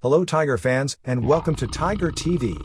Hello Tiger fans, and welcome to Tiger TV.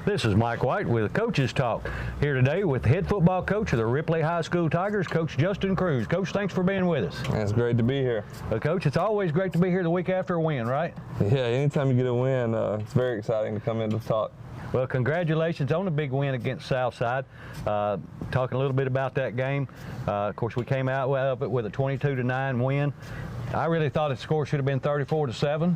This is Mike White with Coaches Talk, here today with the head football coach of the Ripley High School Tigers, Coach Justin Cruz. Coach, thanks for being with us. It's great to be here. Coach, it's always great to be here the week after a win, right? Yeah, anytime you get a win, it's very exciting to come in to talk. Well, congratulations on the big win against Southside. Talking a little bit about that game. Of course, we came out with a 22-9 win. I really thought the score should have been 34-7,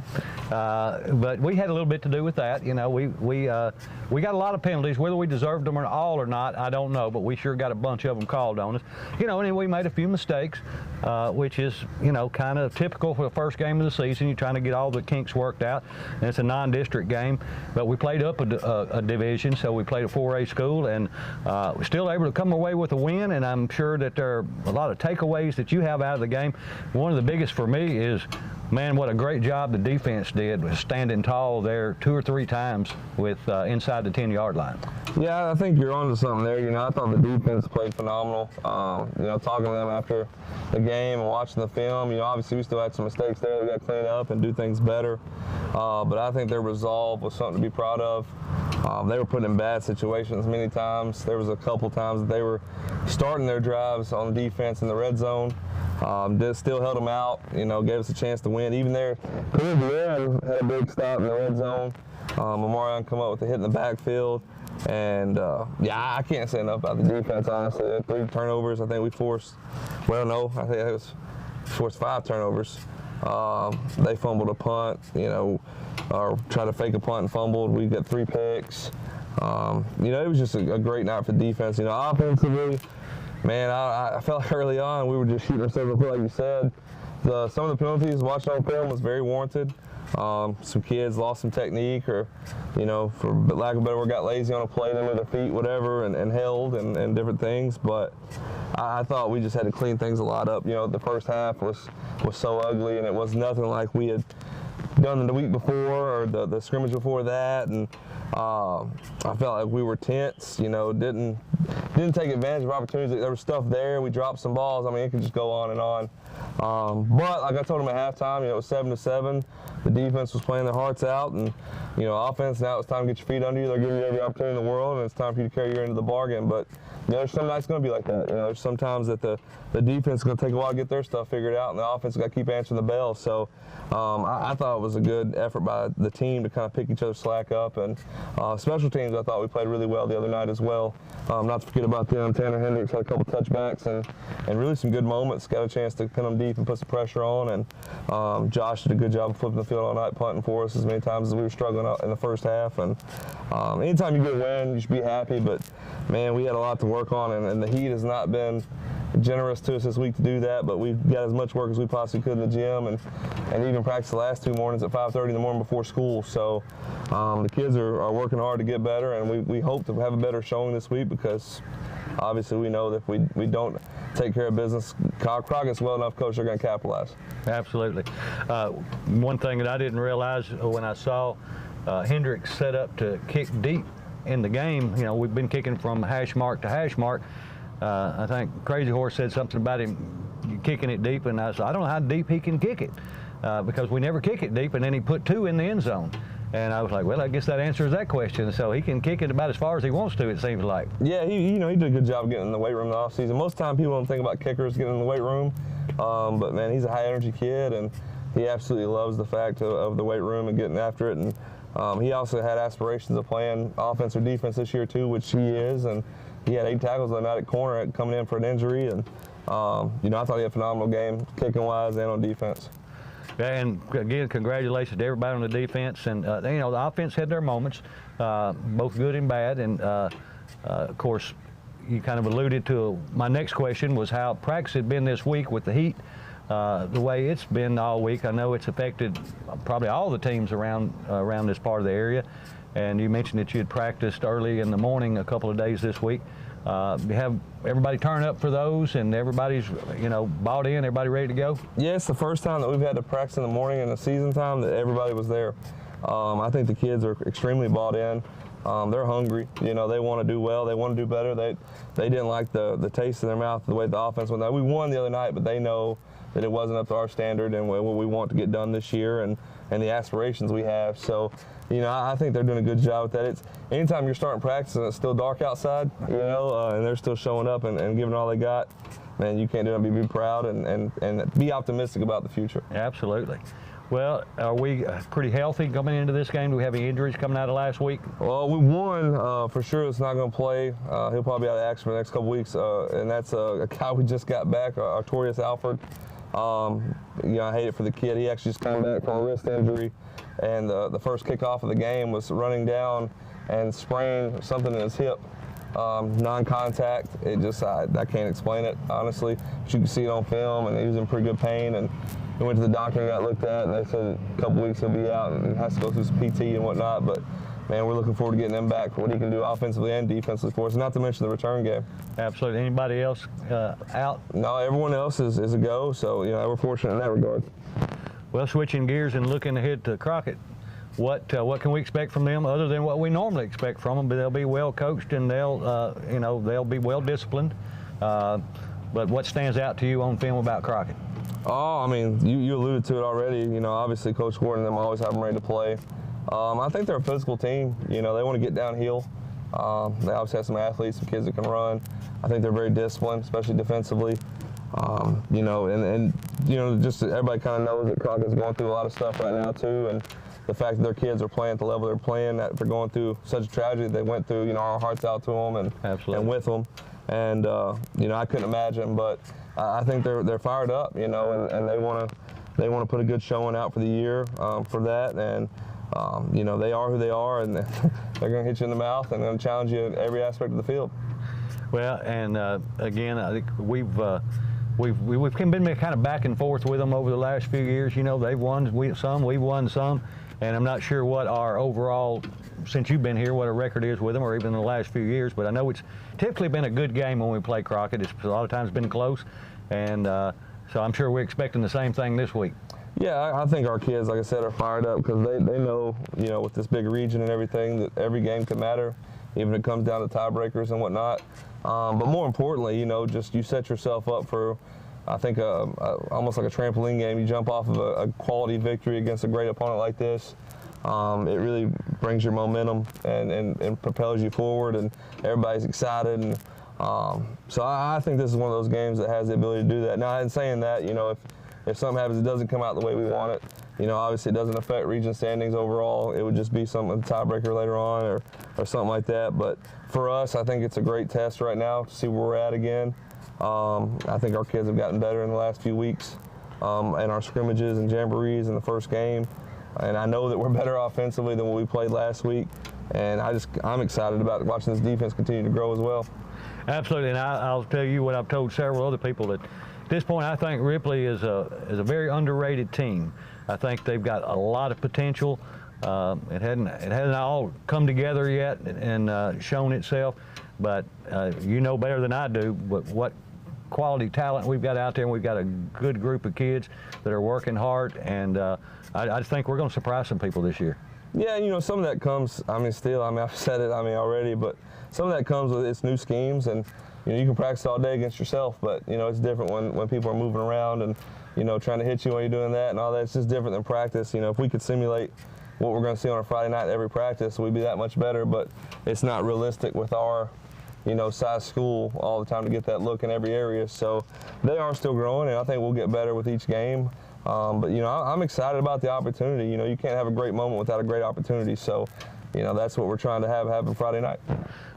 but we had a little bit to do with that. You know, we got a lot of penalties. Whether we deserved them all or not, I don't know, but we sure got a bunch of them called on us. You know, and then we made a few mistakes, which is, you know, kind of typical for the first game of the season. You're trying to get all the kinks worked out, and it's a non-district game. But we played up a division, so we played a 4A school, and we're still able to come away with a win. And I'm sure that there are a lot of takeaways that you have out of the game. One of the biggest for me is, man, what a great job the defense did with standing tall there 2 or 3 times with inside the 10-yard line. Yeah, I think you're onto something there. You know, I thought the defense played phenomenal. You know, talking to them after the game and watching the film, you know, obviously we still had some mistakes there that we got to clean up and do things better. But I think their resolve was something to be proud of. They were put in bad situations many times. There was a couple times that they were starting their drives on defense in the red zone. Still held them out, you know, gave us a chance to win. Even there, Cleveland had a big stop in the red zone. Memorial come up with a hit in the backfield. And, yeah, I can't say enough about the defense, honestly. 3 turnovers. I think we forced, well, no, I think it was forced 5 turnovers. They fumbled a punt, you know, or tried to fake a punt and fumbled. We got 3 picks. You know, it was just a great night for defense. You know, offensively, man, I felt like early on we were just shooting ourselves up, like you said. Some of the penalties watching on film was very warranted. Some kids lost some technique, or, you know, for lack of a better word, got lazy on a play, then with their feet, whatever, and held and different things. But I thought we just had to clean things a lot up. You know, the first half was so ugly, and it was nothing like we had done the week before or the scrimmage before that. And I felt like we were tense. You know, didn't take advantage of opportunities. There was stuff there. We dropped some balls. I mean, it could just go on and on. But like I told them at halftime, you know, it was 7-7. The defense was playing their hearts out, and, you know, offense, now it's time to get your feet under you. They're giving you every opportunity in the world, and it's time for you to carry your end of the bargain. But, you know, there's some nights going to be like that. You know, there's sometimes that the defense is going to take a while to get their stuff figured out, and the offense has got to keep answering the bell. So I thought it was a good effort by the team to kind of pick each other's slack up. And special teams, I thought we played really well the other night as well. Not to forget about them. Tanner Hendricks had a couple touchbacks and really some good moments. Got a chance to pin them deep and put some pressure on. And Josh did a good job of flipping the field all night, punting for us as many times as we were struggling out in the first half. And anytime you get a win, you should be happy. But, man, we had a lot to work on, and the heat has not been generous to us this week to do that, but we've got as much work as we possibly could in the gym, and even practiced the last 2 mornings at 5:30 in the morning before school. So the kids are working hard to get better, and we hope to have a better showing this week, because obviously we know that if we don't take care of business, Crockett's well enough coach, they're going to capitalize. Absolutely. One thing that I didn't realize when I saw Hendricks set up to kick deep in the game, you know, we've been kicking from hash mark to hash mark. I think Crazy Horse said something about him kicking it deep, and I said, I don't know how deep he can kick it, because we never kick it deep, and then he put 2 in the end zone. And I was like, well, I guess that answers that question. So he can kick it about as far as he wants to, it seems like. Yeah, he did a good job of getting in the weight room in the offseason. Most of the time people don't think about kickers getting in the weight room, but, man, he's a high-energy kid, and he absolutely loves the fact of the weight room and getting after it. And he also had aspirations of playing offense or defense this year, too, which he is. And he had 8 tackles the night at corner coming in for an injury. And, you know, I thought he had a phenomenal game, kicking-wise and on defense. And again, congratulations to everybody on the defense. And, you know, the offense had their moments, both good and bad. And, of course, you kind of alluded to my next question was how practice had been this week with the heat, the way it's been all week. I know it's affected probably all the teams around this part of the area. And you mentioned that you had practiced early in the morning a couple of days this week. You have everybody turn up for those, and everybody's, you know, bought in, everybody ready to go? Yeah, it's the first time that we've had to practice in the morning in the season time that everybody was there. I think the kids are extremely bought in. They're hungry. You know, they want to do well. They want to do better. They didn't like the taste in their mouth, the way the offense went. We won the other night, but they know that it wasn't up to our standard and what we want to get done this year and the aspirations we have. So, you know, I think they're doing a good job with that. It's anytime you're starting practice and it's still dark outside, you know, and they're still showing up and giving all they got, man, you can't do it but be proud and be optimistic about the future. Absolutely. Well, are we pretty healthy coming into this game? Do we have any injuries coming out of last week? Well, we won. For sure it's not going to play. He'll probably be out of action for the next couple weeks, and that's a guy we just got back, Artorius Alford. You know, I hate it for the kid. He actually just came back from a wrist injury, and the first kickoff of the game was running down and sprained something in his hip. Non-contact. It just, I can't explain it, honestly. But you can see it on film, and he was in pretty good pain. And he went to the doctor and got looked at, and they said a couple weeks he'll be out and has to go through some PT and whatnot. But, man, we're looking forward to getting him back for what he can do offensively and defensively for us, not to mention the return game. Absolutely. Anybody else out? No, everyone else is a go, so, you know, we're fortunate in that regard. Well, switching gears and looking ahead to Crockett, what can we expect from them other than what we normally expect from them? But they'll be well coached and they'll, you know, they'll be well disciplined. But what stands out to you on film about Crockett? Oh, I mean, you alluded to it already. You know, obviously Coach Gordon and them always have them ready to play. I think they're a physical team. You know, they want to get downhill. They obviously have some athletes, some kids that can run. I think they're very disciplined, especially defensively. You know, and you know, just everybody kind of knows that Crockett's going through a lot of stuff right now too, and the fact that their kids are playing at the level they're playing, that they're going through such a tragedy they went through. You know, our hearts out to them and with them, and you know, I couldn't imagine, but I think they're fired up. You know, and they want to put a good showing out for the year for that, and You know, they are who they are, and they're going to hit you in the mouth and going to challenge you in every aspect of the field. Well, and again, I think we've been kind of back and forth with them over the last few years. You know, they've won some, we've won some, and I'm not sure what our overall, since you've been here, what a record is with them, or even in the last few years. But I know it's typically been a good game when we play Crockett. It's a lot of times been close, and so I'm sure we're expecting the same thing this week. Yeah, I think our kids, like I said, are fired up because they know, you know, with this big region and everything, that every game can matter, even if it comes down to tiebreakers and whatnot. But more importantly, you know, just you set yourself up for, I think, almost like a trampoline game. You jump off of a quality victory against a great opponent like this. It really brings your momentum and propels you forward, and everybody's excited. And so I think this is one of those games that has the ability to do that. Now, in saying that, you know, if something happens, it doesn't come out the way we want it. You know, obviously it doesn't affect region standings overall. It would just be some tiebreaker later on or something like that. But for us, I think it's a great test right now to see where we're at again. I think our kids have gotten better in the last few weeks in our scrimmages and jamborees in the first game. And I know that we're better offensively than what we played last week. And I'm excited about watching this defense continue to grow as well. Absolutely, and I'll tell you what I've told several other people, that at this point I think Ripley is a very underrated team. I think they've got a lot of potential. It hasn't all come together yet and shown itself, but you know better than I do what quality talent we've got out there, and we've got a good group of kids that are working hard, and I just think we're going to surprise some people this year. Yeah, you know, some of that comes, I've said it, already, but some of that comes with its new schemes, and, you know, you can practice all day against yourself, but, you know, it's different when people are moving around and, you know, trying to hit you when you're doing that and all that. It's just different than practice. You know, if we could simulate what we're going to see on a Friday night every practice, we'd be that much better, but it's not realistic with our, you know, size school all the time to get that look in every area. So they are still growing, and I think we'll get better with each game. But, you know, I'm excited about the opportunity. You know, you can't have a great moment without a great opportunity. So, you know, that's what we're trying to have happen Friday night.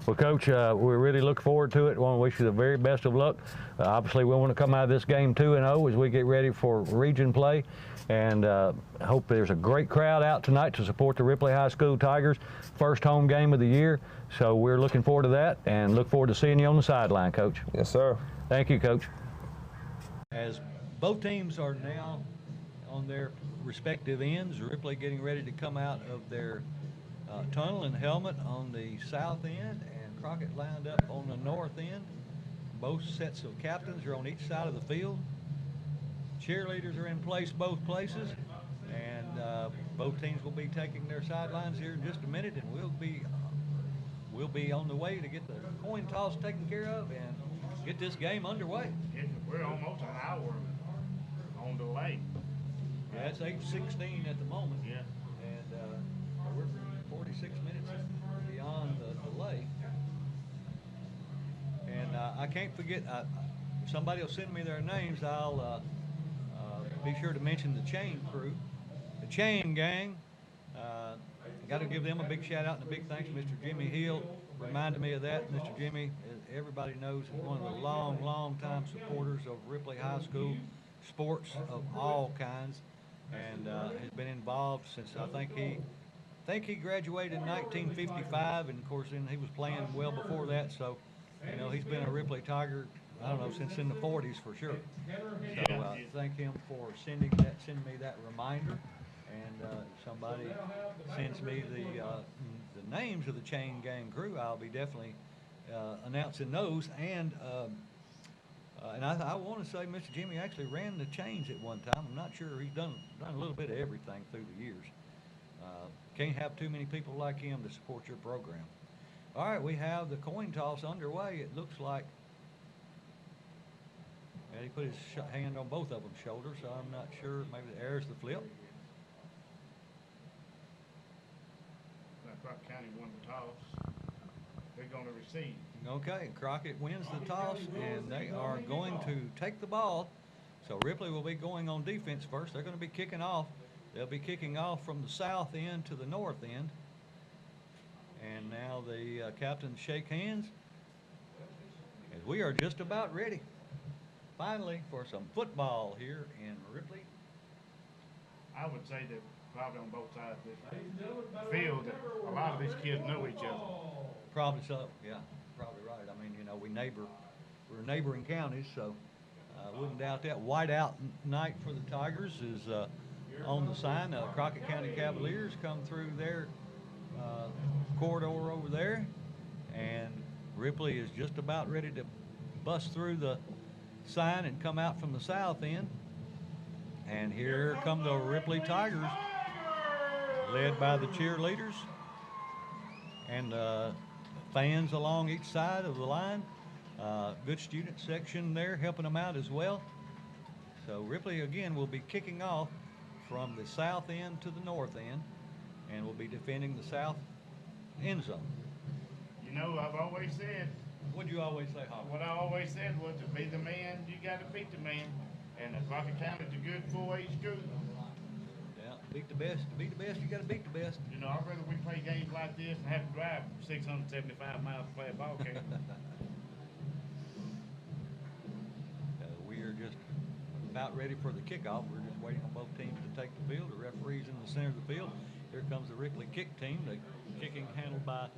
Well, Coach, we really look forward to it. We want to wish you the very best of luck. Obviously, we want to come out of this game 2-0 as we get ready for region play. And I hope there's a great crowd out tonight to support the Ripley High School Tigers. First home game of the year. So we're looking forward to that and look forward to seeing you on the sideline, Coach. Yes, sir. Thank you, Coach. As both teams are now on their respective ends, Ripley getting ready to come out of their tunnel and helmet on the south end, and Crockett lined up on the north end. Both sets of captains are on each side of the field. Cheerleaders are in place both places, and both teams will be taking their sidelines here in just a minute, and we'll be on the way to get the coin toss taken care of and get this game underway. We're almost an hour on delay. Yeah, it's 8:16 at the moment. Yeah. And we're 46 minutes beyond the delay. And I can't forget, if somebody will send me their names, I'll be sure to mention the chain crew. The chain gang, got to give them a big shout out and a big thanks. Mr. Jimmy Hill reminded me of that. Mr. Jimmy, everybody knows, is one of the long time supporters of Ripley High School sports of all kinds, and has been involved since I think he graduated in 1955, and of course then he was playing well before that. So, you know, he's been a Ripley Tiger, I don't know, since in the 40s for sure. So thank him for sending me that reminder. And if somebody sends me the names of the chain gang crew, I'll be definitely announcing those. And I want to say Mr. Jimmy actually ran the chains at one time. I'm not sure. He's done a little bit of everything through the years. Can't have too many people like him to support your program. All right, we have the coin toss underway. It looks like, and he put his hand on both of them's shoulders, so I'm not sure. Maybe there's the flip. Crockett County won the toss. They're going to receive. Okay, Crockett wins the toss, and they are going to take the ball. So Ripley will be going on defense first. They're going to be kicking off. They'll be kicking off from the south end to the north end. And now the captains shake hands, as we are just about ready, finally, for some football here in Ripley. I would say that probably on both sides of this field. That a lot of these kids know each other. Probably so, yeah, probably right. I mean, we're neighboring counties, so I wouldn't doubt that. Whiteout night for the Tigers is on the sign. Crockett County Cavaliers come through their corridor over there, and Ripley is just about ready to bust through the sign and come out from the south end. And here come the Ripley Tigers, led by the cheerleaders and fans along each side of the line. Good student section there helping them out as well. So Ripley again will be kicking off from the south end to the north end, and will be defending the south end zone. You know, I've always said, What'd you always say, Howard? what I always said was to be the man, you got to beat the man. And Crockett County's a good 4-H school. Yeah, beat the best. To beat the best, you got to beat the best. You know, I'd rather we play games like this and have to drive 675 miles to play a ball game. We are just about ready for the kickoff. We're just waiting on both teams to take the field. The referee's in the center of the field. Here comes the Ripley kick team. The kicking handled by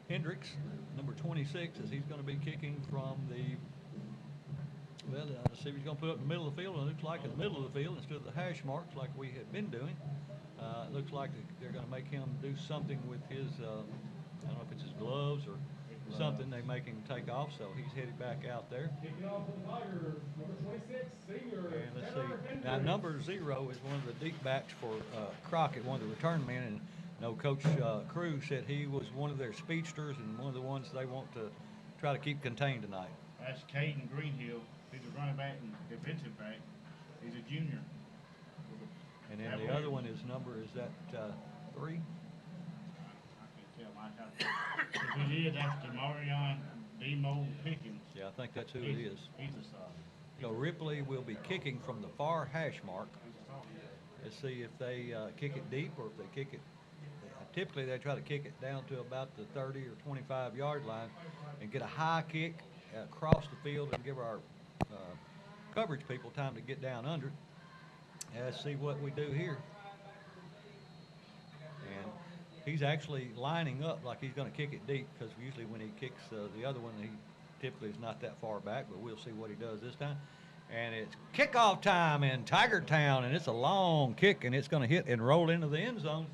Hendricks, number 26, as he's going to be kicking from the, well, let's see if he's going to put it up in the middle of the field. It looks like in the middle of the field instead of the hash marks like we had been doing. It looks like they're going to make him do something with his, I don't know if it's his gloves or something. They make him take off, so he's headed back out there. Kicking off the Tigers, number 26, senior. And let's see. Now, number 0 is one of the deep backs for Crockett, one of the return men. And no, Coach Crew said he was one of their speedsters and one of the ones they want to try to keep contained tonight. That's Caden Greenhill. He's a running back and defensive back. He's a junior. And then the other one is is that 3? I can't tell. If it is, that's Demarion Demo Pickens. Yeah, I think that's who it is. He's a sophomore. So Ripley will be kicking from the far hash mark. Let's see if they kick it deep or if they kick it. Typically, they try to kick it down to about the 30 or 25-yard line and get a high kick across the field and give our coverage people time to get down under it. Let's see what we do here. And he's actually lining up like he's going to kick it deep, because usually when he kicks the other one, he typically is not that far back, but we'll see what he does this time. And it's kickoff time in Tiger Town, and it's a long kick, and it's going to hit and roll into the end zone.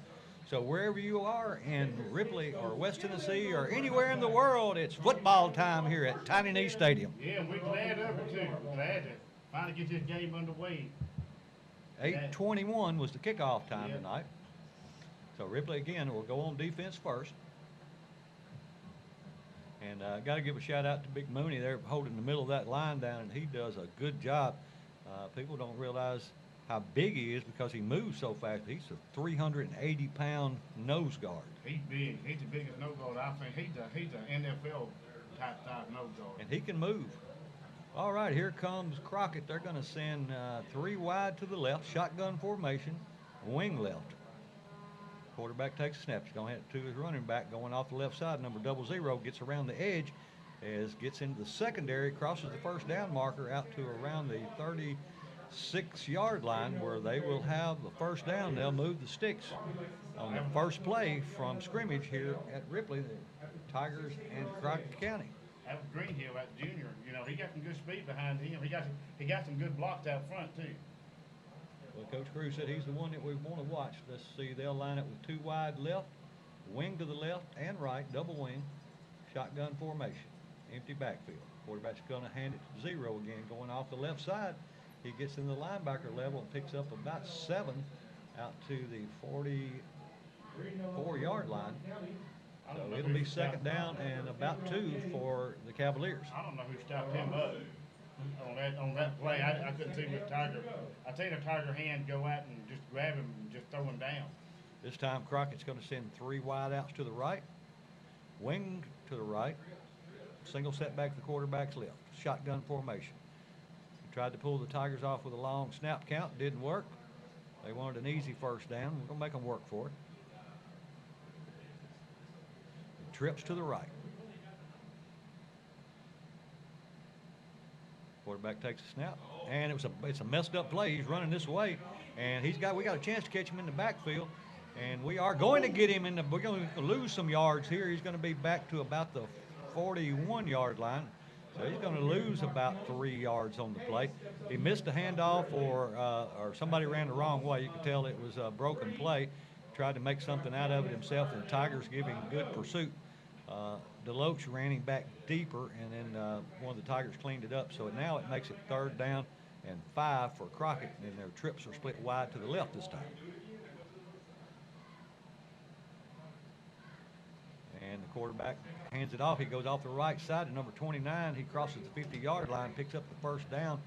So wherever you are in Ripley or West Tennessee or anywhere in the world, it's football time here at Tiny Knee Stadium. Yeah, we're glad of it too. Glad to finally get this game underway. 8:21 was the kickoff time tonight. So Ripley again will go on defense first. And got to give a shout out to Big Mooney there holding the middle of that line down, and he does a good job. People don't realize how big he is because he moves so fast. He's a 380-pound nose guard. He's big. He's the biggest nose guard I think. He's an NFL type nose guard. And he can move. All right, here comes Crockett. They're going to send 3 wide to the left, shotgun formation, wing left. Quarterback takes a snap. He's going to hand it to his running back going off the left side. Number 00 gets around the edge, gets into the secondary, crosses the first down marker out to around the 36-yard line where they will have the first down. They'll move the sticks on the first play from scrimmage here at Ripley, the Tigers and Crockett County. That was Greenhill, that junior. You know, he got some good speed behind him. He got some good blocks out front too. Well, Coach Cruz said he's the one that we want to watch. Let's see, they'll line it with 2 wide left, wing to the left and right, double wing, shotgun formation, empty backfield. Quarterback's going to hand it to 0 again, going off the left side. He gets in the linebacker level and picks up about 7 out to the 44-yard line. So it'll be second down and about 2 for the Cavaliers. I don't know who stopped him up on that play. I couldn't see with Tiger. I seen a Tiger hand go out and just grab him and just throw him down. This time Crockett's going to send 3 wide outs to the right, wing to the right, single setback to the quarterback's left, shotgun formation. He tried to pull the Tigers off with a long snap count, didn't work. They wanted an easy first down. We're going to make them work for it. Trips to the right. Quarterback takes a snap, and it's a messed up play. He's running this way, and we got a chance to catch him in the backfield, and we are going to get him we're going to lose some yards here. He's going to be back to about the 41-yard line. So he's going to lose about 3 yards on the play. He missed a handoff or somebody ran the wrong way. You could tell it was a broken play. Tried to make something out of it himself, and the Tigers give him good pursuit. Deloach ran him back deeper, and then one of the Tigers cleaned it up. So now it makes it 3rd down and 5 for Crockett, and their trips are split wide to the left this time. And the quarterback hands it off. He goes off the right side to number 29. He crosses the 50-yard line, picks up the 1st down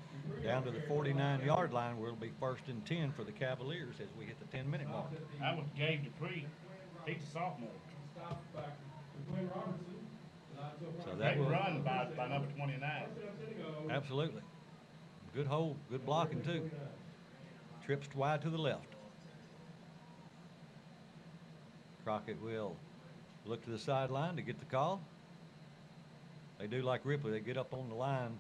to the 49-yard line, where it'll be 1st and 10 for the Cavaliers as we hit the 10-minute mark. That was Gabe Dupree. He's a sophomore. So that Great will run by number 29. Absolutely. Good hold, good blocking too. Trips wide to the left. Crockett will look to the sideline to get the call. They do like Ripley. They get up on the line.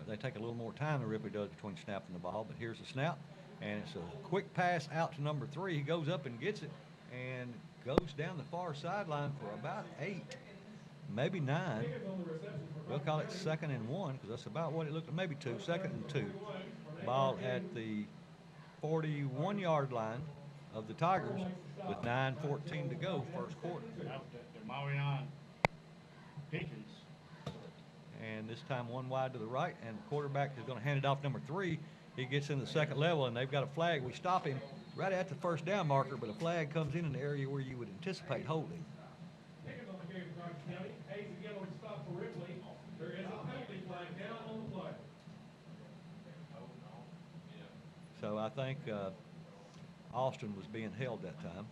They take a little more time than Ripley does between snapping the ball, but here's the snap, and it's a quick pass out to number 3. He goes up and gets it and goes down the far sideline for about 8, maybe 9. We'll call it 2nd and 1 because that's about what it looked like, maybe 2, 2nd and 2. Ball at the 41-yard line of the Tigers with 9:14 to go, 1st quarter. Marion Pickens. And this time 1 wide to the right, and the quarterback is going to hand it off number 3. He gets in the 2nd level, and they've got a flag. We stop him right at the 1st down marker, but a flag comes in the area where you would anticipate holding. So I think Austin was being held that time.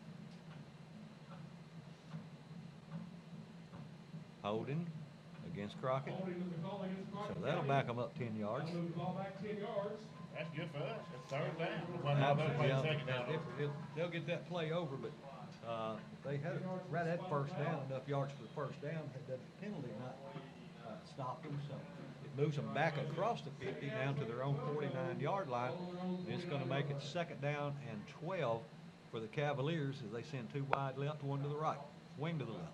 Holding against Crockett. So that'll back them up 10 yards. That's good for us. It's 3rd down. It wasn't all that play 2nd down. They'll get that play over, but if they had it right at 1st down, enough yards for the 1st down, had the penalty not stopped them. So it moves them back across the 50 down to their own 49-yard line. And it's going to make it 2nd down and 12 for the Cavaliers as they send 2 wide left, 1 to the right, wing to the left.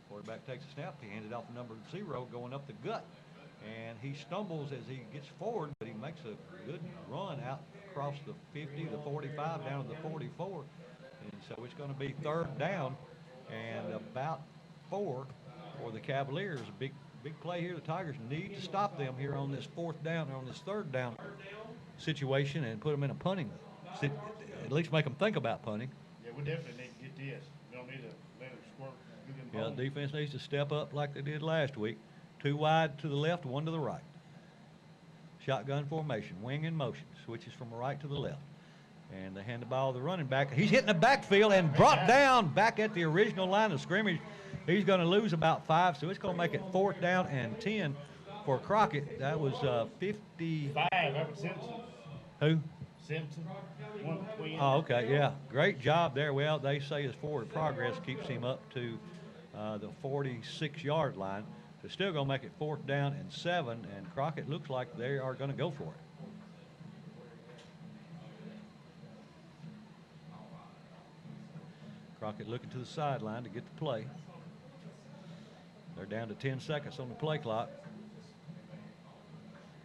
Quarterback takes a snap. He handed off number 0 going up the gut. And he stumbles as he gets forward, but he makes a good run out across the 50, the 45, down to the 44. And so it's going to be 3rd down and about 4 for the Cavaliers. A big play here. The Tigers need to stop them here on this 4th down, or on this 3rd down situation, and put them in a punting, at least make them think about punting. Yeah, we definitely need to get this. We don't need to let them squirt. Yeah, the defense needs to step up like they did last week. 2 wide to the left, 1 to the right. Shotgun formation, wing in motion, switches from the right to the left. And they hand the ball to the running back. He's hitting the backfield and brought down back at the original line of scrimmage. He's going to lose about 5, so it's going to make it 4th down and 10 for Crockett. That was 50. 5, that was Simpson. Who? Simpson. One between. Oh, okay, yeah. Great job there. Well, they say his forward progress keeps him up to the 46-yard line. So still going to make it 4th down and 7, and Crockett looks like they are going to go for it. Crockett looking to the sideline to get the play. They're down to 10 seconds on the play clock.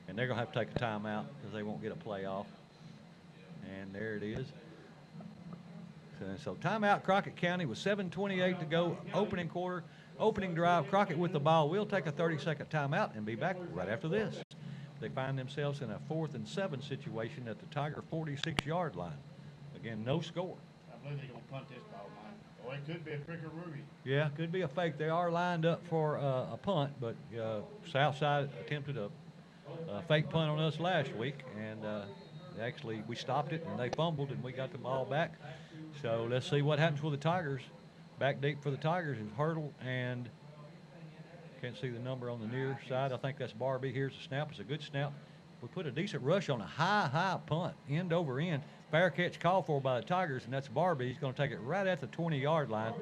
And they're going to have to take a timeout because they won't get a play off. And there it is. So timeout, Crockett County with 7:28 to go, opening quarter, opening drive. Crockett with the ball. We'll take a 30-second timeout and be back right after this. They find themselves in a 4th and 7 situation at the Tiger 46-yard line. Again, no score. I believe they're going to punt this ball, Mike. Or it could be a Cricket Ruby. Yeah, could be a fake. They are lined up for a punt, but Southside attempted a fake punt on us last week, and actually we stopped it, and they fumbled, and we got the ball back. So let's see what happens with the Tigers. Back deep for the Tigers is Hurdle, and can't see the number on the near side. I think that's Barbie. Here's the snap. It's a good snap. We put a decent rush on a high punt, end over end. Fair catch called for by the Tigers, and that's Barbie. He's going to take it right at the 20-yard line.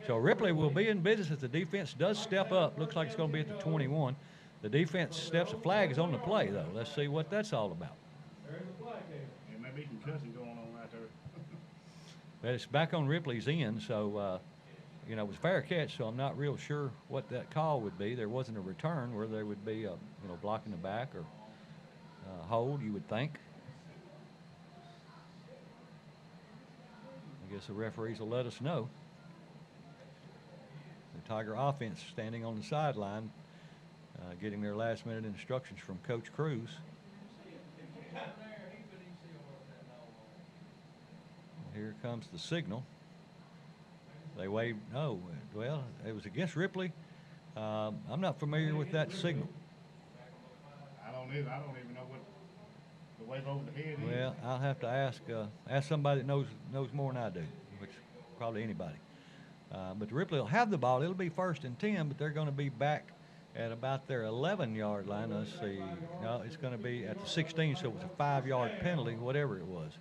So Ripley will be in business as the defense does step up. Looks like it's going to be at the 21. The defense steps. A flag is on the play, though. Let's see what that's all about. There's the flag, David. be some cussing going on right there. But it's back on Ripley's end, so, you know, it was fair catch, so I'm not real sure what that call would be. There wasn't a return where there would be a, you know, blocking the back or hold, you would think. I guess the referees will let us know. The Tiger offense standing on the sideline, getting their last-minute instructions from Coach Cruz. Here comes the signal. They waved, no, well, it was against Ripley. I'm not familiar with that signal. I don't either. I don't even know what the wave over the head is. Well, I'll have to ask somebody that knows more than I do, which probably anybody. But Ripley will have the ball. It'll be 1st and 10, but they're going to be back at about their 11-yard line. Let's see. No, it's going to be at the 16, so it was a 5-yard penalty, whatever it was.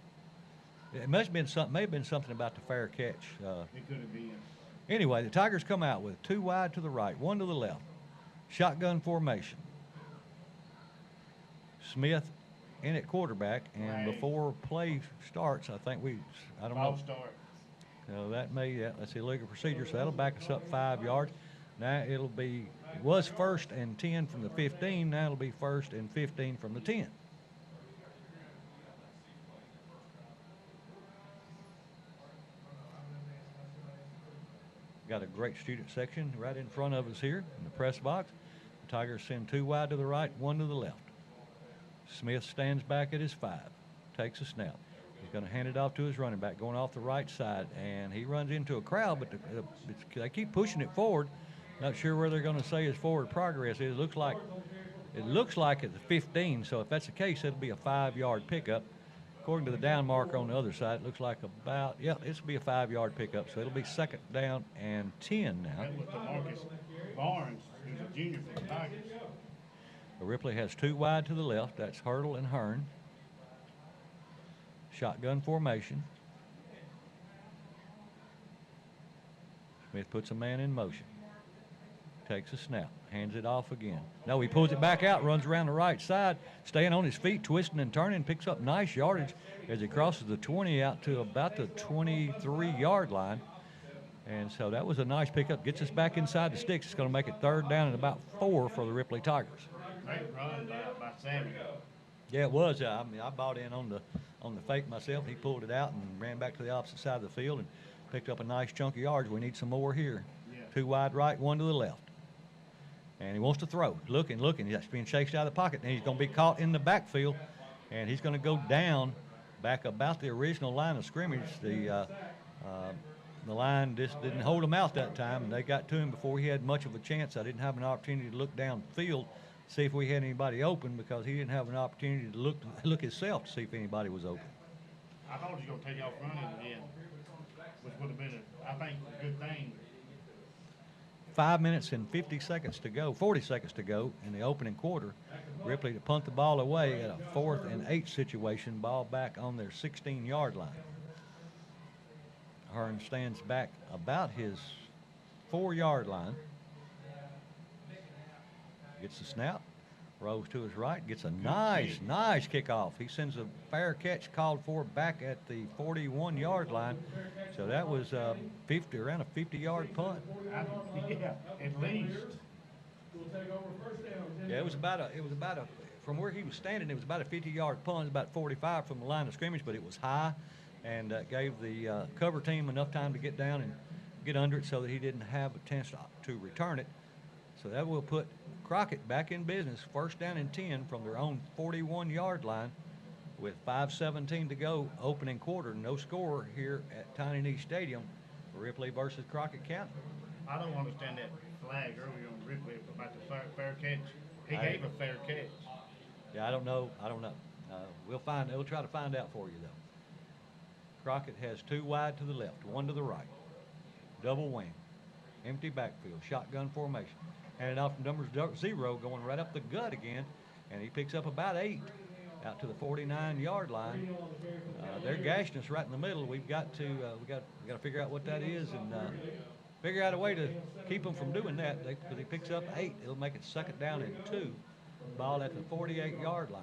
It must have been something. May have been something about the fair catch. It could have been. Anyway, the Tigers come out with 2 wide to the right, 1 to the left. Shotgun formation. Smith in at quarterback, and before play starts, I think I don't know. False start. So that's illegal procedure, so that'll back us up 5 yards. Now it was 1st and 10 from the 15, now it'll be 1st and 15 from the 10. Got a great student section right in front of us here in the press box. The Tigers send 2 wide to the right, 1 to the left. Smith stands back at his 5, takes a snap. He's going to hand it off to his running back, going off the right side, and he runs into a crowd, but they keep pushing it forward. Not sure where they're going to say his forward progress is. It looks like at the 15, so if that's the case, it'll be a 5-yard pickup. According to the down marker on the other side, it looks like it's be a 5-yard pickup, so it'll be 2nd down and 10 now. That was DeMarcus Barnes, who's a junior for the Tigers. Ripley has 2 wide to the left. That's Hurdle and Hearn. Shotgun formation. Smith puts a man in motion. Takes a snap. Hands it off again. No, he pulls it back out, runs around the right side, staying on his feet, twisting and turning, picks up nice yardage as he crosses the 20 out to about the 23-yard line. And so that was a nice pickup. Gets us back inside the sticks. It's going to make it 3rd down and about 4 for the Ripley Tigers. Great run by Samuel. Yeah, it was. I bought in on the fake myself. He pulled it out and ran back to the opposite side of the field and picked up a nice chunk of yards. We need some more here. Yeah. 2 wide right, 1 to the left. And he wants to throw. Looking. He's being chased out of the pocket. And he's going to be caught in the backfield. And he's going to go down back about the original line of scrimmage. The line just didn't hold him out that time, and they got to him before he had much of a chance. I didn't have an opportunity to look downfield, see if we had anybody open, because he didn't have an opportunity to look himself to see if anybody was open. I thought he was going to take off running again, which would have been, I think, a good thing. 5 minutes and 40 seconds to go in the opening quarter. Ripley to punt the ball away at a 4th and 8 situation, ball back on their 16-yard line. Hearn stands back about his 4-yard line. Gets the snap, rolls to his right, gets a nice kickoff. He sends a fair catch called for back at the 41-yard line. So that was around a 50-yard punt. Yeah, at least. Yeah, it was about a from where he was standing, it was about a 50-yard punt, about 45 from the line of scrimmage, but it was high and gave the cover team enough time to get down and get under it so that he didn't have a chance to return it. So that will put Crockett back in business, 1st down and 10 from their own 41-yard line with 5:17 to go, opening quarter. No score here at Tiny Knee Stadium for Ripley versus Crockett County. I don't understand that flag earlier on Ripley about the fair catch. He gave a fair catch. Yeah, I don't know. We'll try to find out for you, though. Crockett has 2 wide to the left, 1 to the right. Double wing. Empty backfield. Shotgun formation. Handed off from number 0, going right up the gut again, and he picks up about 8 out to the 49-yard line. They're gashing us right in the middle. We've got to figure out what that is and figure out a way to keep them from doing that. Because he picks up 8, it'll make it 2nd down and 2. Ball at the 48-yard line.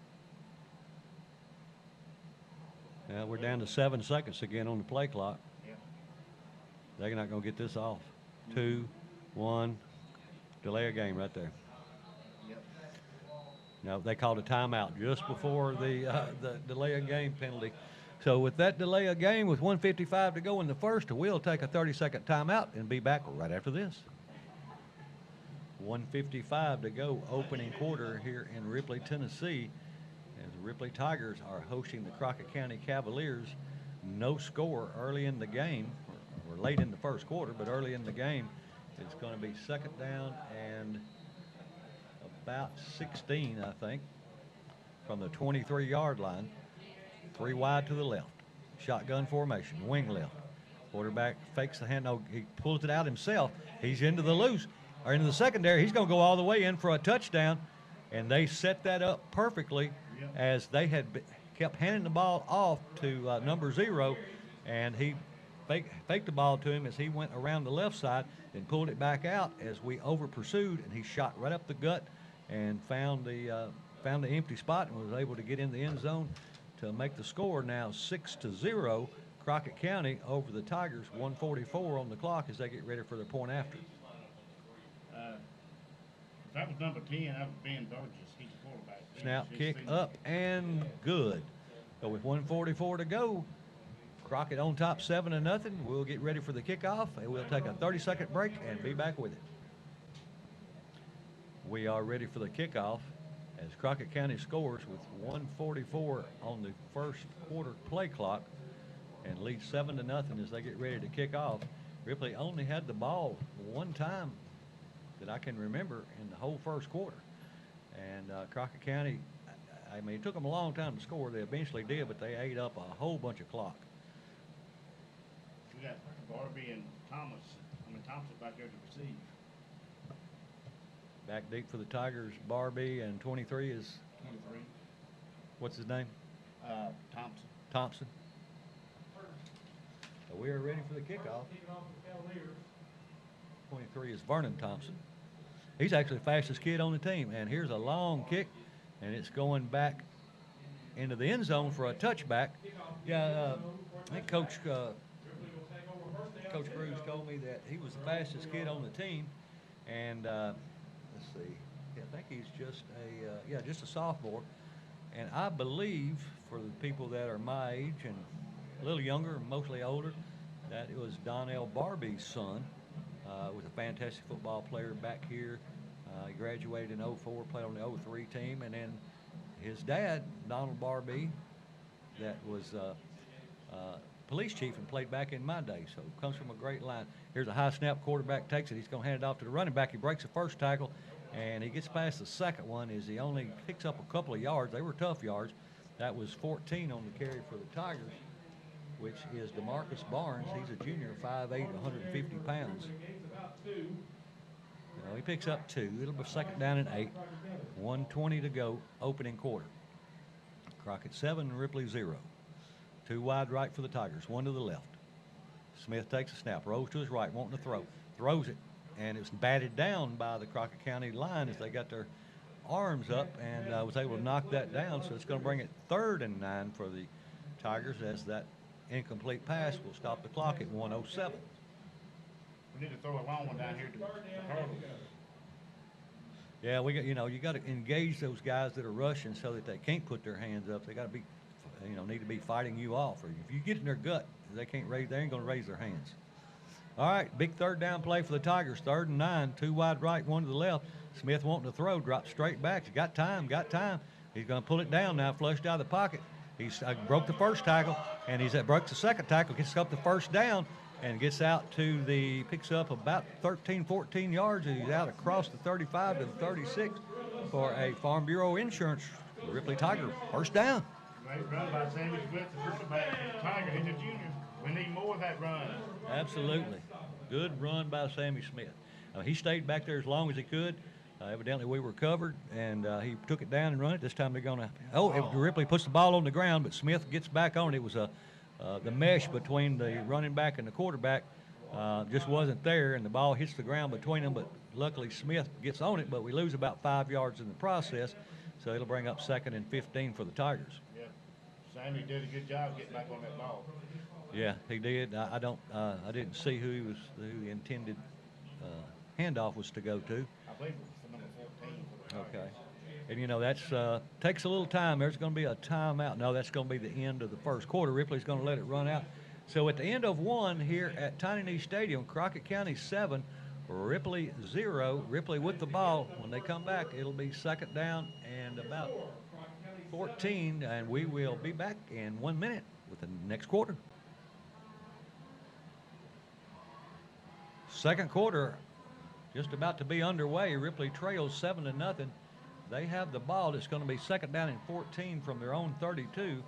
Well, we're down to 7 seconds again on the play clock. Yeah. They're not going to get this off. 2, 1, delay a game right there. Yep. No, they called a timeout just before the delay of game penalty. So with that delay of game, with 1:55 to go in the first, we'll take a 30-second timeout and be back right after this. 1:55 to go, opening quarter here in Ripley, Tennessee, as the Ripley Tigers are hosting the Crockett County Cavaliers. No score early in the game, or late in the first quarter, but early in the game. It's going to be second down and about 16, I think, from the 23-yard line. 3 wide to the left. Shotgun formation, wing left. Quarterback fakes the hand. No, he pulls it out himself. He's into the loose, or into the secondary. He's going to go all the way in for a touchdown, and they set that up perfectly as they had kept handing the ball off to number 0, and he faked the ball to him as he went around the left side and pulled it back out as we over-pursued, and he shot right up the gut and found the empty spot and was able to get in the end zone to make the score now 6-0. Crockett County over the Tigers, 1:44 on the clock as they get ready for their point after. If that was number 10, that was Ben Burgess. He's the quarterback. Snap, He's kick senior. up and good. So with 1:44 to go, Crockett on top 7-0. We'll get ready for the kickoff, and we'll take a 30-second break and be back with it. We are ready for the kickoff as Crockett County scores with 1:44 on the first quarter play clock and leads 7-0 as they get ready to kick off. Ripley only had the ball one time that I can remember in the whole first quarter. And Crockett County, I mean, it took them a long time to score. They eventually did, but they ate up a whole bunch of clock. We got Barbie and Thomas. Thompson back there to receive. Back deep for the Tigers, Barbie, and 23 is, 23. what's his name? Thompson. Thompson. So we are ready for the kickoff. 23 is Vernon Thompson. He's actually the fastest kid on the team. And here's a long kick, and it's going back into the end zone for a touchback. Yeah, I think Coach Cruz told me that he was the fastest kid on the team. And let's see, yeah, I think he's just just a sophomore. And I believe, for the people that are my age and a little younger, mostly older, that it was Donnell Barbie's son. Was a fantastic football player back here. He graduated in 04, played on the 03 team, and then his dad, Donald Barbie, that was police chief and played back in my day, so comes from a great line. Here's a high snap, quarterback takes it. He's going to hand it off to the running back. He breaks the first tackle, and he gets past the second one as he only picks up a couple of yards. They were tough yards. That was 14 on the carry for the Tigers, which is DeMarcus Barnes. He's a junior, 5'8", 150 pounds. He picks up 2. It'll be second down and 8. 1:20 to go, opening quarter. Crockett 7, Ripley 0. 2 wide right for the Tigers, 1 to the left. Smith takes a snap, rolls to his right, wanting to throw. Throws it, and it's batted down by the Crockett County line as they got their arms up and was able to knock that down. So it's going to bring it 3rd and 9 for the Tigers as that incomplete pass will stop the clock at 1:07. We need to throw a long one down here to Hurdle. Yeah, we got, you got to engage those guys that are rushing so that they can't put their hands up. They got to be, need to be fighting you off. Or if you get in their gut, they ain't going to raise their hands. All right, big 3rd down play for the Tigers. 3rd and 9, 2 wide right, 1 to the left. Smith wanting to throw, drops straight back. He's got time. He's going to pull it down now, flushed out of the pocket. He's broke the first tackle, and he's broke the second tackle, gets up the first down, and gets out to picks up about 13, 14 yards, and he's out across the 35 to the 36 for a Farm Bureau Insurance Ripley Tiger first down. Great run by Sammy Smith, the first back. Tiger, he's a junior. We need more of that run. Absolutely. Good run by Sammy Smith. He stayed back there as long as he could. Evidently we were covered, and he took it down and run it. This time they're going to Ripley puts the ball on the ground, but Smith gets back on it. It was the mesh between the running back and the quarterback just wasn't there, and the ball hits the ground between them, but luckily Smith gets on it, but we lose about 5 yards in the process, so it'll bring up 2nd and 15 for the Tigers. Yeah. Sammy did a good job getting back on that ball. Yeah, he did. I didn't see who the intended handoff was to go to. I believe it was for number 14 for the Tigers. Okay. And, you know, that's takes a little time. There's going to be a timeout. No, that's going to be the end of the first quarter. Ripley's going to let it run out. So at the end of one here at Tiny Knee Stadium, Crockett County 7, Ripley 0. Ripley with the ball. When they come back, it'll be second down and about 14, and we will be back in 1 minute with the next quarter. Second quarter just about to be underway. Ripley trails 7-0. They have the ball. It's going to be second down and 14 from their own 32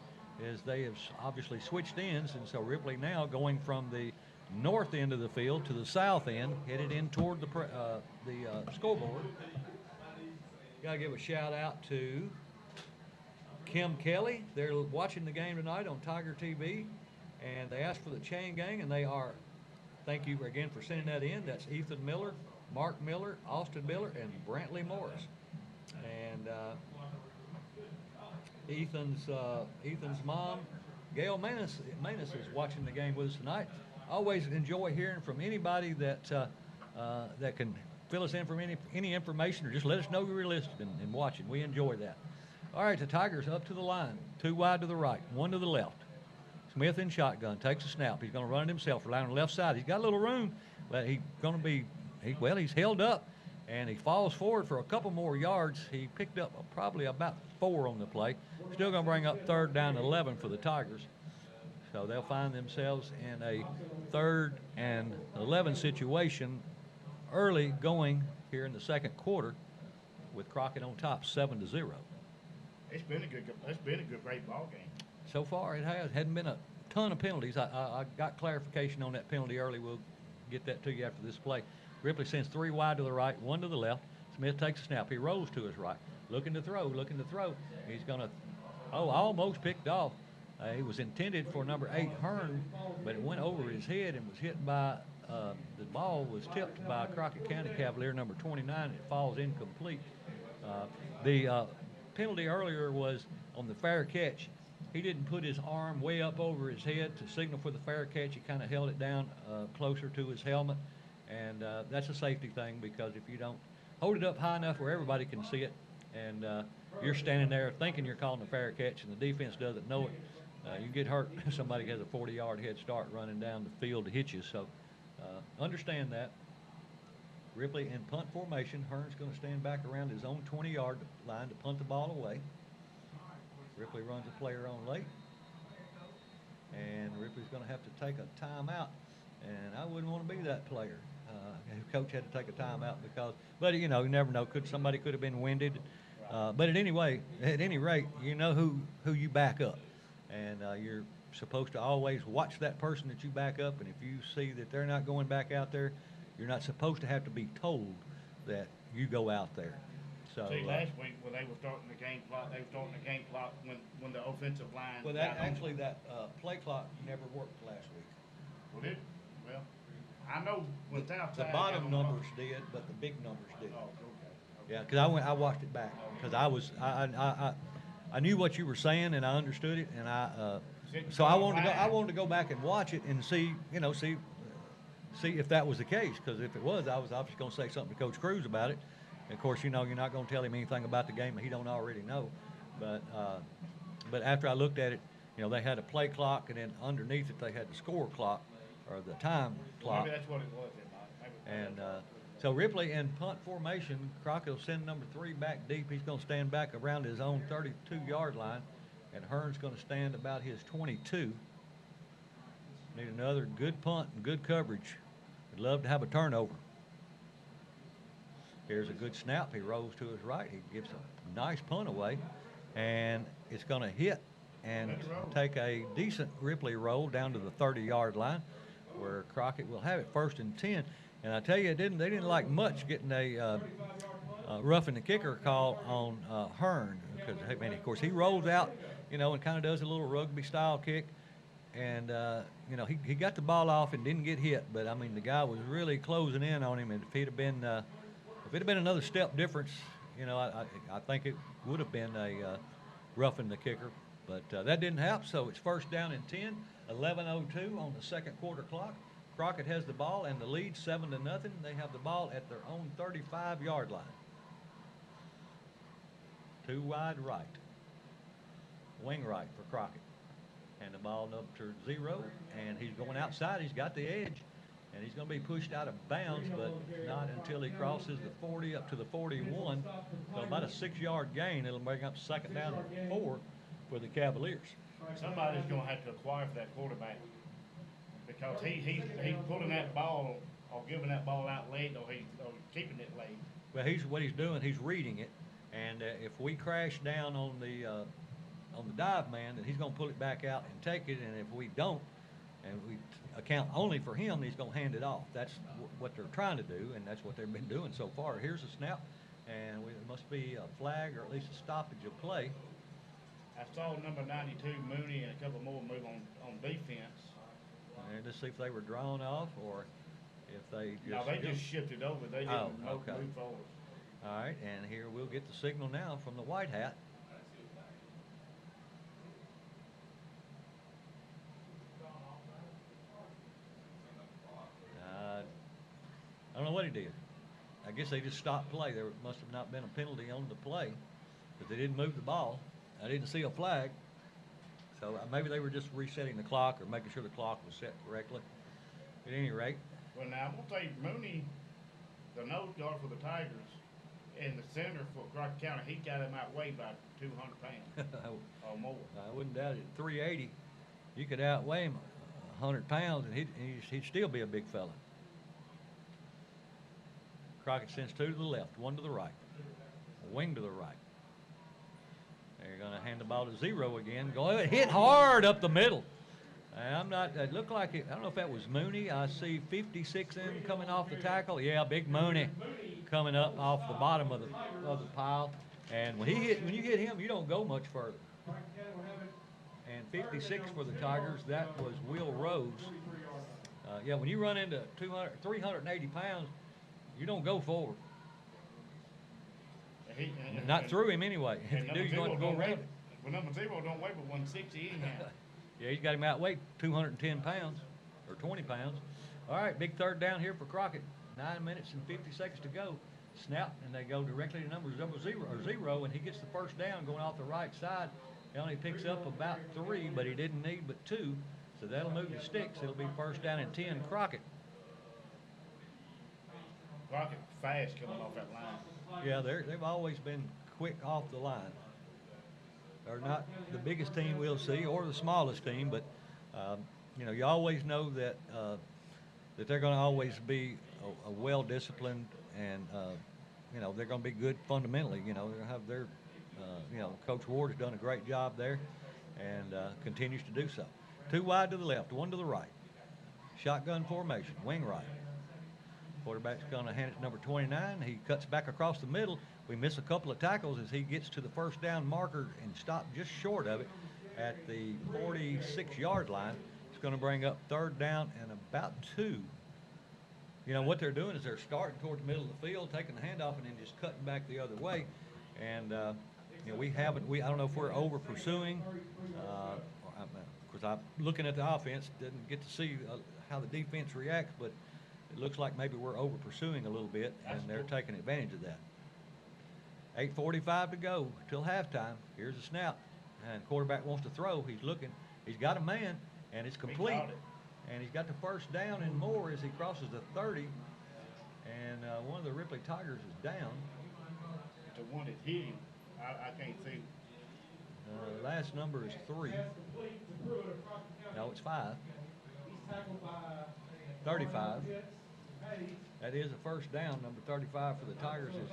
as they have obviously switched ends. And so Ripley now going from the north end of the field to the south end, headed in toward the scoreboard. Got to give a shout out to Kim Kelly. They're watching the game tonight on Tiger TV, and they asked for the chain gang, and they are. Thank you again for sending that in. That's Ethan Miller, Mark Miller, Austin Miller, and Brantley Morris. And Ethan's mom, Gail Manus is watching the game with us tonight. Always enjoy hearing from anybody that that can fill us in from any information or just let us know you're listening and watching. We enjoy that. All right, the Tigers up to the line. 2 wide to the right, 1 to the left. Smith in shotgun, takes a snap. He's going to run it himself, relying on the left side. He's got a little room, but he's going to be, he's held up, and he falls forward for a couple more yards. He picked up probably about 4 on the play. Still going to bring up third down 11 for the Tigers. So they'll find themselves in a 3rd and 11 situation early going here in the second quarter with Crockett on top 7-0. It's been a great ball game. So far, it has. Hadn't been a ton of penalties. I got clarification on that penalty early. We'll get that to you after this play. Ripley sends 3 wide to the right, 1 to the left. Smith takes a snap. He rolls to his right. Looking to throw. He's going to, almost picked off. He was intended for number 8, Hearn, but it went over his head and was hit by, the ball was tipped by Crockett County Cavalier, number 29. And it falls incomplete. The penalty earlier was on the fair catch. He didn't put his arm way up over his head to signal for the fair catch. He kind of held it down closer to his helmet, and that's a safety thing because if you don't hold it up high enough where everybody can see it, and you're standing there thinking you're calling a fair catch and the defense doesn't know it, you get hurt. Somebody has a 40-yard head start running down the field to hit you, so understand that. Ripley in punt formation. Hearn's going to stand back around his own 20-yard line to punt the ball away. Ripley runs a player on late, and Ripley's going to have to take a timeout, and I wouldn't want to be that player. Coach had to take a timeout but you never know. Somebody could have been winded, but at any rate, you know who you back up, and you're supposed to always watch that person that you back up, and if you see that they're not going back out there, you're not supposed to have to be told that you go out there. So, see, last week when they were starting the game clock, when the offensive line. Well, that play clock never worked last week. Well, I know when Southside. The bottom numbers did, but the big numbers did. Oh, okay. Yeah, because I watched it back because I knew what you were saying and I understood it, and I wanted to go back and watch it and see if that was the case, because if it was, I was obviously going to say something to Coach Cruz about it. And of course, you're not going to tell him anything about the game that he don't already know. But after I looked at it, they had a play clock, and then underneath it they had the score clock or the time clock. Maybe that's what it was. And so Ripley in punt formation. Crockett will send number 3 back deep. He's going to stand back around his own 32-yard line, and Hearn's going to stand about his 22. Need another good punt and good coverage. I'd love to have a turnover. Here's a good snap. He rolls to his right. He gives a nice punt away, and it's going to hit and take a decent Ripley roll down to the 30-yard line, where Crockett will have it 1st and 10. And I tell you, they didn't like much getting a roughing the kicker call on Hearn, because of course he rolls out, and kind of does a little rugby-style kick. And, he got the ball off and didn't get hit. But, the guy was really closing in on him. And if it had been another step difference, I think it would have been a roughing the kicker. But that didn't happen, so it's first down and 10, 11:02 on the second quarter clock. Crockett has the ball and the lead 7-0. They have the ball at their own 35-yard line. Two wide right. Wing right for Crockett. And the ball up to 0, and he's going outside. He's got the edge, and he's going to be pushed out of bounds, but not until he crosses the 40 up to the 41. So about a 6-yard gain. It'll bring up second down and 4 for the Cavaliers. Somebody's going to have to acquire for that quarterback because he's pulling that ball or giving that ball out late, or he's keeping it late. Well, what he's doing, he's reading it, and if we crash down on the dive man, then he's going to pull it back out and take it, and if we don't, and we account only for him, he's going to hand it off. That's what they're trying to do, and that's what they've been doing so far. Here's a snap, and it must be a flag or at least a stoppage of play. I saw number 92, Mooney, and a couple more move on defense. And to see if they were drawn off or if they just... No, they just shifted over. They didn't move forward. All right, and here we'll get the signal now from the white hat. I don't know what he did. I guess they just stopped play. There must have not been a penalty on the play, but they didn't move the ball. I didn't see a flag. So maybe they were just resetting the clock or making sure the clock was set correctly. At any rate. Well, now, I'm going to say Mooney, the nose guard for the Tigers, and the center for Crockett County, he got him outweighed by 200 pounds or more. I wouldn't doubt it. 380, you could outweigh him 100 pounds, and he'd still be a big fella. Crockett sends 2 to the left, 1 to the right, a wing to the right. They're going to hand the ball to 0 again. Go ahead, hit hard up the middle. It looked like it. I don't know if that was Mooney. I see 56 in coming off the tackle. Yeah, big Mooney coming up off the bottom of the pile. And when you hit him, you don't go much further. And 56 for the Tigers, that was Will Rose. Yeah, when you run into 380 pounds, you don't go forward. Not through him anyway. If you do, you're going to go around. Well, number 0 don't weigh but 160 anyhow. Yeah, he's got him outweighed 210 pounds or 20 pounds. All right, big third down here for Crockett. 9 minutes and 50 seconds to go. Snap, and they go directly to number 0, and he gets the first down going off the right side. He only picks up about 3, but he didn't need but 2. So that'll move the sticks. It'll be first down and 10, Crockett. Crockett fast coming off that line. Yeah, they've always been quick off the line. They're not the biggest team we'll see or the smallest team, but you always know that that they're going to always be a well-disciplined and they're going to be good fundamentally. They're going to have their Coach Ward has done a great job there and continues to do so. 2 wide to the left, 1 to the right. Shotgun formation, wing right. Quarterback's going to hand it to number 29. He cuts back across the middle. We miss a couple of tackles as he gets to the first down marker and stopped just short of it at the 46-yard line. It's going to bring up third down and about 2. What they're doing is they're starting toward the middle of the field, taking the handoff, and then just cutting back the other way. And, I don't know if we're over pursuing. Of course, I'm looking at the offense, didn't get to see how the defense reacts, but it looks like maybe we're over pursuing a little bit, and they're taking advantage of that. 8:45 to go till halftime. Here's a snap, and quarterback wants to throw. He's looking. He's got a man, and it's complete. And he's got the first down and more as he crosses the 30. And one of the Ripley Tigers is down. The one that hit him, I can't see. Last number is 3. No, it's 5. 35. That is a first down. Number 35 for the Tigers is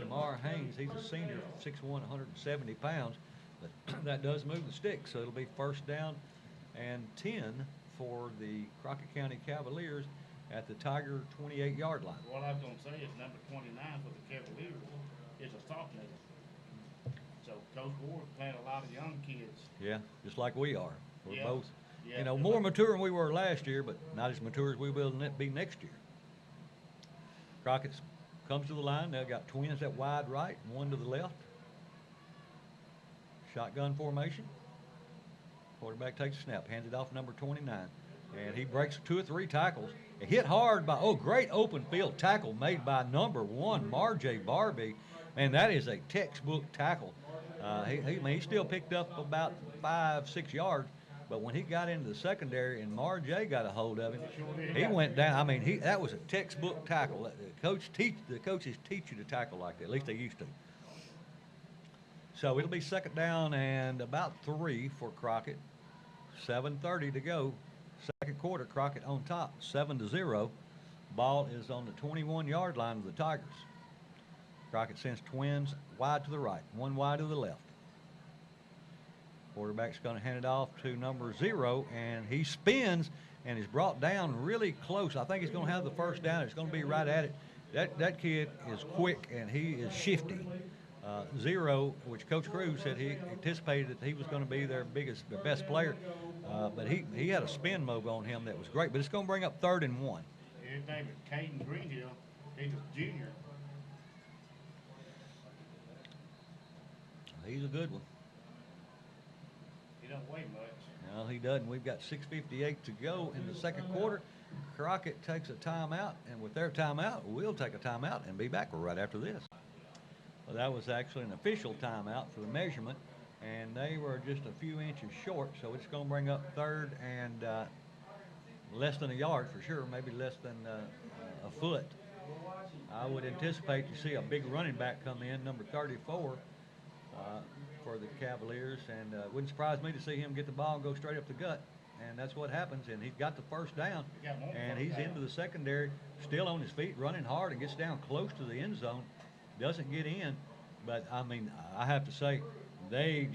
Shamar Haynes. He's a senior, 6'1", 170 pounds. But that does move the sticks, so it'll be first down and 10 for the Crockett County Cavaliers at the Tiger 28-yard line. What I was going to say is number 29 for the Cavaliers is a sophomore. So Coach Ward's playing a lot of young kids. Yeah, just like we are. We're both, yeah, more mature than we were last year, but not as mature as we will be next year. Crockett comes to the line. They've got twins at wide right and 1 to the left. Shotgun formation. Quarterback takes a snap, hands it off number 29. And he breaks 2 or 3 tackles. Hit hard by, great open field tackle made by number 1, Marjay Barbie. Man, that is a textbook tackle. He still picked up about 5-6 yards, but when he got into the secondary and Marjay got a hold of him, he went down. I mean, that was a textbook tackle. The coaches teach you to tackle like that. At least they used to. So it'll be second down and about 3 for Crockett. 7:30 to go. Second quarter, Crockett on top, 7-0. Ball is on the 21-yard line of the Tigers. Crockett sends twins wide to the right, 1 wide to the left. Quarterback's going to hand it off to number 0, and he spins and is brought down really close. I think he's going to have the first down. It's going to be right at it. That kid is quick, and he is shifty. 0, which Coach Cruz said he anticipated that he was going to be their best player, but he had a spin move on him that was great. But it's going to bring up 3rd and 1. His name is Caden Greenhill. He's a junior. He's a good one. He don't weigh much. No, he doesn't. We've got 6:58 to go in the second quarter. Crockett takes a timeout, and with their timeout, we'll take a timeout and be back right after this. Well, that was actually an official timeout for the measurement, and they were just a few inches short, so it's going to bring up 3rd and less than a yard for sure, maybe less than a foot. I would anticipate to see a big running back come in, number 34, for the Cavaliers, and it wouldn't surprise me to see him get the ball and go straight up the gut, and that's what happens, and he's got the first down, and he's into the secondary, still on his feet, running hard, and gets down close to the end zone. Doesn't get in, but I mean, I have to say, they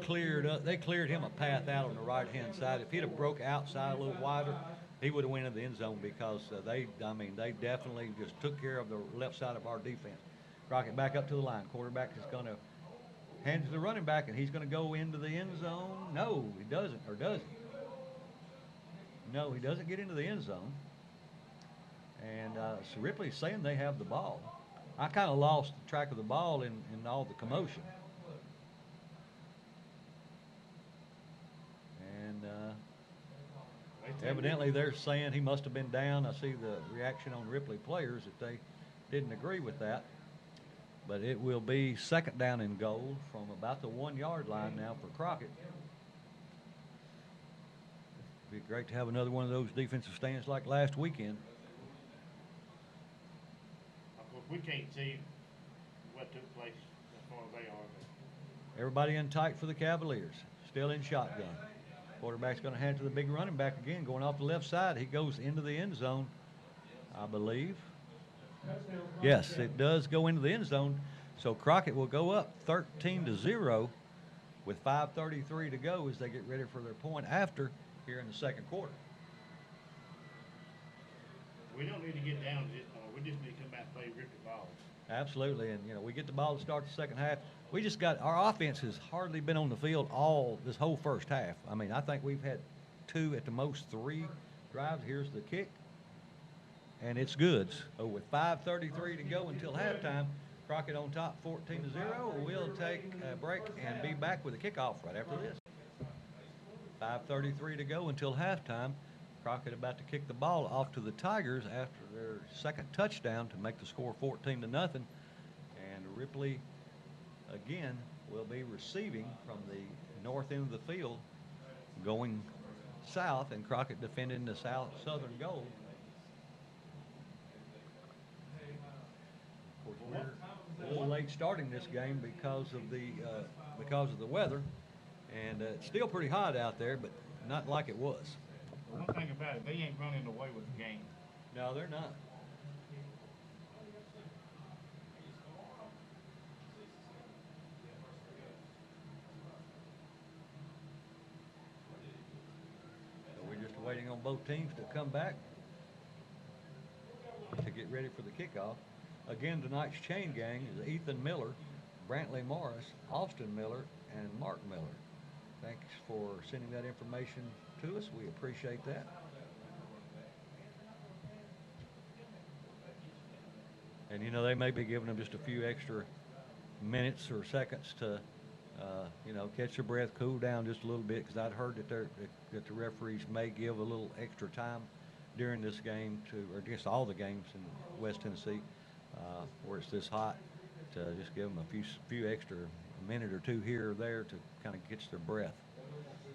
cleared him a path out on the right hand side. If he'd have broke outside a little wider, he would have went into the end zone because they definitely just took care of the left side of our defense. Crockett back up to the line. Quarterback is going to hand it to the running back, and he's going to go into the end zone. No, he doesn't, or does he? No, he doesn't get into the end zone. And so Ripley's saying they have the ball. I kind of lost track of the ball in all the commotion. And evidently they're saying he must have been down. I see the reaction on Ripley players that they didn't agree with that. But it will be second down and goal from about the 1-yard line now for Crockett. It'd be great to have another one of those defensive stands like last weekend. We can't see what took place as far as they are. Everybody in tight for the Cavaliers. Still in shotgun. Quarterback's going to hand it to the big running back again, going off the left side. He goes into the end zone, I believe. Yes, it does go into the end zone. So Crockett will go up 13-0 with 5:33 to go as they get ready for their point after here in the second quarter. We don't need to get down to this point. We just need to come back and play Ripley ball. Absolutely, and we get the ball to start the second half. We just got, our offense has hardly been on the field this whole first half. I mean, I think we've had 2 at the most 3 drives. Here's the kick, and it's good. So with 5:33 to go until halftime, Crockett on top 14-0. We'll take a break and be back with a kickoff right after this. 5:33 to go until halftime. Crockett about to kick the ball off to the Tigers after their second touchdown to make the score 14-0. And Ripley, again, will be receiving from the north end of the field going south, and Crockett defending the southern goal. Of course, we're a little late starting this game because of the weather, and it's still pretty hot out there, but not like it was. One thing about it, they ain't running away with the game. No, they're not. So we're just waiting on both teams to come back to get ready for the kickoff. Again, tonight's chain gang is Ethan Miller, Brantley Morris, Austin Miller, and Mark Miller. Thanks for sending that information to us. We appreciate that. And they may be giving them just a few extra minutes or seconds to You know, catch their breath, cool down just a little bit, because I'd heard that that the referees may give a little extra time during this game or against all the games in West Tennessee, where it's this hot, to just give them a few extra, a minute or two here or there to kind of catch their breath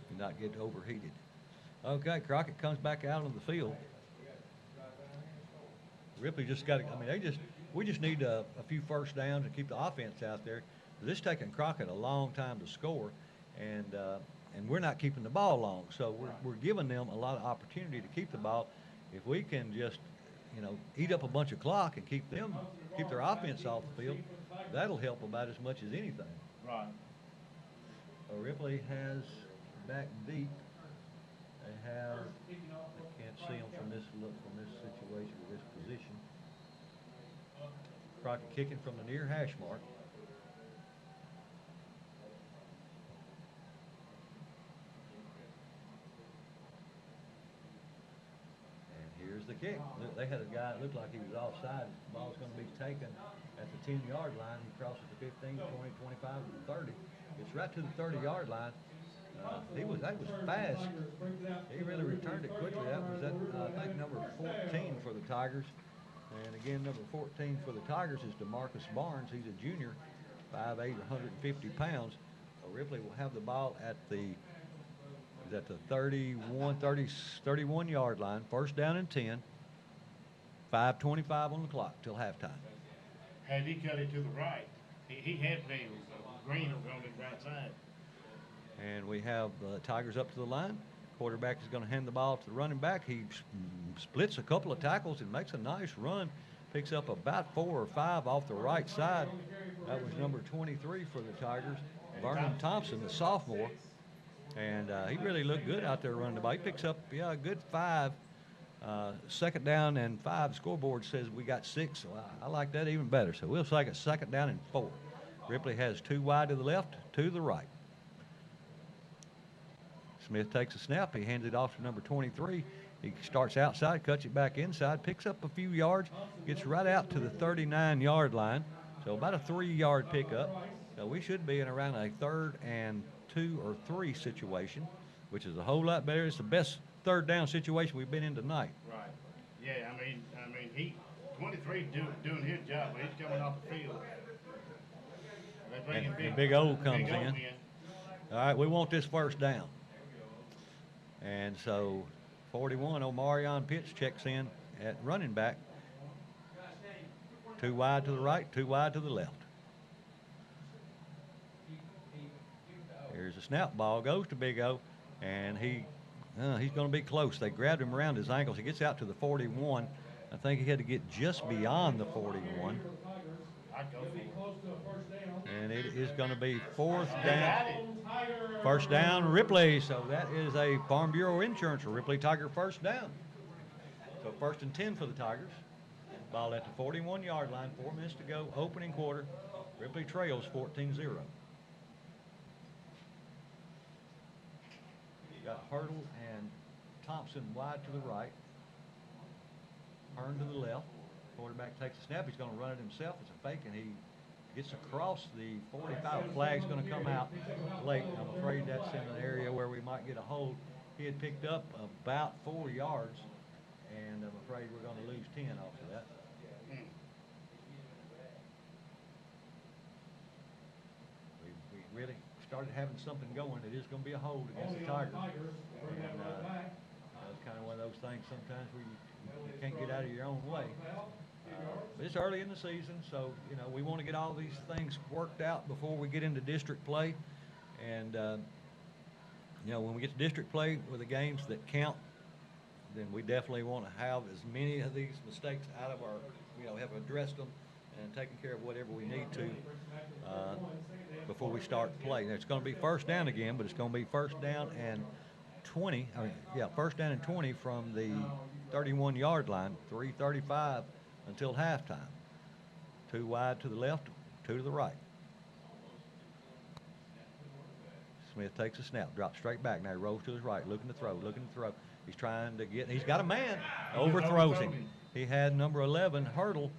and not get overheated. Okay, Crockett comes back out on the field. Ripley just got to, I mean, we just need a few first downs to keep the offense out there. This is taking Crockett a long time to score, and we're not keeping the ball long. So we're giving them a lot of opportunity to keep the ball. If we can just, you know, eat up a bunch of clock and keep their offense off the field, that'll help about as much as anything. Right. Ripley has back deep. They have, I can't see them from this situation, or this position. Crockett kicking from the near hash mark. And here's the kick. Look, they had a guy that looked like he was offside. The ball's going to be taken at the 10-yard line. He crosses the 15, 20, 25, and 30. It's right to the 30-yard line. That was fast. He really returned it quickly. That was I think number 14 for the Tigers. And again, number 14 for the Tigers is DeMarcus Barnes. He's a junior, 5'8", 150 pounds. Ripley will have the ball at the 31-yard line. First down and 10. 5:25 on the clock till halftime. Had he cut it to the right, he had played Green over on the right side. And we have the Tigers up to the line. Quarterback is going to hand the ball to the running back. He splits a couple of tackles and makes a nice run. Picks up about 4 or 5 off the right side. That was number 23 for the Tigers, Vernon Thompson, the sophomore. And he really looked good out there running the ball. He picks up, a good 5. Second down and 5. Scoreboard says we got 6. So I like that even better. So we'll take a second down and 4. Ripley has 2 wide to the left, 2 to the right. Smith takes a snap. He hands it off to number 23. He starts outside, cuts it back inside, picks up a few yards, gets right out to the 39-yard line. So about a 3-yard pickup. So we should be in around a 3rd and 2 or 3 situation, which is a whole lot better. It's the best third down situation we've been in tonight. Right. Yeah, I mean, he 23 doing his job, but he's coming off the field. And Big O comes in. All right, we want this first down. And so 41, Omarion Pitts checks in at running back. 2 wide to the right, 2 wide to the left. Here's a snap. Ball goes to Big O, and he's going to be close. They grabbed him around his ankles. He gets out to the 41. I think he had to get just beyond the 41. And it is going to be 4th down. First down, Ripley. So that is a Farm Bureau Insurance or Ripley Tiger first down. So 1st and 10 for the Tigers. Ball at the 41-yard line. 4 minutes to go. Opening quarter. Ripley trails 14-0. Got Hurdle and Thompson wide to the right. Hearn to the left. Quarterback takes a snap. He's going to run it himself. It's a fake, and he gets across the 45. Flag's going to come out late. I'm afraid that's in an area where we might get a hold. He had picked up about 4 yards, and I'm afraid we're going to lose 10 off of that. We really started having something going. It is going to be a hold against the Tigers. And it's kind of one of those things sometimes where you can't get out of your own way. But it's early in the season, so, we want to get all these things worked out before we get into district play. And, when we get to district play with the games that count, then we definitely want to have as many of these mistakes out of our, have addressed them and taken care of whatever we need to before we start play. Now, it's going to be first down again, but it's going to be first down and 20. First down and 20 from the 31-yard line, 3:35 until halftime. 2 wide to the left, 2 to the right. Smith takes a snap, drops straight back. Now he rolls to his right, looking to throw. He's trying to he's got a man, overthrows him. He had number 11, Hurdle,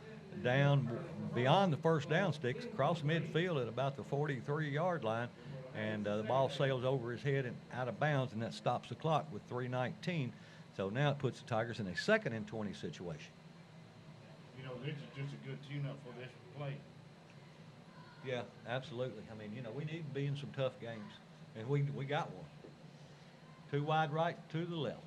down beyond the first down sticks, across midfield at about the 43-yard line, and the ball sails over his head and out of bounds, and that stops the clock with 3:19. So now it puts the Tigers in a 2nd and 20 situation. You know, this is just a good tune-up for this play. Yeah, absolutely. I mean, you know, we need to be in some tough games, and we got one. 2 wide right, 2 to the left.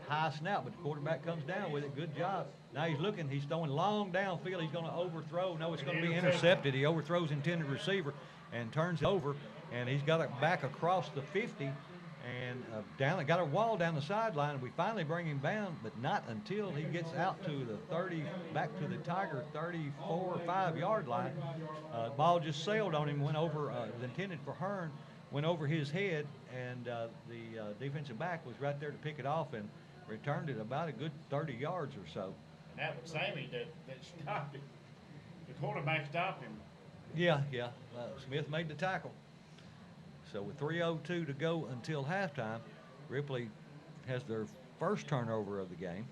High snap, but the quarterback comes down with it. Good job. Now he's looking. He's throwing long downfield. He's going to overthrow. No, it's going to be intercepted. He overthrows intended receiver and turns it over, and he's got it back across the 50 and got a wall down the sideline. We finally bring him down, but not until he gets out to the 30, back to the Tiger 34 or 5-yard line. Ball just sailed on him, went over, was intended for Hearn, went over his head, and the defensive back was right there to pick it off and returned it about a good 30 yards or so. And that was Sammy that stopped it. The quarterback stopped him. Yeah. Smith made the tackle. So with 3:02 to go until halftime, Ripley has their first turnover of the game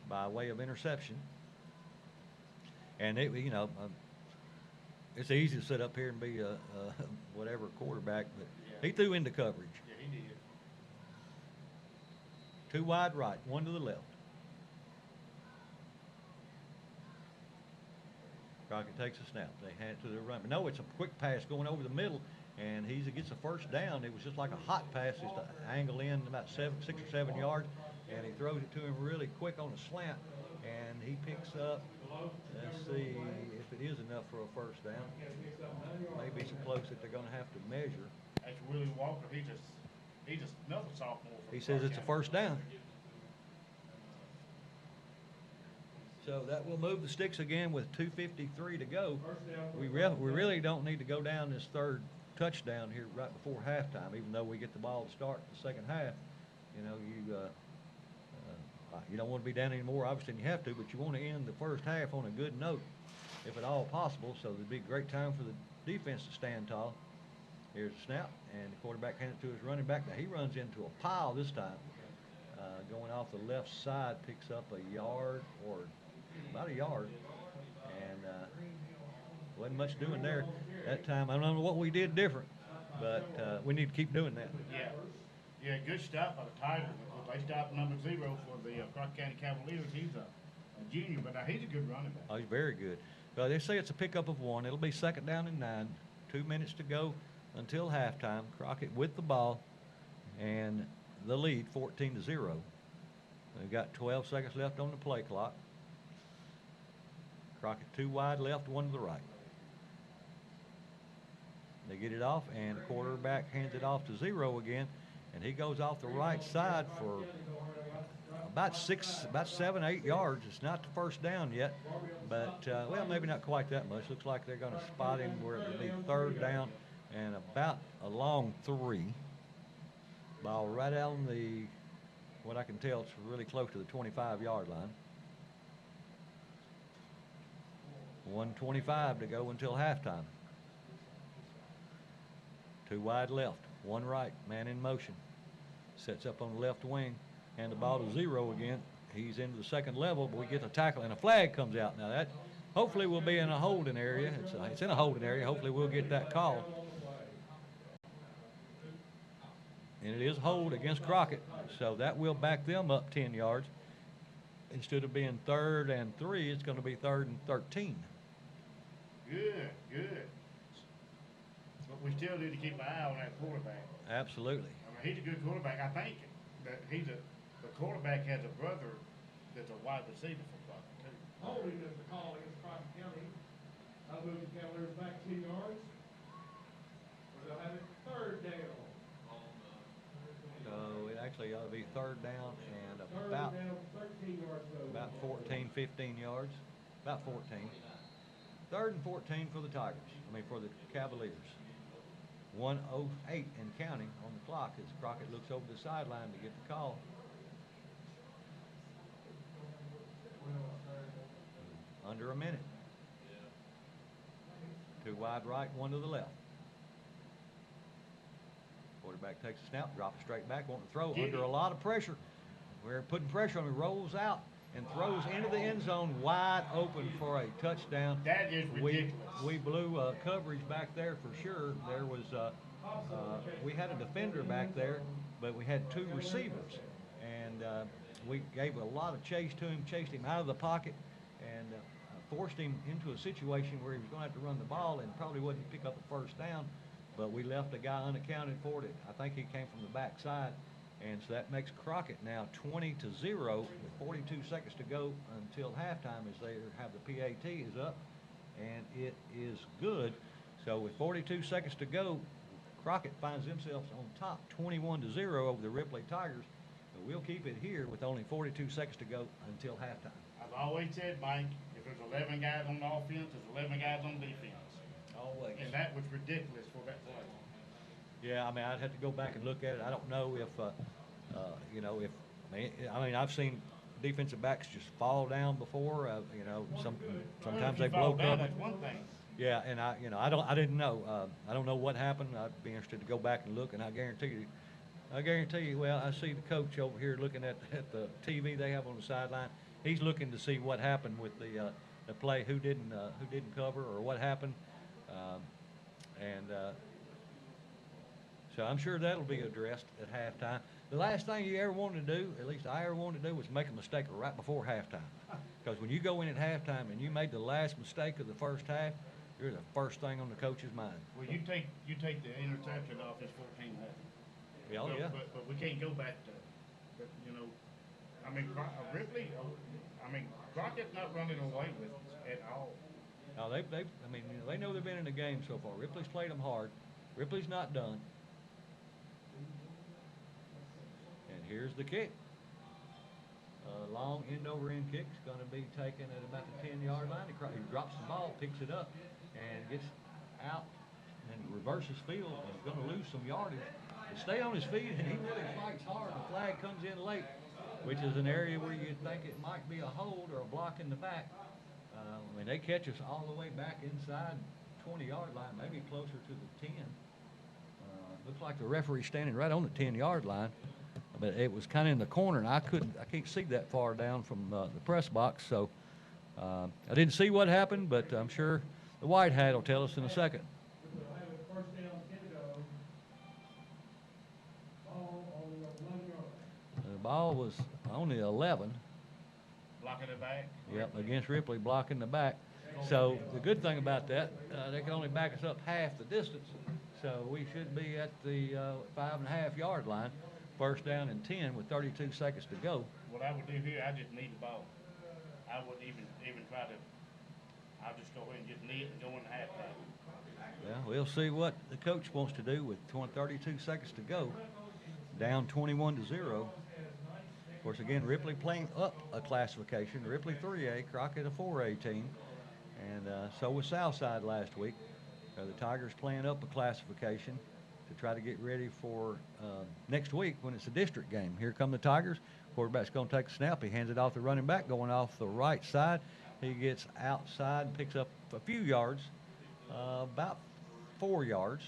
by way of interception. And it, you know, it's easy to sit up here and be a whatever quarterback, but he threw into coverage. Yeah, he did. 2 wide right, 1 to the left. Crockett takes a snap. They hand it to the run. But no, it's a quick pass going over the middle, and he gets a first down. It was just like a hot pass, just to angle in about 6 or 7 yards, and he throws it to him really quick on a slant, and he picks up, let's see if it is enough for a first down. Maybe so close that they're going to have to measure. That's Willie Walker. He just another sophomore. He says it's a first down. So that will move the sticks again with 2:53 to go. We really don't need to go down this 3rd touchdown here right before halftime, even though we get the ball to start the second half. You know, you don't want to be down anymore, obviously, than you have to, but you want to end the first half on a good note, if at all possible. So there'd be a great time for the defense to stand tall. Here's the snap, and the quarterback hands it to his running back. Now he runs into a pile this time. Going off the left side, picks up a yard or about a yard, and wasn't much doing there that time. I don't know what we did different, but we need to keep doing that. Yeah, good stop by the Tigers. They stopped number 0 for the Crockett County Cavaliers. He's a junior, but he's a good running back. Oh, he's very good. Well, they say it's a pickup of 1. It'll be 2nd down and 9. 2 minutes to go until halftime. Crockett with the ball and the lead, 14-0. They've got 12 seconds left on the play clock. Crockett 2 wide left, 1 to the right. They get it off, and the quarterback hands it off to 0 again, and he goes off the right side for about 7, 8 yards. It's not the first down yet, but well, maybe not quite that much. Looks like they're going to spot him where it'll be 3rd down and about a long 3. Ball right out on the, what I can tell, it's really close to the 25-yard line. 1:25 to go until halftime. 2 wide left, 1 right, man in motion. Sets up on the left wing, and the ball to 0 again. He's into the 2nd level, but we get the tackle, and a flag comes out. Now that hopefully will be in a holding area. It's in a holding area. Hopefully we'll get that call. And it is hold against Crockett, so that will back them up 10 yards. Instead of being 3rd and 3, it's going to be 3rd and 13. Good. But we still need to keep an eye on that quarterback. Absolutely. I mean, he's a good quarterback. I think that the quarterback has a brother that's a wide receiver for Crockett too. Holding is the call against Crockett County. I'll move the Cavaliers back 10 yards. Or they'll have it 3rd down. So it actually ought to be 3rd down and Third about down, 13 yards. about 14, 15 yards. About 14. 3rd and 14 for the Tigers. For the Cavaliers. 1:08 and counting on the clock as Crockett looks over the sideline to get the call. Under a minute. 2 wide right, 1 to the left. Quarterback takes a snap, drops it straight back, wanting to throw under a lot of pressure. We're putting pressure on him. He rolls out, and throws into the end zone wide open for a touchdown. That is ridiculous. We blew coverage back there for sure. There was we had a defender back there, but we had two receivers, and we gave a lot of chase to him, chased him out of the pocket, and forced him into a situation where he was going to have to run the ball and probably wouldn't pick up a first down. But we left a guy unaccounted for it. I think he came from the backside. And so that makes Crockett now 20-0 with 42 seconds to go until halftime, as they have the PAT is up, and it is good. So with 42 seconds to go, Crockett finds themselves on top 21-0 over the Ripley Tigers. But we'll keep it here with only 42 seconds to go until halftime. I've always said, Mike, if there's 11 guys on offense, there's 11 guys on defense. Always. And that was ridiculous for that play. Yeah, I mean, I'd have to go back and look at it. I don't know if, you know, if I mean, I've seen defensive backs just fall down before. You know, sometimes they blow cover. That's one thing. Yeah, and I didn't know. I don't know what happened. I'd be interested to go back and look, and I guarantee you. Well, I see the coach over here looking at the TV they have on the sideline. He's looking to see what happened with the play, who didn't cover or what happened, so I'm sure that'll be addressed at halftime. The last thing you ever wanted to do, at least I ever wanted to do, was make a mistake right before halftime. Because when you go in at halftime and you made the last mistake of the first half, you're the first thing on the coach's mind. Well, you take the interception off, it's 14-0. Yeah, so, yeah. But we can't go back to, you know, I mean, Ripley, Crockett's not running away with us at all. No, I mean, you know, they know they've been in the game so far. Ripley's played them hard. Ripley's not done. And here's the kick. Long end-over-end kick is going to be taken at about the 10-yard line. He drops the ball, picks it up, and gets out and reverses field and is going to lose some yardage. To stay on his feet, and he really fights hard. The flag comes in late, which is an area where you'd think it might be a hold or a block in the back. I mean, they catch us all the way back inside 20-yard line, maybe closer to the 10. Looks like the referee's standing right on the 10-yard line, but it was kind of in the corner, and I can't see that far down from the press box, so I didn't see what happened, but I'm sure the white hat will tell us in a second. First down, 10 to go. Ball on the 11 yard. The ball was on the 11. Blocking it back. Yep, against Ripley, blocking the back. So the good thing about that, they can only back us up half the distance. So we should be at the 5.5-yard line, first down and 10 with 32 seconds to go. What I would do here, I just need the ball. I wouldn't even try to. I'll just go ahead and just knee it and go in the halftime. Well, we'll see what the coach wants to do with 32 seconds to go. Down 21-0. Of course, again, Ripley playing up a classification. Ripley 3A, Crockett a 4A team. And so was Southside last week. The Tigers playing up a classification to try to get ready for next week when it's a district game. Here come the Tigers. Quarterback's going to take a snap. He hands it off the running back, going off the right side. He gets outside and picks up a few yards, about 4 yards,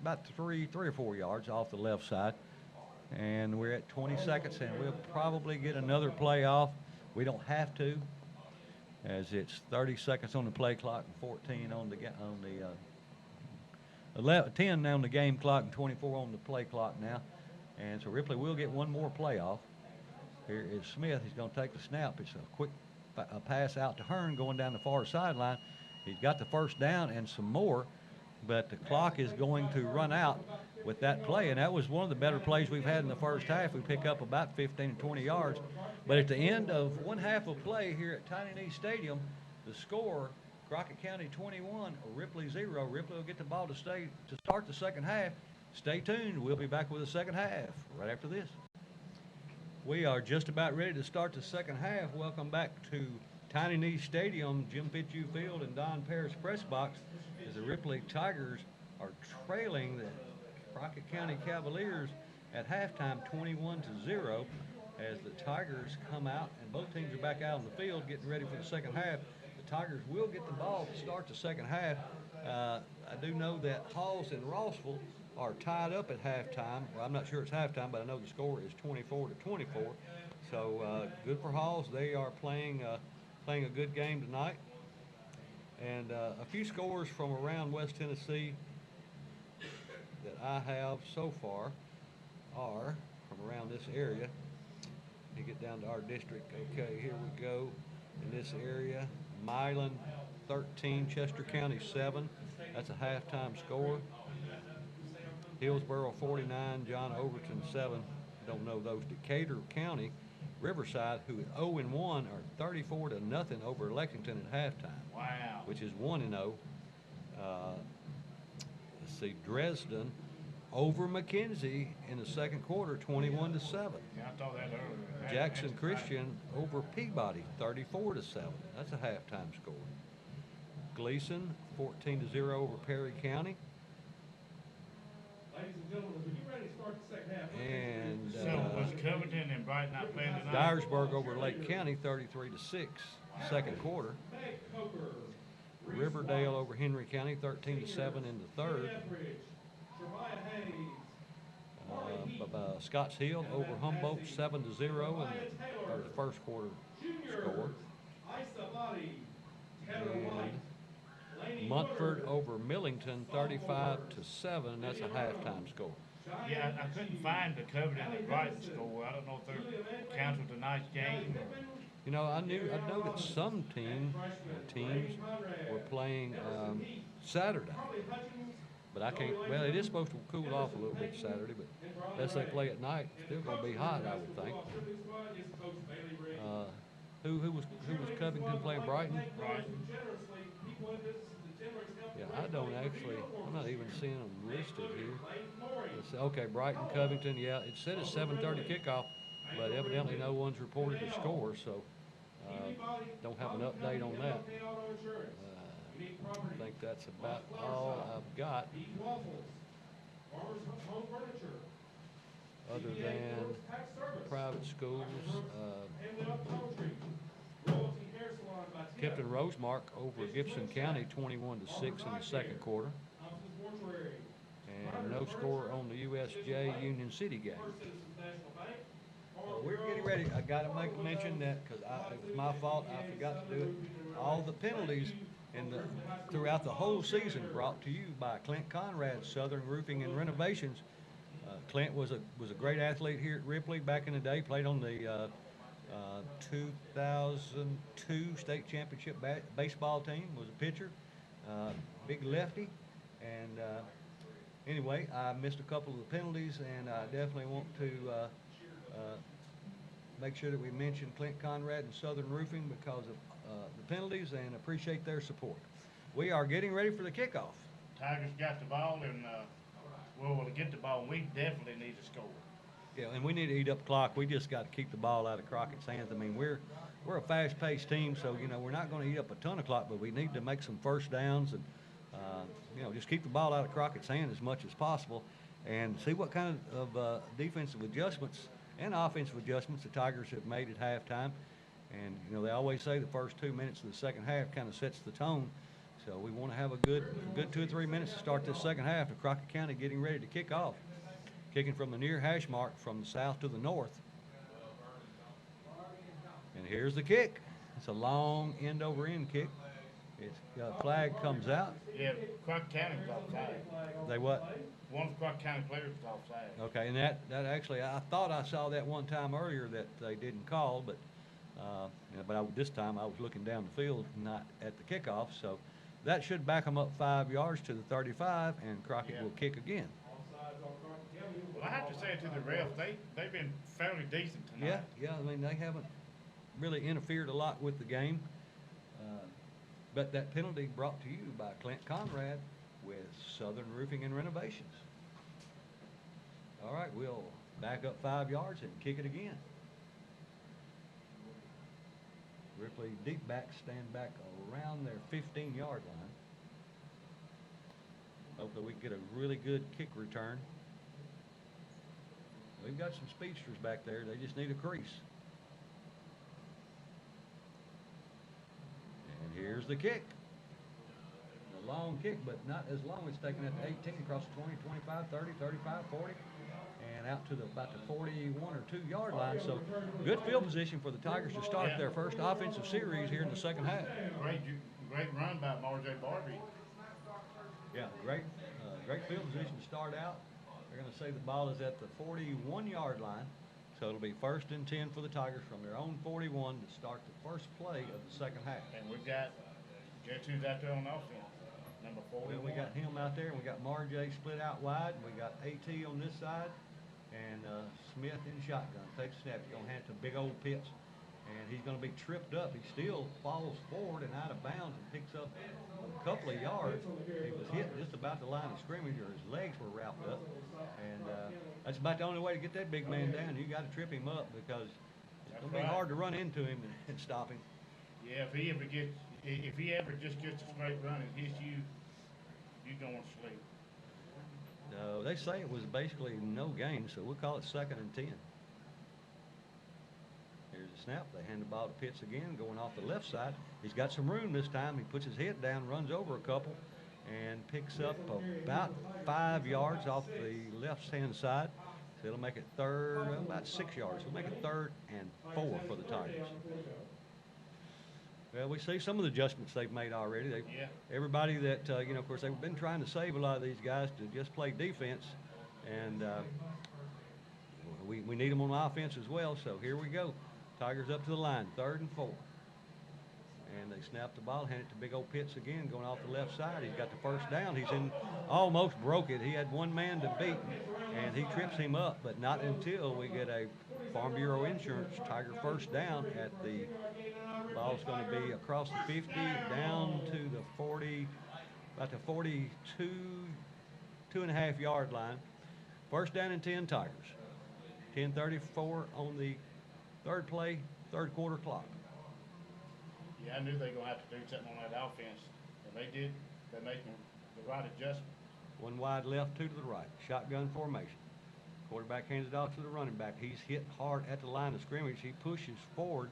about three or 4 yards off the left side. And we're at 20 seconds, and we'll probably get another play off. We don't have to, as it's 30 seconds on the play clock and 14 on the 10 on the game clock and 24 on the play clock now. And so Ripley will get one more play off. Here is Smith. He's going to take the snap. It's a quick pass out to Hearn going down the far sideline. He's got the first down and some more, but the clock is going to run out with that play, and that was one of the better plays we've had in the first half. We pick up about 15 to 20 yards, but at the end of one half of play here at Tiny Knee Stadium, the score, Crockett County 21, Ripley 0. Ripley will get the ball to start the second half. Stay tuned. We'll be back with the second half right after this. We are just about ready to start the second half. Welcome back to Tiny Knee Stadium, Jim Fitzhugh Field, and Don Paris press box as the Ripley Tigers are trailing the Crockett County Cavaliers at halftime 21-0 as the Tigers come out, and both teams are back out on the field getting ready for the second half. The Tigers will get the ball to start the second half. I do know that Halls and Rossville are tied up at halftime. Well, I'm not sure it's halftime, but I know the score is 24-24. So good for Halls. They are playing a good game tonight. And a few scores from around West Tennessee that I have so far are from around this area. You get down to our district. Okay, here we go. In this area, Milan 13, Chester County 7. That's a halftime score. Hillsboro 49, John Overton 7. Don't know those. Decatur County, Riverside, who is 0-1, are 34-0 over Lexington at halftime. Wow. Which is 1-0. Let's see, Dresden over McKenzie in the second quarter, 21-7. Yeah, I thought that earlier. Jackson Christian over Peabody, 34-7. That's a halftime score. Gleason, 14-0 over Perry County. Ladies and gentlemen, as we get ready to start the second half. And So was Covington and Brighton not playing tonight? Dyersburg over Lake County, 33-6, second quarter. Meg Coker, Riverdale over Henry County, 13-7 in the third. Etheridge, Jeremiah Hayes, Marley Heath, Scotts Hill over Humboldt, 7-0 in the first quarter score. Isa Lottie, Taylor White, Laney Montford Woodard, over Millington, 35-7. That's a halftime score. Yeah, I couldn't find the Covington and Brighton score. I don't know if they're canceled tonight's game. You know, I know that some teams were playing Saturday, but I can't. Well, it is supposed to cool off a little bit Saturday, but unless they play at night, it's still going to be hot, I would think. Who was Covington playing Brighton? Yeah, I don't actually. I'm not even seeing them listed here. Okay, Brighton, Covington. Yeah, it said it's 7:30 kickoff, but evidently no one's reported the score, so don't have an update on that. I think that's about all I've got, other than private schools. Tipton Rosemark over Gibson County, 21-6 in the second quarter. And no score on the USJ Union City game. We're getting ready. I got to make a mention that because it was my fault. I forgot to do it. All the penalties throughout the whole season brought to you by Clint Conrad, Southern Roofing and Renovations. Clint was a great athlete here at Ripley back in the day. Played on the 2002 state championship baseball team. Was a pitcher, big lefty, and anyway, I missed a couple of the penalties, and I definitely want to make sure that we mention Clint Conrad and Southern Roofing because of the penalties, and appreciate their support. We are getting ready for the kickoff. Tigers got the ball, and well, to get the ball, we definitely need to score. Yeah, and we need to eat up the clock. We just got to keep the ball out of Crockett's hands. I mean, we're a fast-paced team, so you know we're not going to eat up a ton of clock, but we need to make some first downs and you know just keep the ball out of Crockett's hand as much as possible, and see what kind of defensive adjustments and offensive adjustments the Tigers have made at halftime. And you know they always say the first 2 minutes of the second half kind of sets the tone. So we want to have a good 2 or 3 minutes to start this second half of Crockett County getting ready to kick off. Kicking from the near hash mark from the south to the north. And here's the kick. It's a long end-over-end kick. It's flag comes out. Yeah, Crockett County was offside. They what? One of the Crockett County players was offside. Okay, and that actually, I thought I saw that one time earlier that they didn't call, but this time I was looking down the field, not at the kickoff. So that should back them up 5 yards to the 35, and Crockett will kick again. Well, I have to say it to the refs, they've been fairly decent tonight. Yeah, I mean, they haven't really interfered a lot with the game. But that penalty brought to you by Clint Conrad with Southern Roofing and Renovations. All right, we'll back up 5 yards and kick it again. Ripley deep backs stand back around their 15-yard line. Hopefully we can get a really good kick return. We've got some speedsters back there. They just need a crease. And here's the kick. A long kick, but not as long. It's taken at the 18, across the 20, 25, 30, 35, 40. and out to about the 41 or 2 yard line. So good field position for the Tigers to start their first offensive series here in the second half. Great run by Marjay Barbie. Yeah, great field position to start out. They're going to say the ball is at the 41 yard line. So it'll be 1st and 10 for the Tigers from their own 41 to start the first play of the second half. And we've got, guess who's out there on offense? Number 41. Well, we got him out there, and we got Marjay split out wide, and we got AT on this side, and Smith in shotgun. Takes a snap. He's going to hand it to big old Pitts, and he's going to be tripped up. He still falls forward and out of bounds and picks up a couple of yards. He was hit just about the line of scrimmage, or his legs were wrapped up, and that's about the only way to get that big man down. You got to trip him up because it's going to be hard to run into him and stop him. Yeah, if he ever just gets a straight run and hits you, you're going to sleep. No, they say it was basically no gain, so we'll call it 2nd and 10. Here's the snap. They hand the ball to Pitts again, going off the left side. He's got some room this time. He puts his head down, runs over a couple, and picks up about 5 yards off the left-hand side. So it'll make it about 6 yards. We'll make it 3rd and 4 for the Tigers. Well, we see some of the adjustments they've made already. Everybody that, of course, they've been trying to save a lot of these guys to just play defense, and we need them on offense as well. So here we go. Tigers up to the line, 3rd and 4. And they snap the ball, hand it to big old Pitts again, going off the left side. He's got the first down. He's almost broke it. He had one man to beat, and he trips him up, but not until we get a Farm Bureau Insurance Tiger first down at the ball's going to be across the 50, down to the 40, about the 42, 2.5 yard line. First down and 10 Tigers. 10:34 on the third play, third quarter clock. Yeah, I knew they were going to have to do something on that offense, and they did. They made the right adjustment. One wide left, 2 to the right. Shotgun formation. Quarterback hands it off to the running back. He's hit hard at the line of scrimmage. He pushes forward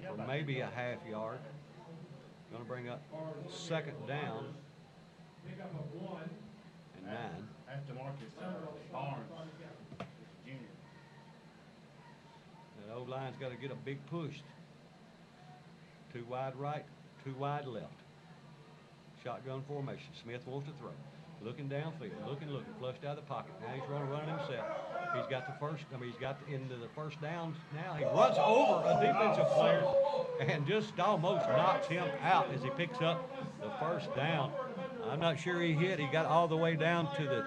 for maybe a half yard. Going to bring up 2nd down and 9. Aftermarket Barnes, junior. The old line's got to get a big push. 2 wide right, 2 wide left. Shotgun formation. Smith wants to throw. Looking downfield, looking, flushed out of the pocket. Now he's running himself. He's got the first, he's got into the first down now. He runs over a defensive player and just almost knocks him out as he picks up the first down. I'm not sure he hit. He got all the way down to the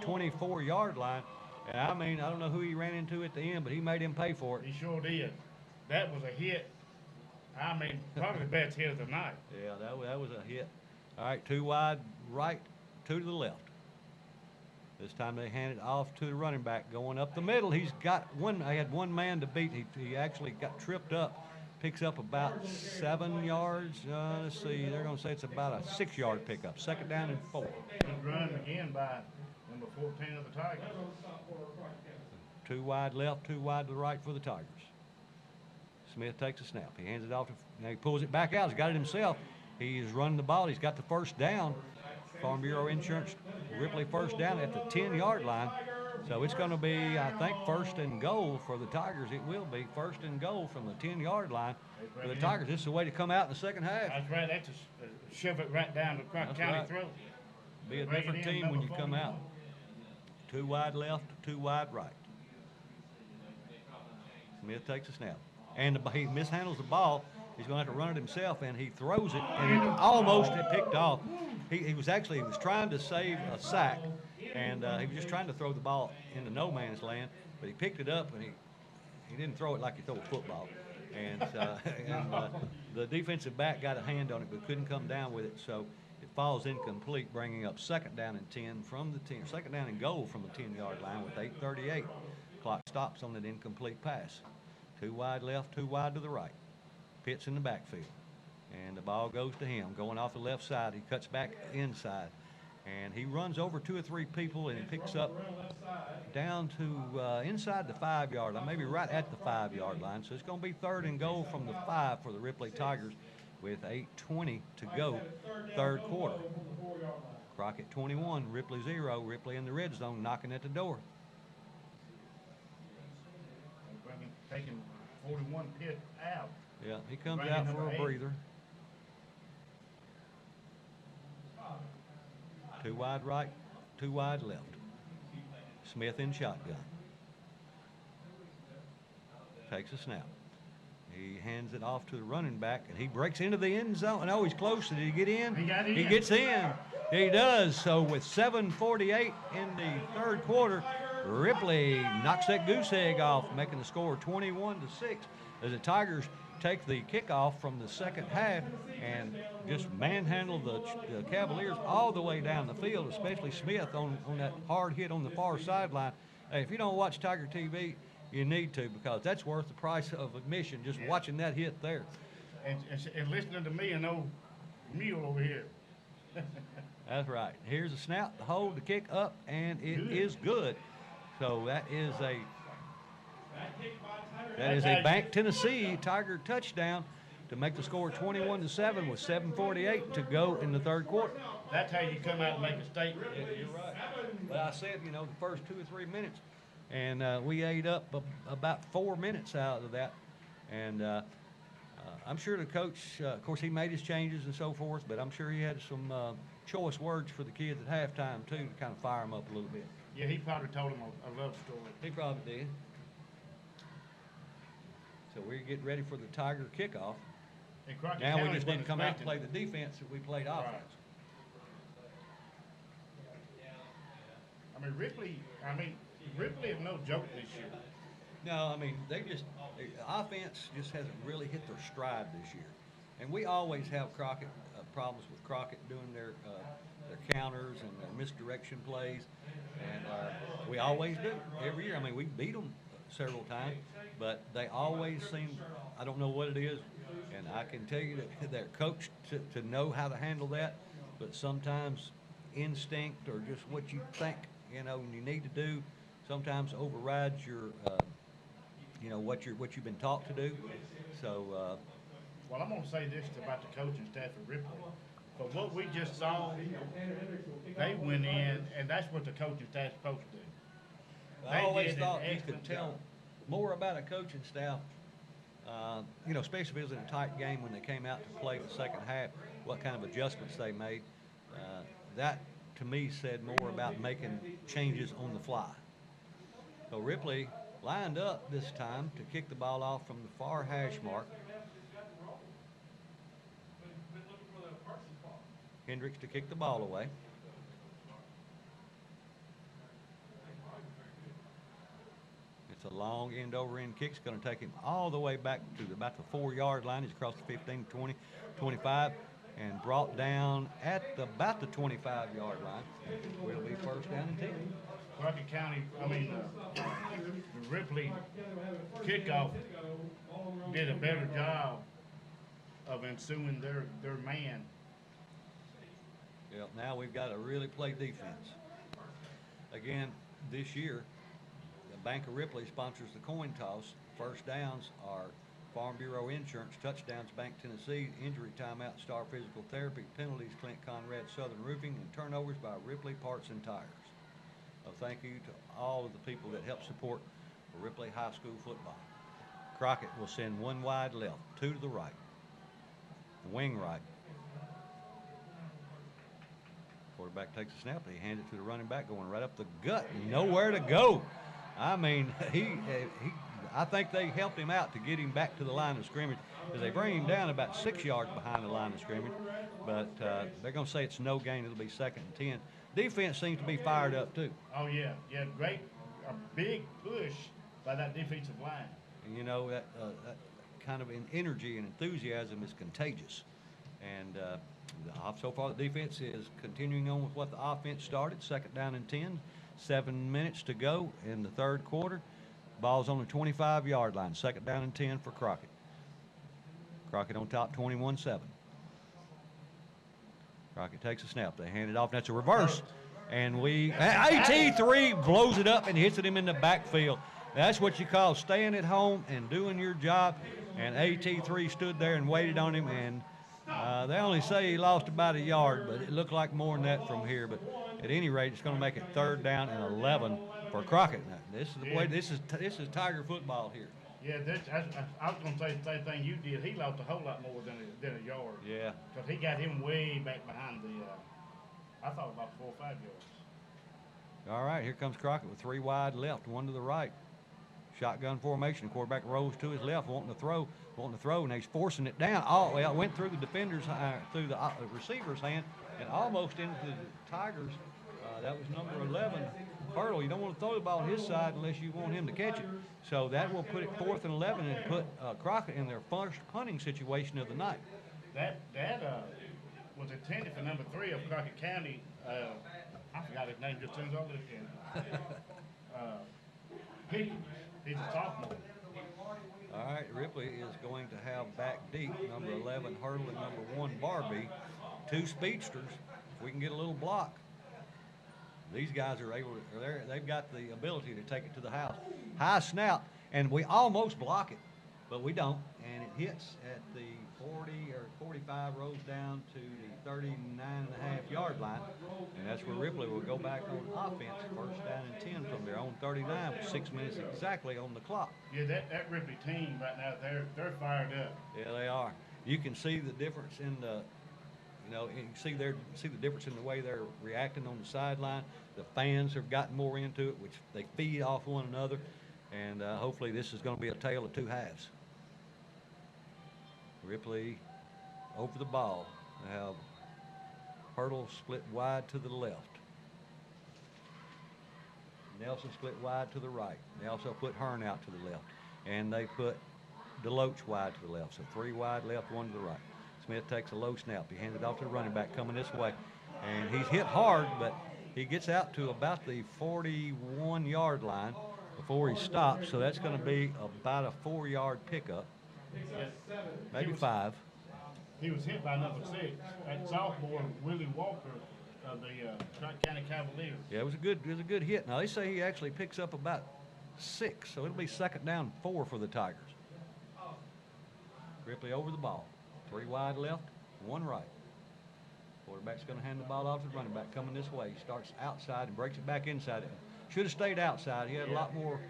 24 yard line. And I don't know who he ran into at the end, but he made him pay for it. He sure did. That was a hit. Probably the best hit of the night. Yeah, that was a hit. All right, 2 wide right, 2 to the left. This time they hand it off to the running back going up the middle. He's got one. I had one man to beat. He actually got tripped up. Picks up about 7 yards. Let's see. They're going to say it's about a 6 yard pickup. 2nd down and 4. Good run again by number 14 of the Tigers. 2 wide left, 2 wide to the right for the Tigers. Smith takes a snap. He hands it off. Now he pulls it back out. He's got it himself. He's running the ball. He's got the first down. Farm Bureau Insurance, Ripley first down at the 10 yard line. So it's going to be, I think, 1st and goal for the Tigers. It will be 1st and goal from the 10 yard line for the Tigers. This is the way to come out in the second half. That's right. That's a shove it right down the Crockett County throat. Be a different team when you come out. 2 wide left, 2 wide right. Smith takes a snap. And he mishandles the ball. He's going to have to run it himself, and he throws it, and it almost picked off. He was trying to save a sack, and he was just trying to throw the ball into no man's land, but he picked it up, and he didn't throw it like you throw a football. And the defensive back got a hand on it, but couldn't come down with it, so it falls incomplete, bringing up 2nd down and 10 from the 10. 2nd down and goal from the 10 yard line with 8:38. Clock stops on an incomplete pass. 2 wide left, 2 wide to the right. Pitts in the backfield. And the ball goes to him. Going off the left side, he cuts back inside. And he runs over 2 or 3 people, and he picks up down to inside the 5 yard line, maybe right at the 5 yard line. So it's going to be 3rd and goal from the 5 for the Ripley Tigers with 8:20 to go, 3rd quarter. Crockett 21, Ripley 0. Ripley in the red zone, knocking at the door. Taking 41 Pitt out. Yeah, he comes Bringing out for number a 8. breather. 2 wide right, 2 wide left. Smith in shotgun. Takes a snap. He hands it off to the running back, and he breaks into the end zone. Oh, he's close. Did he get in? He got in. He gets in. He does. So with 7:48 in the third quarter, Ripley knocks that goose egg off, making the score 21-6 as the Tigers take the kickoff from the second half and just manhandle the Cavaliers all the way down the field, especially Smith on that hard hit on the far sideline. Hey, if you don't watch Tiger TV, you need to, because that's worth the price of admission, just watching that hit there. And listening to me and old mule over here. That's right. Here's a snap, the hold, the kick up, and it is good. So that is a Bank Tennessee Tiger touchdown to make the score 21-7 with 7:48 to go in the third quarter. That's how you come out and make a statement. Yeah, you're right. But I said, the first 2 or 3 minutes, and we ate up about 4 minutes out of that. And I'm sure the coach, of course, he made his changes and so forth, but I'm sure he had some choice words for the kids at halftime, too, to kind of fire them up a little bit. Yeah, he probably told him a love story. He probably did. So we're getting ready for the Tiger kickoff. And Crockett Now we County just need to wasn't come out and play expecting the defense that we played offense. I mean, Ripley is no joke this year. No, I mean, the offense just hasn't really hit their stride this year. And we always have Crockett, problems with Crockett doing their counters and their misdirection plays. And we always do, every year. I mean, we beat them several times, but they always seem, I don't know what it is, and I can tell you that they're coached to know how to handle that, but sometimes instinct or just what you think, you need to do sometimes overrides your, what you've been taught to do. So, Well, I'm going to say this about the coaching staff at Ripley. But what we just saw, they went in, and that's what the coaching staff's supposed to do. I always did an thought you excellent could tell job. more about a coaching staff, especially if it was in a tight game when they came out to play the second half, what kind of adjustments they made. That, to me, said more about making changes on the fly. So Ripley lined up this time to kick the ball off from the far hash mark. Hendricks to kick the ball away. It's a long end-over-end kick. It's going to take him all the way back to about the 4-yard line. He's across the 15, 20, 25, and brought down at about the 25-yard line. Will be first down and 10. Crockett County, the Ripley kickoff did a better job of ensuing their man. Yeah, now we've got to really play defense. Again, this year, the Bank of Ripley sponsors the coin toss. First downs are Farm Bureau Insurance, touchdowns Bank Tennessee, injury timeout Star Physical Therapy, penalties Clint Conrad Southern Roofing, and turnovers by Ripley Parts and Tires. Thank you to all of the people that help support Ripley High School football. Crockett will send 1 wide left, 2 to the right, wing right. Quarterback takes a snap. He hands it to the running back, going right up the gut. Nowhere to go. I mean, I think they helped him out to get him back to the line of scrimmage, as they bring him down about 6 yards behind the line of scrimmage. But they're going to say it's no gain. It'll be 2nd and 10. Defense seems to be fired up too. Oh yeah, great, a big push by that defensive line. And that kind of energy and enthusiasm is contagious. And so far the defense is continuing on with what the offense started. 2nd down and 10, 7 minutes to go in the third quarter. Ball's on the 25-yard line. 2nd down and 10 for Crockett. Crockett on top, 21-7. Crockett takes a snap. They hand it off. That's a reverse. And AT3 blows it up and hits him in the backfield. That's what you call staying at home and doing your job. And AT3 stood there and waited on him, and They only say he lost about a yard, but it looked like more than that from here. But at any rate, it's going to make it 3rd down and 11 for Crockett. Now, this is the way. This is Tiger football here. Yeah, I was going to say the same thing you did. He lost a whole lot more than a yard. Yeah. Because he got him way back behind the, I thought about 4 or 5 yards. All right, here comes Crockett with 3 wide left, 1 to the right. Shotgun formation. Quarterback rolls to his left, wanting to throw, and he's forcing it down. Oh, well, it went through the defender's, through the receiver's hand, and almost into the Tigers. That was number 11, Hurdle. You don't want to throw the ball his side unless you want him to catch it. So that will put it 4th and 11 and put Crockett in their first punting situation of the night. That was intended for number 3 of Crockett County. I forgot his name just as soon as I looked at him. He's a sophomore. All right, Ripley is going to have back deep, number 11 Hurdle and number 1 Barbie, 2 speedsters. If we can get a little block, these guys are able to, they've got the ability to take it to the house. High snap, and we almost block it, but we don't, and it hits at the 40 or 45, rolls down to the 39.5-yard line, and that's where Ripley will go back on offense, 1st down and 10 from their own 39 with 6 minutes exactly on the clock. Yeah, that Ripley team right now, they're fired up. Yeah, they are. You can see the difference in the, you can see the difference in the way they're reacting on the sideline. The fans have gotten more into it, which they feed off one another, and hopefully this is going to be a tale of 2 halves. Ripley over the ball. They have Hurdle split wide to the left. Nelson split wide to the right. They also put Hearn out to the left. And they put Deloach wide to the left. So 3 wide left, 1 to the right. Smith takes a low snap. He hands it off to the running back coming this way. And he's hit hard, but he gets out to about the 41-yard line before he stops. So that's going to be about a 4-yard pickup. Maybe 5. He was hit by number 6, that sophomore Willie Walker of the Crockett County Cavaliers. Yeah, it was a good hit. Now they say he actually picks up about 6, so it'll be 2nd down 4 for the Tigers. Ripley over the ball, 3 wide left, 1 right. Quarterback's going to hand the ball off to the running back coming this way. He starts outside and breaks it back inside. Should have stayed outside. He had a lot more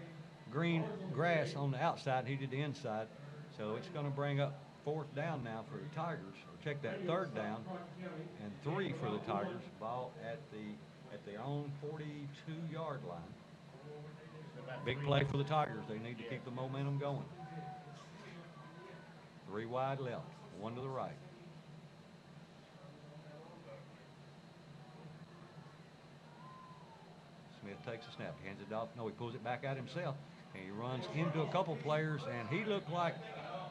green grass on the outside. He did the inside. So it's going to bring up 4th down now for the Tigers. Check that 3rd down and 3 for the Tigers. Ball at their own 42-yard line. Big play for the Tigers. They need to keep the momentum going. 3 wide left, 1 to the right. Smith takes a snap. He hands it off. No, he pulls it back out himself. And he runs into a couple players, and he looked like,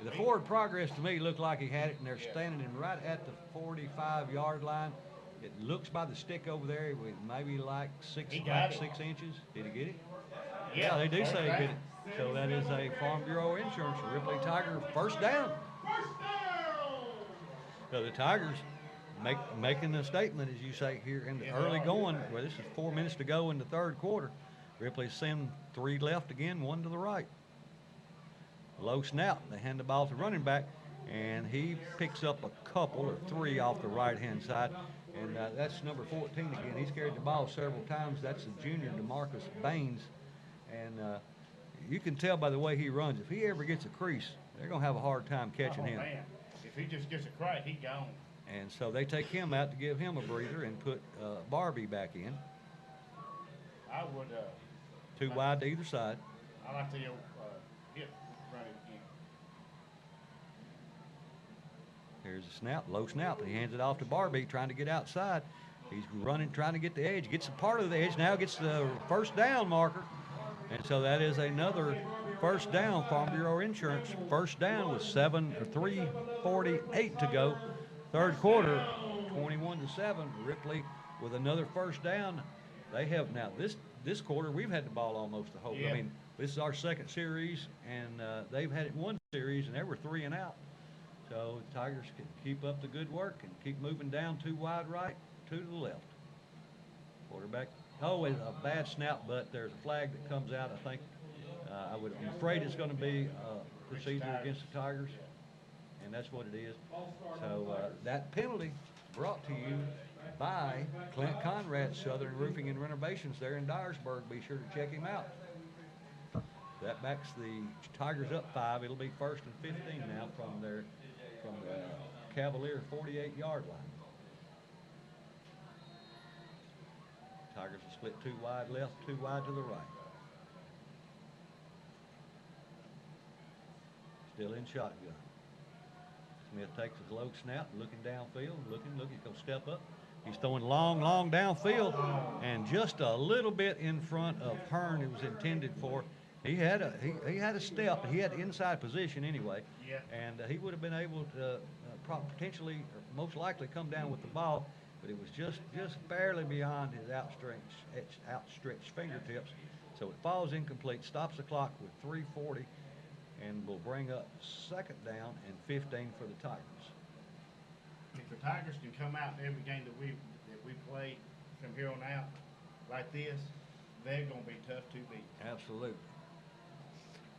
the forward progress to me looked like he had it, and they're standing right at the 45-yard line. It looks by the stick over there with maybe like 6 inches. Did he get it? Yeah, they do say he get it. So that is a Farm Bureau Insurance Ripley Tiger 1st down. So the Tigers making a statement, as you say, here in the early going, where this is 4 minutes to go in the 3rd quarter. Ripley send 3 left again, 1 to the right. Low snap. They hand the ball to running back, and he picks up a couple or 3 off the right-hand side. And that's number 14 again. He's carried the ball several times. That's the junior DeMarcus Baines. And you can tell by the way he runs. If he ever gets a crease, they're going to have a hard time catching him. Man. If he just gets a crack, he's gone. And so they take him out to give him a breather and put Barbie back in. I would. 2 wide to either side. I like to hit run it again. Here's a snap, low snap. He hands it off to Barbie, trying to get outside. He's running, trying to get the edge. Gets a part of the edge, now gets the 1st down marker. And so that is another 1st down, Farm Bureau Insurance. 1st down with 3:48 to go. 3rd quarter, 21-7. Ripley with another 1st down. They have now this quarter we've had the ball almost the whole. Yeah. I mean, this is our 2nd series, and they've had it 1 series, and they were 3 and out. So the Tigers can keep up the good work and keep moving down 2 wide right, 2 to the left. Quarterback. Oh, it's a bad snap, but there's a flag that comes out. I think I'm afraid it's going to be a procedure against the Tigers. And and that's what it is. So that penalty brought to you by Clint Conrad, Southern Roofing and Renovations there in Dyersburg. Be sure to check him out. That backs the Tigers up 5. It'll be 1st and 15 now from the Cavalier 48-yard line. Tigers will split 2 wide left, 2 wide to the right. Still in shotgun. Smith takes a low snap, looking downfield, looking, he's going to step up. He's throwing long downfield, and just a little bit in front of Hearn, it was intended for. He had a step. He had inside position anyway, Yeah. and he would have been able to potentially, or most likely, come down with the ball, but it was just barely beyond his outstretched fingertips. So it falls incomplete, stops the clock with 3:40, and will bring up 2nd down and 15 for the Tigers. If the Tigers can come out in every game that we play from here on out like this, they're going to be tough to beat. Absolutely.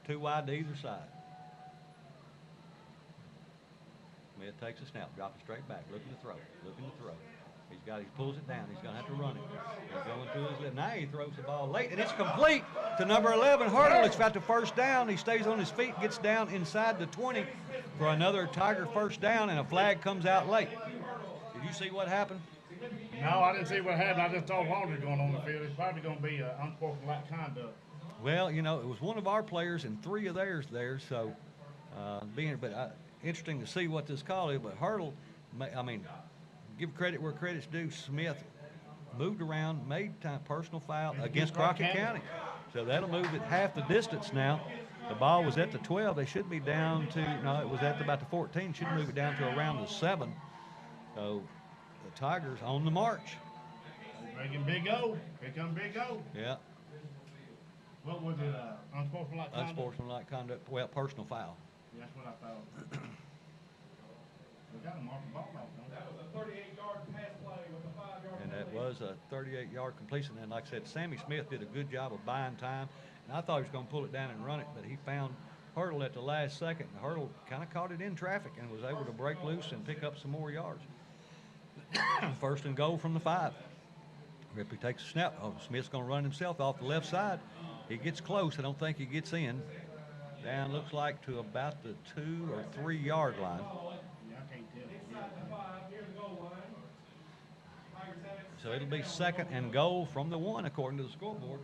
2 wide to either side. Smith takes a snap, drops it straight back, looking to throw. He pulls it down. He's going to have to run it. He's going to his left. Now he throws the ball late, and it's complete to number 11, Hurdle. It's got the 1st down. He stays on his feet, gets down inside the 20 for another Tiger 1st down, and a flag comes out late. Did you see what happened? No, I didn't see what happened. I just saw Walter going on the field. It's probably going to be unsportsmanlike conduct. Well, you know, it was one of our players and 3 of theirs there, so interesting to see what this call is. But Hurdle, give credit where credit's due. Smith moved around, made personal foul against Crockett County. So that'll move it half the distance now. The ball was at the 12. They should be down to, no, it was at about the 14. Should move it down to around the 7. So the Tigers on the march. Making Big O. Here come Big O. Yeah. What was it? Unsportsmanlike conduct? Unsportsmanlike conduct. Well, personal foul. Yeah, that's what I thought. We got him off the ball off. That was a 38-yard pass play with a 5-yard And that was a 38-yard completion. And like I said, Sammy Smith did a good job of buying time. And I thought he was going to pull it down and run it, but he found Hurdle at the last second. And Hurdle kind of caught it in traffic and was able to break loose and pick up some more yards. 1st and goal from the 5. Ripley takes a snap. Oh, Smith's going to run himself off the left side. He gets close. I don't think he gets in. Down looks like to about the 2 or 3 yard line. Yeah, I can't tell. So it'll be 2nd and goal from the 1 according to the scoreboard.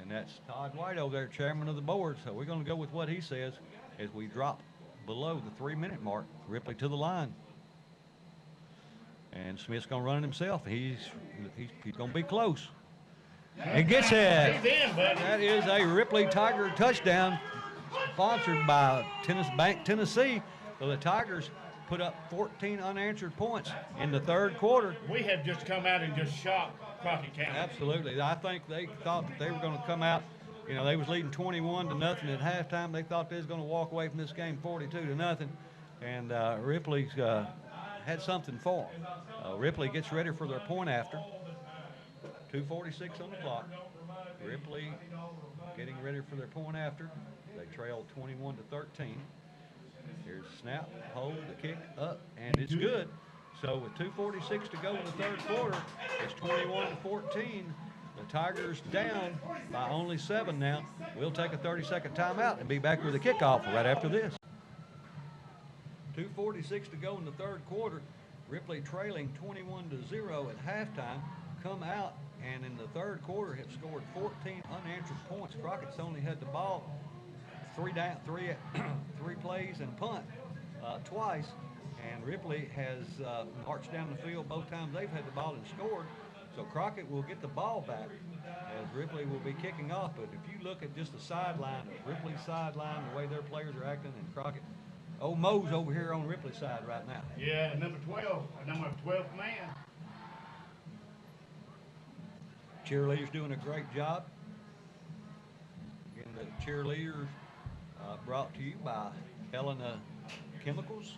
And that's Todd White over there, chairman of the board. So we're going to go with what he says as we drop below the 3-minute mark. Ripley to the line. And Smith's going to run it himself. He's going to be close. He gets it. He's in, buddy. That is a Ripley Tiger touchdown sponsored by Bank Tennessee. So the Tigers put up 14 unanswered points in the 3rd quarter. We have just come out and just shocked Crockett County. Absolutely. I think they thought that they were going to come out. You know, they was leading 21-0 at halftime. They thought they was going to walk away from this game 42-0. And Ripley's had something for them. Ripley gets ready for their point after. 2:46 on the clock. Ripley getting ready for their point after. They trail 21-13. Here's the snap, hold, the kick, up, and it's good. So with 2:46 to go in the 3rd quarter, it's 21-14. The Tigers down by only 7 now. We'll take a 30-second timeout and be back with the kickoff right after this. 2:46 to go in the 3rd quarter. Ripley trailing 21-0 at halftime. Come out and in the 3rd quarter have scored 14 unanswered points. Crockett's only had the ball 3 plays and punt twice, and Ripley has marched down the field both times they've had the ball and scored. So Crockett will get the ball back as Ripley will be kicking off. But if you look at just the sideline, Ripley's sideline, the way their players are acting, and Crockett, old Mo's over here on Ripley's side right now. Yeah, number 12 man. Cheerleaders doing a great job. Again, the cheerleaders brought to you by Helena Chemicals.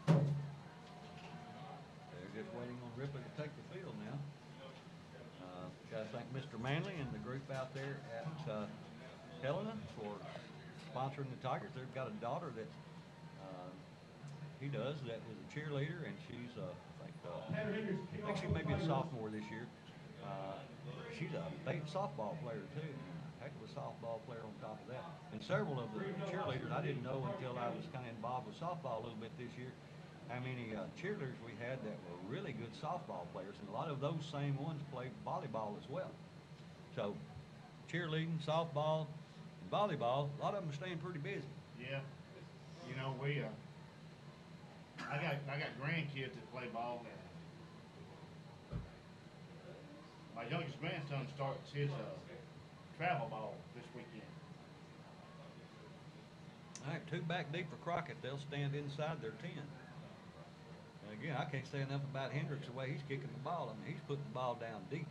They're just waiting on Ripley to take the field now. Got to thank Mr. Manley and the group out there Helena for sponsoring the Tigers. They've got a daughter that he does that is a cheerleader, and she's I think she may be a sophomore this year. She's a big softball player too. Heck of a softball player on top of that. And several of the cheerleaders, I didn't know until I was kind of involved with softball a little bit this year, how many cheerleaders we had that were really good softball players, and a lot of those same ones played volleyball as well. So cheerleading, softball, and volleyball, a lot of them are staying pretty busy. Yeah. You know, I got grandkids that play ball. My youngest grandson starts his travel ball this weekend. All right, 2 back deep for Crockett. They'll stand inside their 10. And again, I can't say enough about Hendricks, the way he's kicking the ball. I mean, he's putting the ball down deep.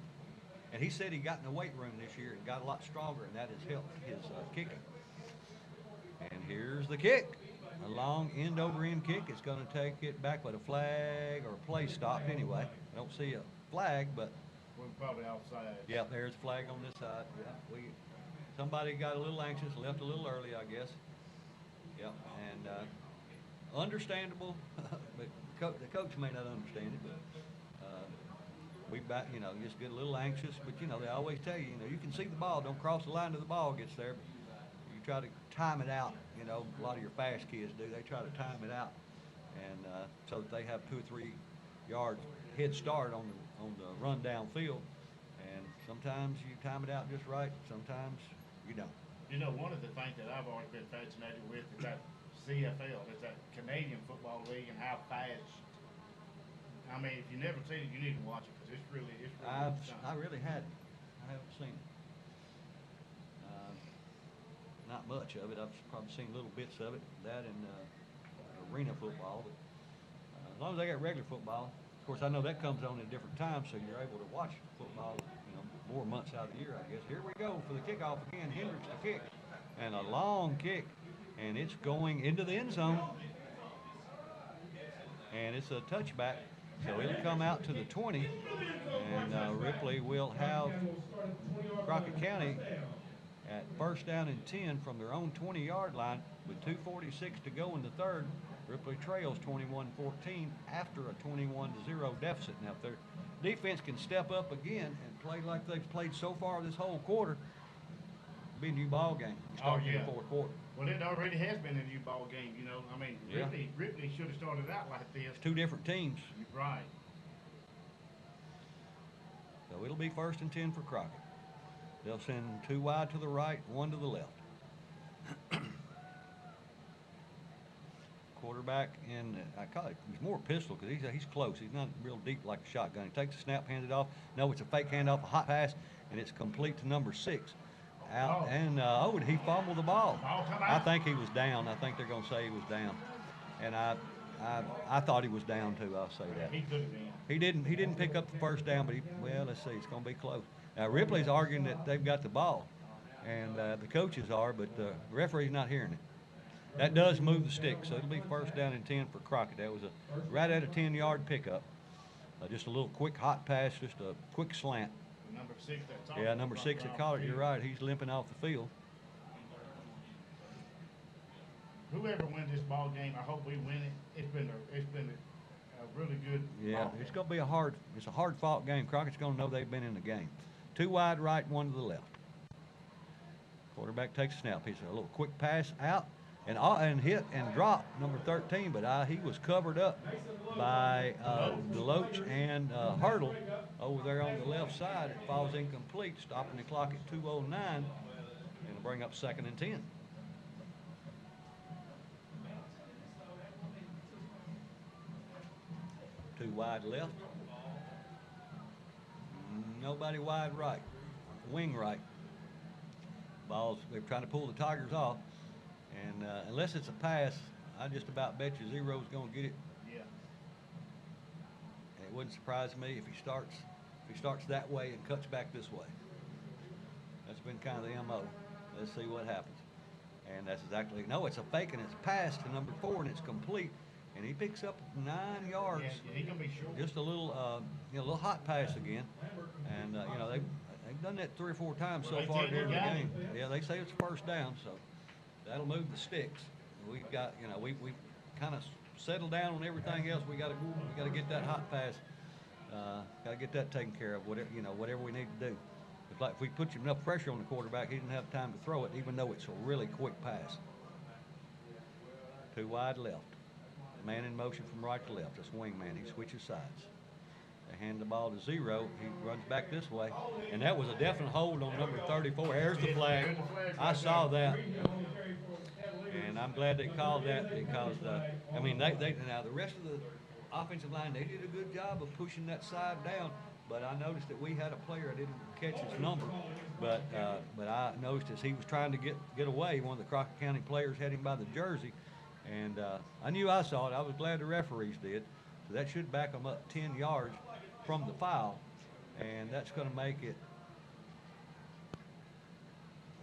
And he said he got in the weight room this year and got a lot stronger, and that has helped his kicking. And here's the kick. A long end-over-end kick. It's going to take it back with a flag or a play stop anyway. I don't see a flag, but We're probably outside. yeah, there's a flag on this side. Yeah, somebody got a little anxious, left a little early, I guess. Yep, and understandable, but the coach may not understand it, but just get a little anxious. But they always tell you, you can see the ball, don't cross the line till the ball gets there. But you try to time it out. A lot of your fast kids do. They try to time it out, and so that they have 2 or 3 yards head start on the run down field. And sometimes you time it out just right. Sometimes you don't. One of the things that I've always been fascinated with is that CFL, is that Canadian Football League, and how fast. I mean, if you never seen it, you need to watch it because it's really I really hadn't. I haven't seen it. Not much of it. I've probably seen little bits of it. That and arena football. But as long as they got regular football, of course, I know that comes on at different times, so you're able to watch football, more months out of the year, I guess. Here we go for the kickoff again. Hendricks the kick, and a long kick, and it's going into the end zone, and it's a touchback, so it'll come out to the 20, and Ripley will have Crockett County at first down and 10 from their own 20-yard line with 2:46 to go in the third. Ripley trails 21-14 after a 21-0 deficit. Now, if their defense can step up again and play like they've played so far this whole quarter, it'll be a new ball game starting in the fourth quarter. Well, it already has been a new ball game, I mean, Yeah. Ripley should have started out like this. It's 2 different teams. Right. So it'll be 1st and 10 for Crockett. They'll send 2 wide to the right, 1 to the left. Quarterback, and I call it, he's more pistol because he's close. He's not real deep like a shotgun. He takes the snap, hands it off. No, it's a fake handoff, a hot pass, and it's complete to number 6. Out, and and he fumbled the ball. I think he was down. I think they're going to say he was down, and I thought he was down too. I'll say that. He could have been. He didn't pick up the first down, but let's see, it's going to be close. Now Ripley's arguing that they've got the ball, and the coaches are, but the referee's not hearing it. That does move the stick, so it'll be 1st down and 10 for Crockett. That was right at a 10-yard pickup. Just a little quick hot pass, just a quick slant. Number 6 that's Yeah, number 6 at College. You're right. He's limping off the field. Whoever wins this ball game, I hope we win it. It's been a really good. Yeah, it's going to be a hard fought game. Crockett's going to know they've been in the game. 2 wide right, 1 to the left. Quarterback takes a snap. He's a little quick pass out. And hit and drop number 13, but he was covered up by Deloach and Hurdle over there on the left side. It falls incomplete, stopping the clock at 2:09, and it'll bring up 2nd and 10. Two wide left. Nobody wide right. Wing right. They're trying to pull the Tigers off. And unless it's a pass, I just about bet you Zero's going to get it. Yeah. And it wouldn't surprise me if he starts that way and cuts back this way. That's been kind of the MO. Let's see what happens. And that's exactly, no, it's a fake and it's a pass to number 4 and it's complete. And he picks up 9 yards. Yeah, he's going to be short. Just a little hot pass again. And, they've done that 3 or 4 times Well, so they far said you during the got game. it. Yeah, they say it's first down, so that'll move the sticks. We've got, you know, we kind of settled down on everything else. We got to get that hot pass. Got to get that taken care of. Whatever we need to do. If we put enough pressure on the quarterback, he didn't have time to throw it, even though it's a really quick pass. 2 wide left. Man in motion from right to left. That's wingman. He switches sides. They hand the ball to 0. He runs back this way. And that was a definite hold on number 34. There's the flag. I saw that. And I'm glad they called that because, I mean, now the rest of the offensive line, they did a good job of pushing that side down. But I noticed that we had a player, I didn't catch his number, but I noticed as he was trying to get away, one of the Crockett County players had him by the jersey. And I knew I saw it. I was glad the referees did. So that should back them up 10 yards from the foul. And that's going to make it,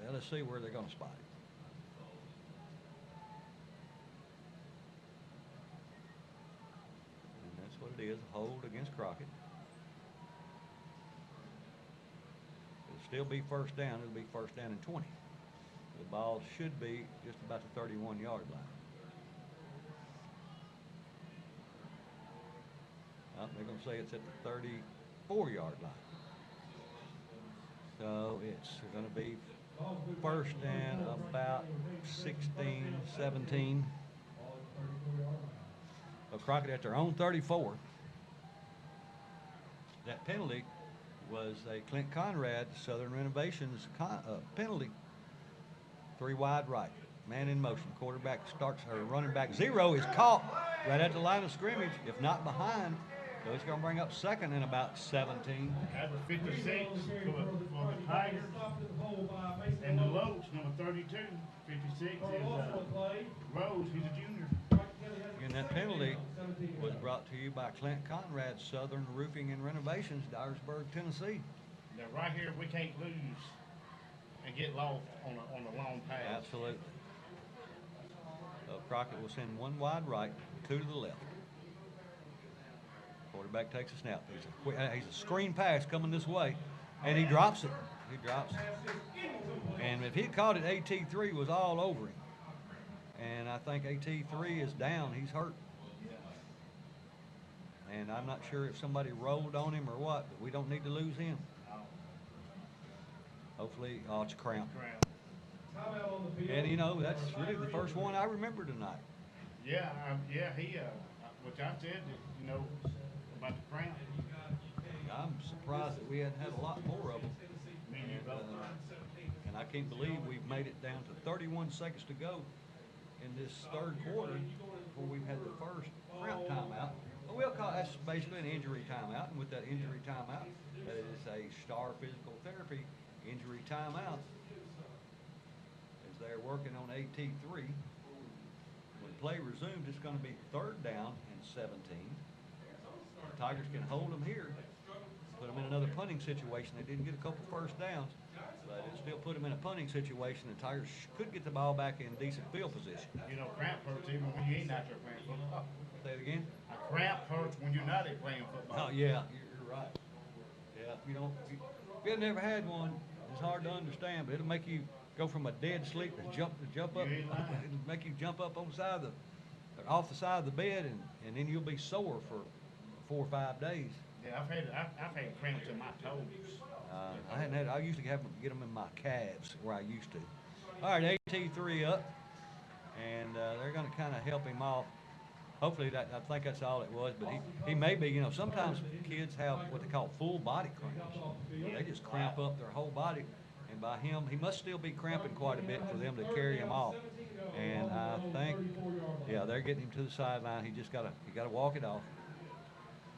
well, let's see where they're going to spot it. And that's what it is, a hold against Crockett. It'll still be first down. It'll be first down and 20. The ball should be just about the 31-yard line. They're going to say it's at the 34-yard line. So it's going to be first and about 16, 17. Well, Crockett at their own 34. That penalty was a Clint Conrad Southern Renovations penalty. 3 wide right. Man in motion. Quarterback starts, or running back 0 is caught right at the line of scrimmage, if not behind. So it's going to bring up second and about 17. That was 56 for the Tigers. And the Loach, number 32, 56 is Rose. He's a junior. And that penalty was brought to you by Clint Conrad, Southern Roofing and Renovations, Dyersburg, Tennessee. Now, right here, we can't lose and get lost on a long pass. Absolutely. So Crockett will send 1 wide right, 2 to the left. Quarterback takes a snap. He's a screen pass coming this way, and he drops it. He drops it. And if he caught it, AT3 was all over him. And I think AT3 is down. He's hurt. And I'm not sure if somebody rolled on him or what, but we don't need to lose him. Hopefully, it's a cramp. And, you know, that's really the first one I remember tonight. Yeah, he, which I said, that, you know, about the cramp. I'm surprised that we hadn't had a lot more of them. And I can't believe we've made it down to 31 seconds to go in this third quarter before we've had the first cramp timeout. But we'll call that's basically an injury timeout, and with that injury timeout, that is a Star Physical Therapy injury timeout. As they're working on AT3. When play resumes, it's going to be 3rd down and 17. The Tigers can hold them here, put them in another punting situation. They didn't get a couple first downs, but it still put them in a punting situation. The Tigers could get the ball back in decent field position. You know, cramp hurts even when you ain't out there playing football. Say it again? A cramp hurts when you're not playing football. Oh, yeah, you're right. Yeah, if you've never had one, it's hard to understand, but it'll make you go from a dead sleep to jump up. It'll make you jump up on the side of off the side of the bed, and then you'll be sore for 4 or 5 days. Yeah, I've had cramps in my toes. I usually get them in my calves where I used to. All right, AT3 up, and they're going to kind of help him off. Hopefully, I think that's all it was, but he may be, you know, sometimes kids have what they call full body cramps. They just cramp up their whole body, and by him, he must still be cramping quite a bit for them to carry him off. And I think, yeah, they're getting him to the sideline. He got to walk it off.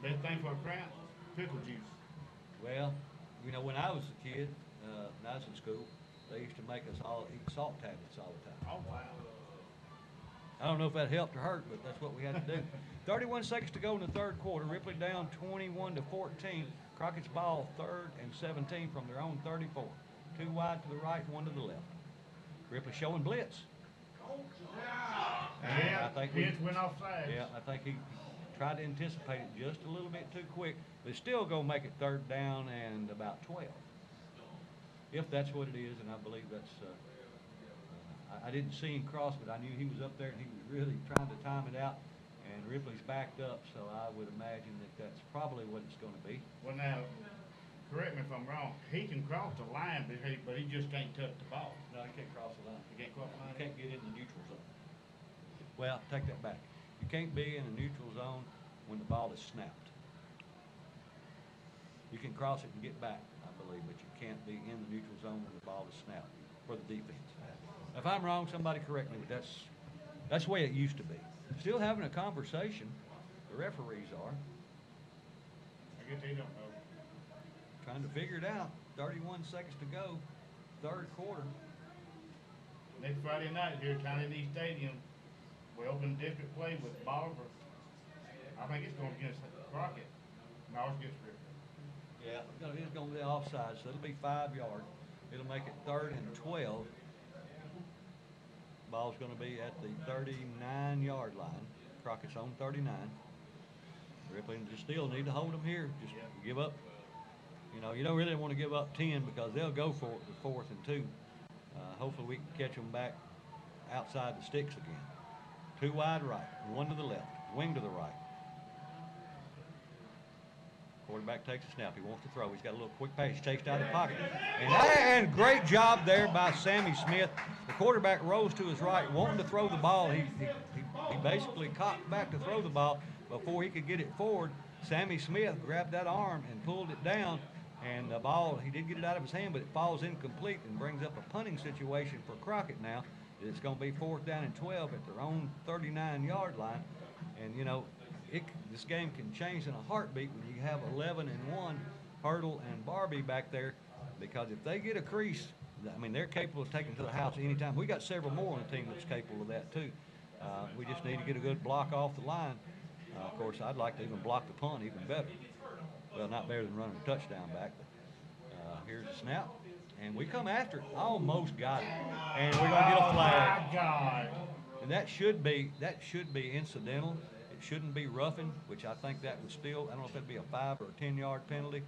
Best thing for a cramp, pickle juice. Well, you know, when I was a kid, when I was in school, they used to make us all eat salt tablets all the time. Oh, wow. I don't know if that helped or hurt, but that's what we had to do. 31 seconds to go in the third quarter. Ripley down 21-14. Crockett's ball 3rd and 17 from their own 34. 2 wide to the right, 1 to the left. Ripley showing blitz. Yeah, I think it went offside. Yeah, I think he tried to anticipate it just a little bit too quick, but it's still going to make it 3rd down and about 12. if that's what it is, and I believe that's, I didn't see him cross, but I knew he was up there and he was really trying to time it out. And Ripley's backed up, so I would imagine that that's probably what it's going to be. Well, now, correct me if I'm wrong, he can cross the line, but he just can't touch the ball. No, he can't cross the line. He can't cross the line? You can't get in the neutral zone. Well, take that back. You can't be in a neutral zone when the ball is snapped. You can cross it and get back, I believe, but you can't be in the neutral zone when the ball is snapped for the defense. If I'm wrong, somebody correct me, but that's the way it used to be. Still having a conversation, the referees are. I guess they don't know. Trying to figure it out. 31 seconds to go, third quarter. Next Friday night here at County Knee Stadium, we open district play with Bolivar. I think it's going against Crockett. No, it's against Ripley. Yeah, it's going to be offside, so it'll be 5 yards. It'll make it 3rd and 12. Ball's going to be at the 39-yard line. Crockett's on 39. Ripley just still need to hold them here. Just give up. You know, you don't really want to give up 10 because they'll go for it the 4th and 2. Hopefully we can catch them back outside the sticks again. 2 wide right, 1 to the left, wing to the right. Quarterback takes a snap. He wants to throw. He's got a little quick pass. He's chased out of the pocket. And great job there by Sammy Smith. The quarterback rose to his right, wanting to throw the ball. He basically cocked back to throw the ball. Before he could get it forward, Sammy Smith grabbed that arm and pulled it down. And the ball, he did get it out of his hand, but it falls incomplete and brings up a punting situation for Crockett now. It's going to be 4th down and 12 at their own 39-yard line. And, you know, this game can change in a heartbeat when you have 11-1 Hurdle and Barbie back there, because if they get a crease, I mean, they're capable of taking to the house anytime. We got several more on the team that's capable of that too. We just need to get a good block off the line. Of course, I'd like to even block the punt even better. Well, not better than running a touchdown back, but here's the snap. And we come after it. Almost got it. And we're going to get a flag. Oh, my God. And that should be incidental. It shouldn't be roughing, which I think that would still, I don't know if that'd be a 5 or a 10-yard penalty.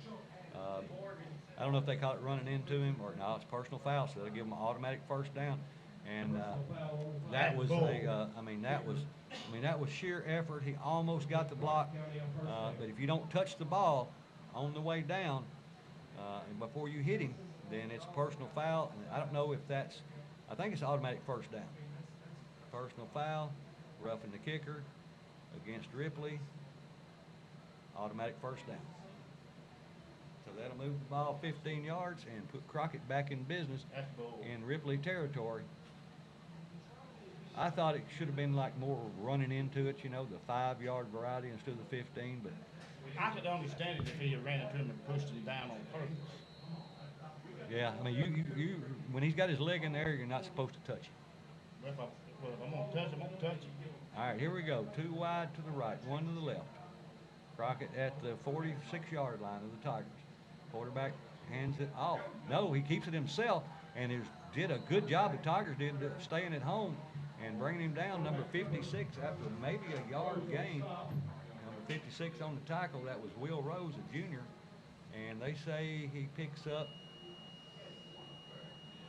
I don't know if they call it running into him or no, it's personal foul, so they'll give him an automatic first down. And that was that was sheer effort. He almost got the block, but if you don't touch the ball on the way down and before you hit him, then it's a personal foul. And I don't know if that's, I think it's automatic first down. Personal foul, roughing the kicker against Ripley, automatic first down. So that'll move the ball 15 yards and put Crockett back in business in Ripley territory. I thought it should have been like more running into it, you know, the 5-yard variety instead of the 15, but I could understand it if he had ran into him and pushed him down on purpose. yeah, I mean, you when he's got his leg in there, you're not supposed to touch him. Well, if I'm going to touch him, I'm going to touch him. All right, here we go. 2 wide to the right, 1 to the left. Crockett at the 46-yard line of the Tigers. Quarterback hands it off. No, he keeps it himself, and did a good job, the Tigers did, staying at home and bringing him down, number 56, after maybe a yard gain. Number 56 on the tackle, that was Will Rose, a junior, and they say he picks up,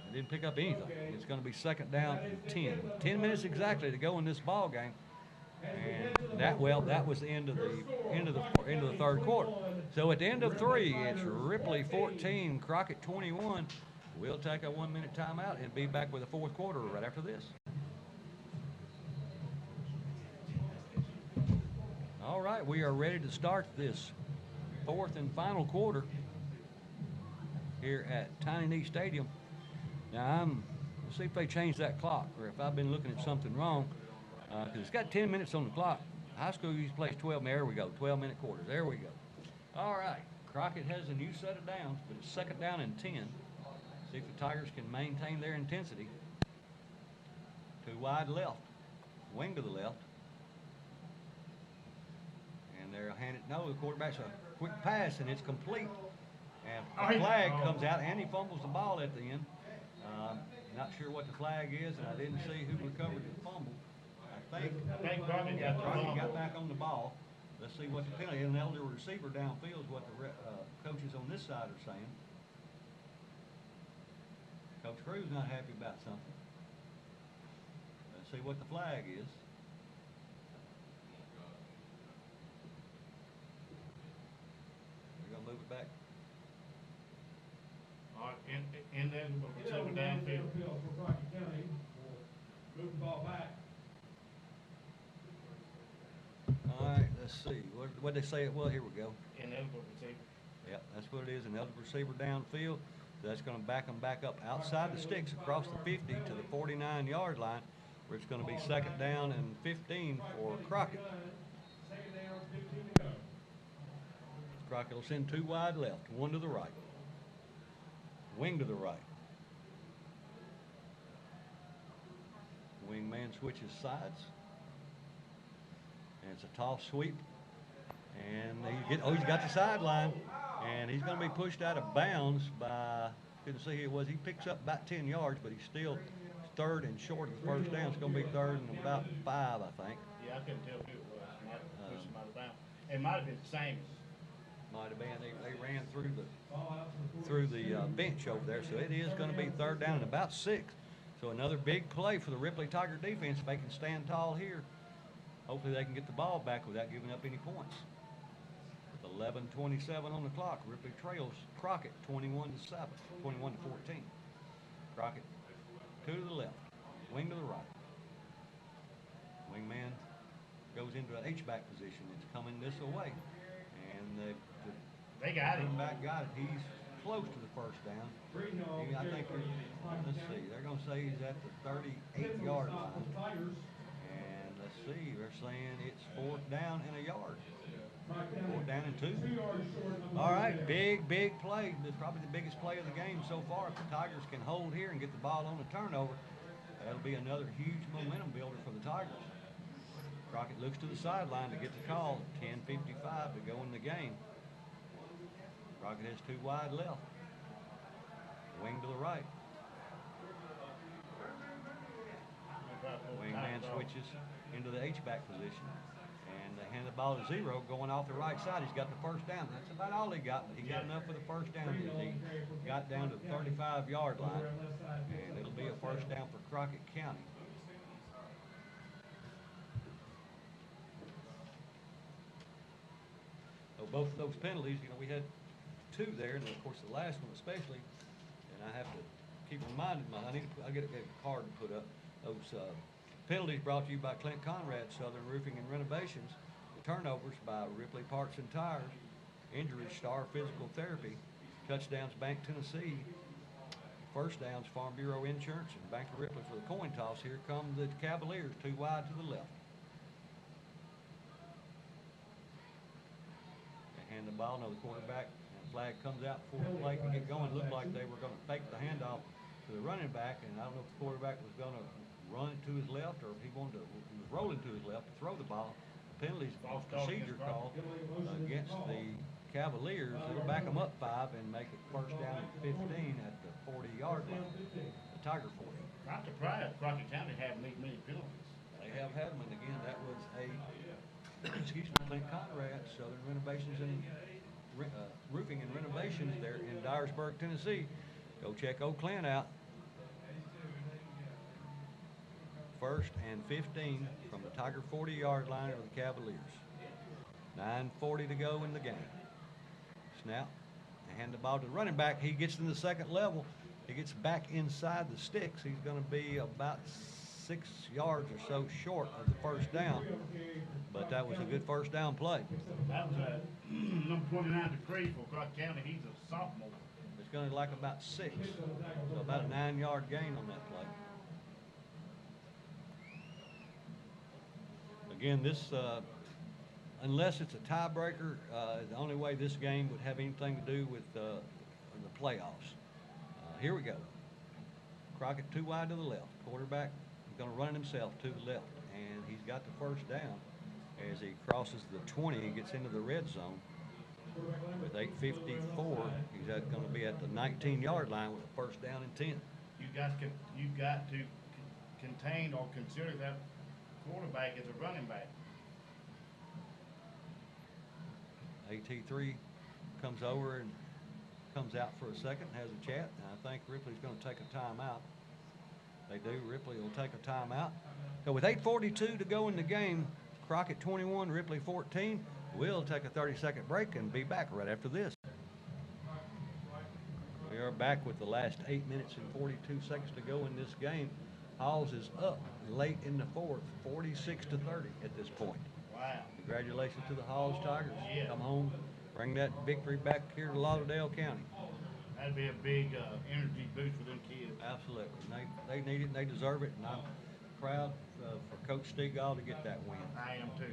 he didn't pick up anything. It's going to be 2nd down and 10. 10 minutes exactly to go in this ball game. And that was the end of the third quarter. So at the end of 3, it's Ripley 14, Crockett 21. We'll take a 1-minute timeout and be back with the 4th quarter right after this. All right, we are ready to start this 4th and final quarter here at Tiny Knee Stadium. Now let's see if they change that clock, or if I've been looking at something wrong. Because it's got 10 minutes on the clock. High school usually plays 12. There we go, 12-minute quarters. There we go. All right, Crockett has a new set of downs, but it's 2nd down and 10. See if the Tigers can maintain their intensity. 2 wide left, wing to the left. And they're handed, no, the quarterback's a quick pass, and it's complete. And the flag comes out, and he fumbles the ball at the end. Not sure what the flag is, and I didn't see who recovered the fumble. I think Crockett got back on the ball. Let's see what the penalty is. An elder receiver downfield is what the coaches on this side are saying. Coach Crew's not happy about something. Let's see what the flag is. We're gonna move it back. All right, in there, we'll receiver downfield. For Crockett County, will move the ball back. All right, let's see. What'd they say it was? Here we go. Ineligible receiver. Yep, that's what it is, an eligible receiver downfield. So that's gonna back them back up outside the sticks across the 50 to the 49-yard line, where it's gonna be 2nd down and 15 for Crockett. 2nd down, 15 to go. Crockett will send 2 wide left, 1 to the right. Wing to the right. Wingman switches sides. And it's a toss sweep. And he's got the sideline. And he's going to be pushed out of bounds by, couldn't see who it was. He picks up about 10 yards, but he's still 3rd and short of the first down. It's going to be 3rd and about 5, I think. Yeah, I couldn't tell who it was. Might have pushed him out of bounds. It might have been the same. Might have been. They ran through the bench over there. So it is going to be 3rd down and about 6. So another big play for the Ripley Tiger defense. If they can stand tall here, hopefully they can get the ball back without giving up any points. With 11:27 on the clock, Ripley trails Crockett 21 to 14. Crockett 2 to the left, wing to the right. Wingman goes into an H-back position. It's coming this way, and They got him. back got it. He's close to the first down. I think let's see. They're going to say he's at the 38-yard line. And let's see. They're saying it's 4th down and a yard. 4th down and 2. All right, big play. It's probably the biggest play of the game so far. If the Tigers can hold here and get the ball on the turnover, that'll be another huge momentum builder for the Tigers. Crockett looks to the sideline to get the call. 10:55 to go in the game. Crockett has 2 wide left. Wing to the right. Wingman switches into the H-back position. And they hand the ball to Zero going off the right side. He's got the first down. That's about all he got, but he got enough for the first down. He got down to the 35-yard line. And it'll be a first down for Crockett County. So both of those penalties, we had 2 there, and of course the last one especially, and I have to keep reminding I get a card to put up. Those penalties brought to you by Clint Conrad, Southern Roofing and Renovations. The turnovers by Ripley Parts and Tires. Injuries, Star Physical Therapy. Touchdowns, Bank Tennessee. First downs, Farm Bureau Insurance and Bank of Ripley for the coin toss. Here come the Cavaliers, 2 wide to the left. They hand the ball, the quarterback, and the flag comes out before the play can get going. It looked like they were going to fake the handoff to the running back, and I don't know if the quarterback was going to run it to his left or if he was rolling to his left to throw the ball. The penalties procedure call against the Cavaliers. It'll back them up 5 and make it first down and 15 at the 40-yard line, the Tiger 40. Not surprised Crockett County haven't made many penalties. They have had them, and again, that was Clint Conrad, Southern Renovations and Roofing and Renovations there in Dyersburg, Tennessee. Go check old Clint out. 1st and 15 from the Tiger 40-yard line of the Cavaliers. 9:40 to go in the game. Snap. They hand the ball to the running back. He gets in the 2nd level. He gets back inside the sticks. He's going to be about 6 yards or so short of the first down. But that was a good first down play. That was number 29 decree for Crockett County. He's a sophomore. It's going to like about 6. So about a 9-yard gain on that play. Again, this, unless it's a tiebreaker, the only way this game would have anything to do with the playoffs. Here we go. Crockett 2 wide to the left. Quarterback is going to run it himself to the left, and he's got the first down. As he crosses the 20, he gets into the red zone. With 8:54, he's going to be at the 19-yard line with a first down and 10. You've got to contain or consider that quarterback as a running back. AT3 comes over and comes out for a second, has a chat, and I think Ripley's going to take a timeout. They do. Ripley will take a timeout. So with 8:42 to go in the game, Crockett 21, Ripley 14. We'll take a 30-second break and be back right after this. We are back with the last 8 minutes and 42 seconds to go in this game. Halls is up late in the fourth, 46-30 at this point. Wow. Congratulations to the Halls Tigers. Yeah. Come home, bring that victory back here to Lauderdale County. That'd be a big energy boost for them kids. Absolutely. They need it and they deserve it, and I'm proud for Coach Stegall to get that win. I am too.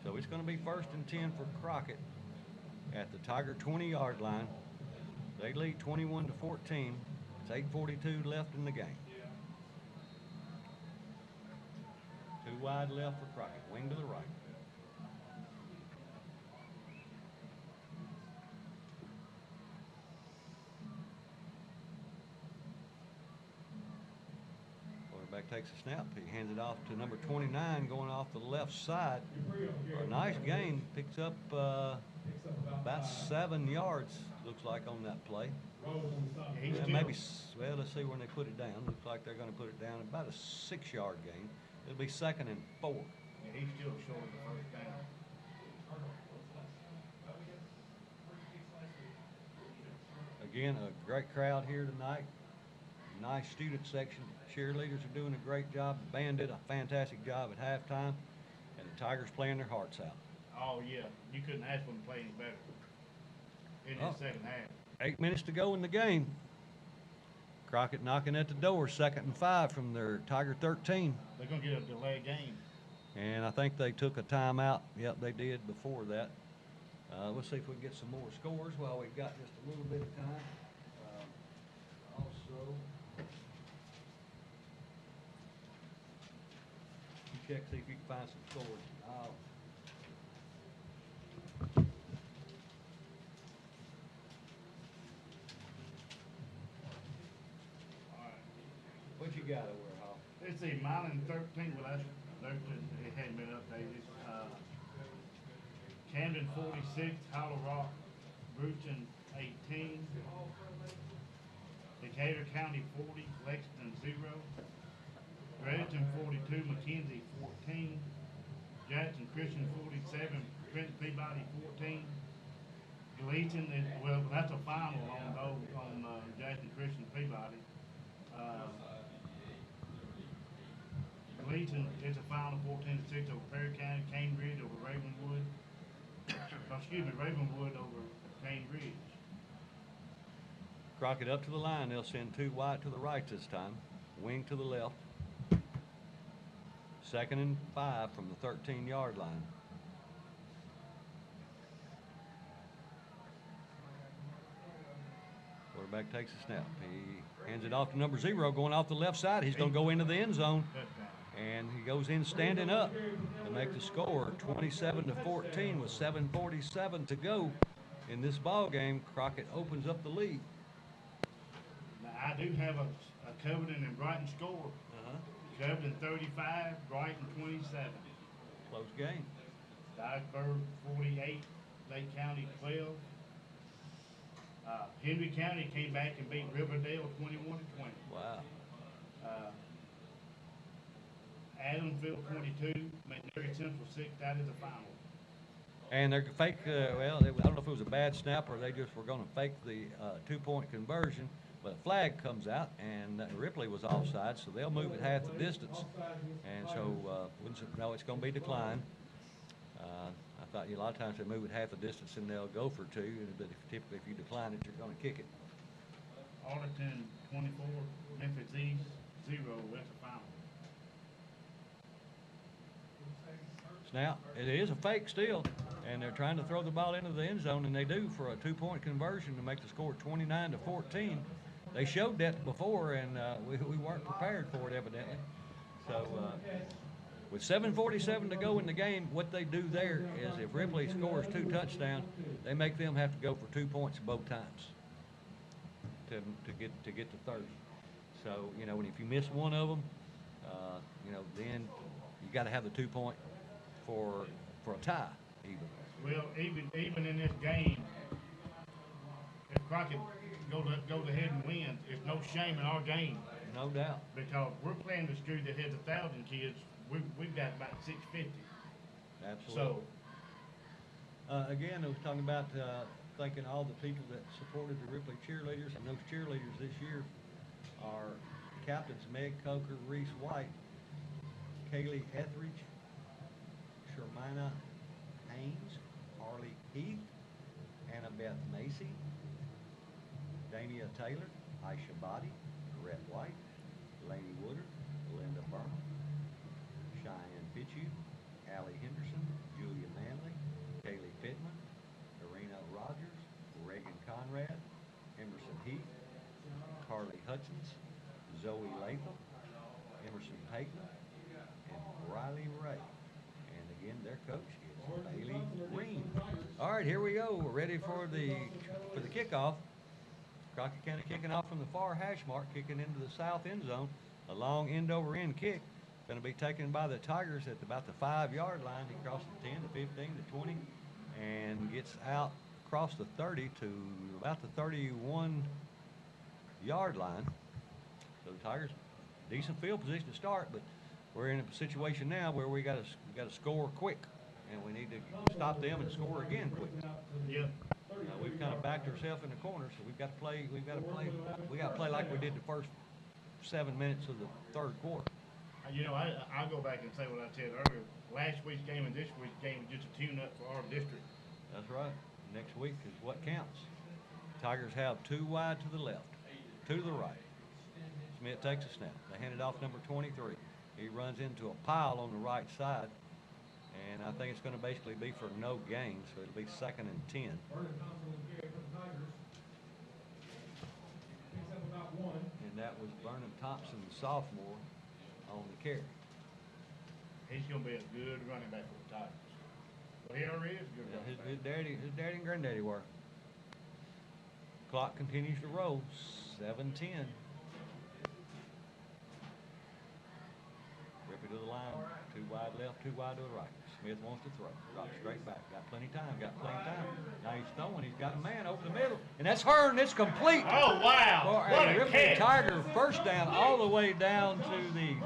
So it's going to be 1st and 10 for Crockett at the Tiger 20-yard line. They lead 21-14. It's 8:42 left in the game. Two wide left for Crockett, wing to the right. Quarterback takes a snap. He hands it off to number 29 going off the left side. A nice gain. Picks up about 7 yards, looks like, on that play. Yeah, Maybe, well, let's see when they put it down. Looks like they're going to put it down about a 6-yard gain. It'll be 2nd and 4. Yeah, he's still short of the first down. Again, a great crowd here tonight. Nice student section. Cheerleaders are doing a great job. The band did a fantastic job at halftime, and the Tigers playing their hearts out. Oh, yeah. You couldn't ask them to play any better in the second half. 8 minutes to go in the game. Crockett knocking at the door, 2nd and 5 from their Tiger 13. They're going to get a delay game. And I think they took a timeout. Yep, they did before that. Let's see if we can get some more scores while we've got just a little bit of time. Also, you check, see if you can find some scores. What you got over there, Hall? Let's see, Milan 13. Well, it hadn't been updated. Camden 46, Hollow Rock, Bruton 18, Decatur County 40, Lexington 0, Bradenton 42, McKenzie 14, Jackson Christian 47, Prince Peabody 14, Gleason, well, that's a final on Jackson Christian Peabody. Gleason is a final 14-6 over Perry County, Cambridge over Ravenwood. Ravenwood over Cambridge. Crockett up to the line. They'll send 2 wide to the right this time. Wing to the left. 2nd and 5 from the 13-yard line. Quarterback takes a snap. He hands it off to number 0 going off the left side. He's going to go into the end zone. And he goes in standing up to make the score 27-14 with 7:47 to go in this ball game. Crockett opens up the lead. Now, I do have a Covington and Brighton score. Covington 35, Brighton 27. Close game. Dyersburg 48, Lake County 12. Henry County came back and beat Riverdale 21-20. Wow. Adamsville 22, McNairy Central 6. That is a final. And they're fake, well, I don't know if it was a bad snap or they just were going to fake the 2-point conversion, but a flag comes out and Ripley was offside, so they'll move it half the distance. And so, no, it's going to be declined. I thought a lot of times they move it half the distance and they'll go for 2, but typically if you decline it, you're going to kick it. Arlington 24, Memphis East 0. That's a final. Now, it is a fake still, and they're trying to throw the ball into the end zone, and they do for a 2-point conversion to make the score 29-14. They showed that before, and we weren't prepared for it, evidently. So, with 7:47 to go in the game, what they do there is if Ripley scores 2 touchdowns, they make them have to go for 2 points both times to get to 30. So, you know, and if you miss one of them, you know, then you got to have the 2-point for a tie even. Well, even in this game, if Crockett goes ahead and wins, it's no shame in our game No doubt. because we're playing the school that has 1,000 kids. We've got about 650. Absolutely. So Again, I was talking about thanking all the people that supported the Ripley cheerleaders, and those cheerleaders this year are captains Meg Coker, Reese White, Kaylee Etheridge, Shermina Haynes, Harley Heath, Annabeth Macy, Damia Taylor, Aisha Body, Rhett White, Lainey Woodard, Linda Burnham, Cheyenne Fitzhugh, Allie Henderson, Julia Manley, Kaylee Pittman, Irina Rogers, Reagan Conrad, Emerson Heath, Carly Hutchins, Zoe Latham, Emerson Payton, and Riley Ray. And again, their coach is Bailey Green. All right, here we go. We're ready for the kickoff. Crockett County kicking off from the far hash mark, kicking into the south end zone. A long end-over-end kick. Going to be taken by the Tigers at about the 5-yard line. He crosses the 10 to 15 to 20 and gets out across the 30 to about the 31-yard line. So the Tigers, decent field position to start, but we're in a situation now where we got to score quick, and we need to stop them and score again quick. yeah, We've kind of backed ourselves in the corner, so we got to play like we did the first 7 minutes of the third quarter. you know, I'll go back and say what I said earlier. Last week's game and this week's game was just a tune-up for our district. That's right. Next week is what counts. Tigers have 2 wide to the left, 2 to the right. Smith takes a snap. They hand it off number 23. He runs into a pile on the right side, and I think it's going to basically be for no gain, so it'll be 2nd and 10. Vernon Thompson will carry for the Tigers. Picks up about 1. And that was Vernon Thompson, the sophomore, on the carry. He's going to be a good running back for the Tigers. Well, he already is a good running back. His daddy and granddaddy were. Clock continues to roll. 7-10. Rip it to the line. 2 wide left, 2 wide to the right. Smith wants to throw. Drops straight back. Got plenty of time. Now he's throwing. He's got a man over the middle. And that's Hearn. It's complete. Oh, wow. For What a a Ripley catch. Tiger first down all the way down to the,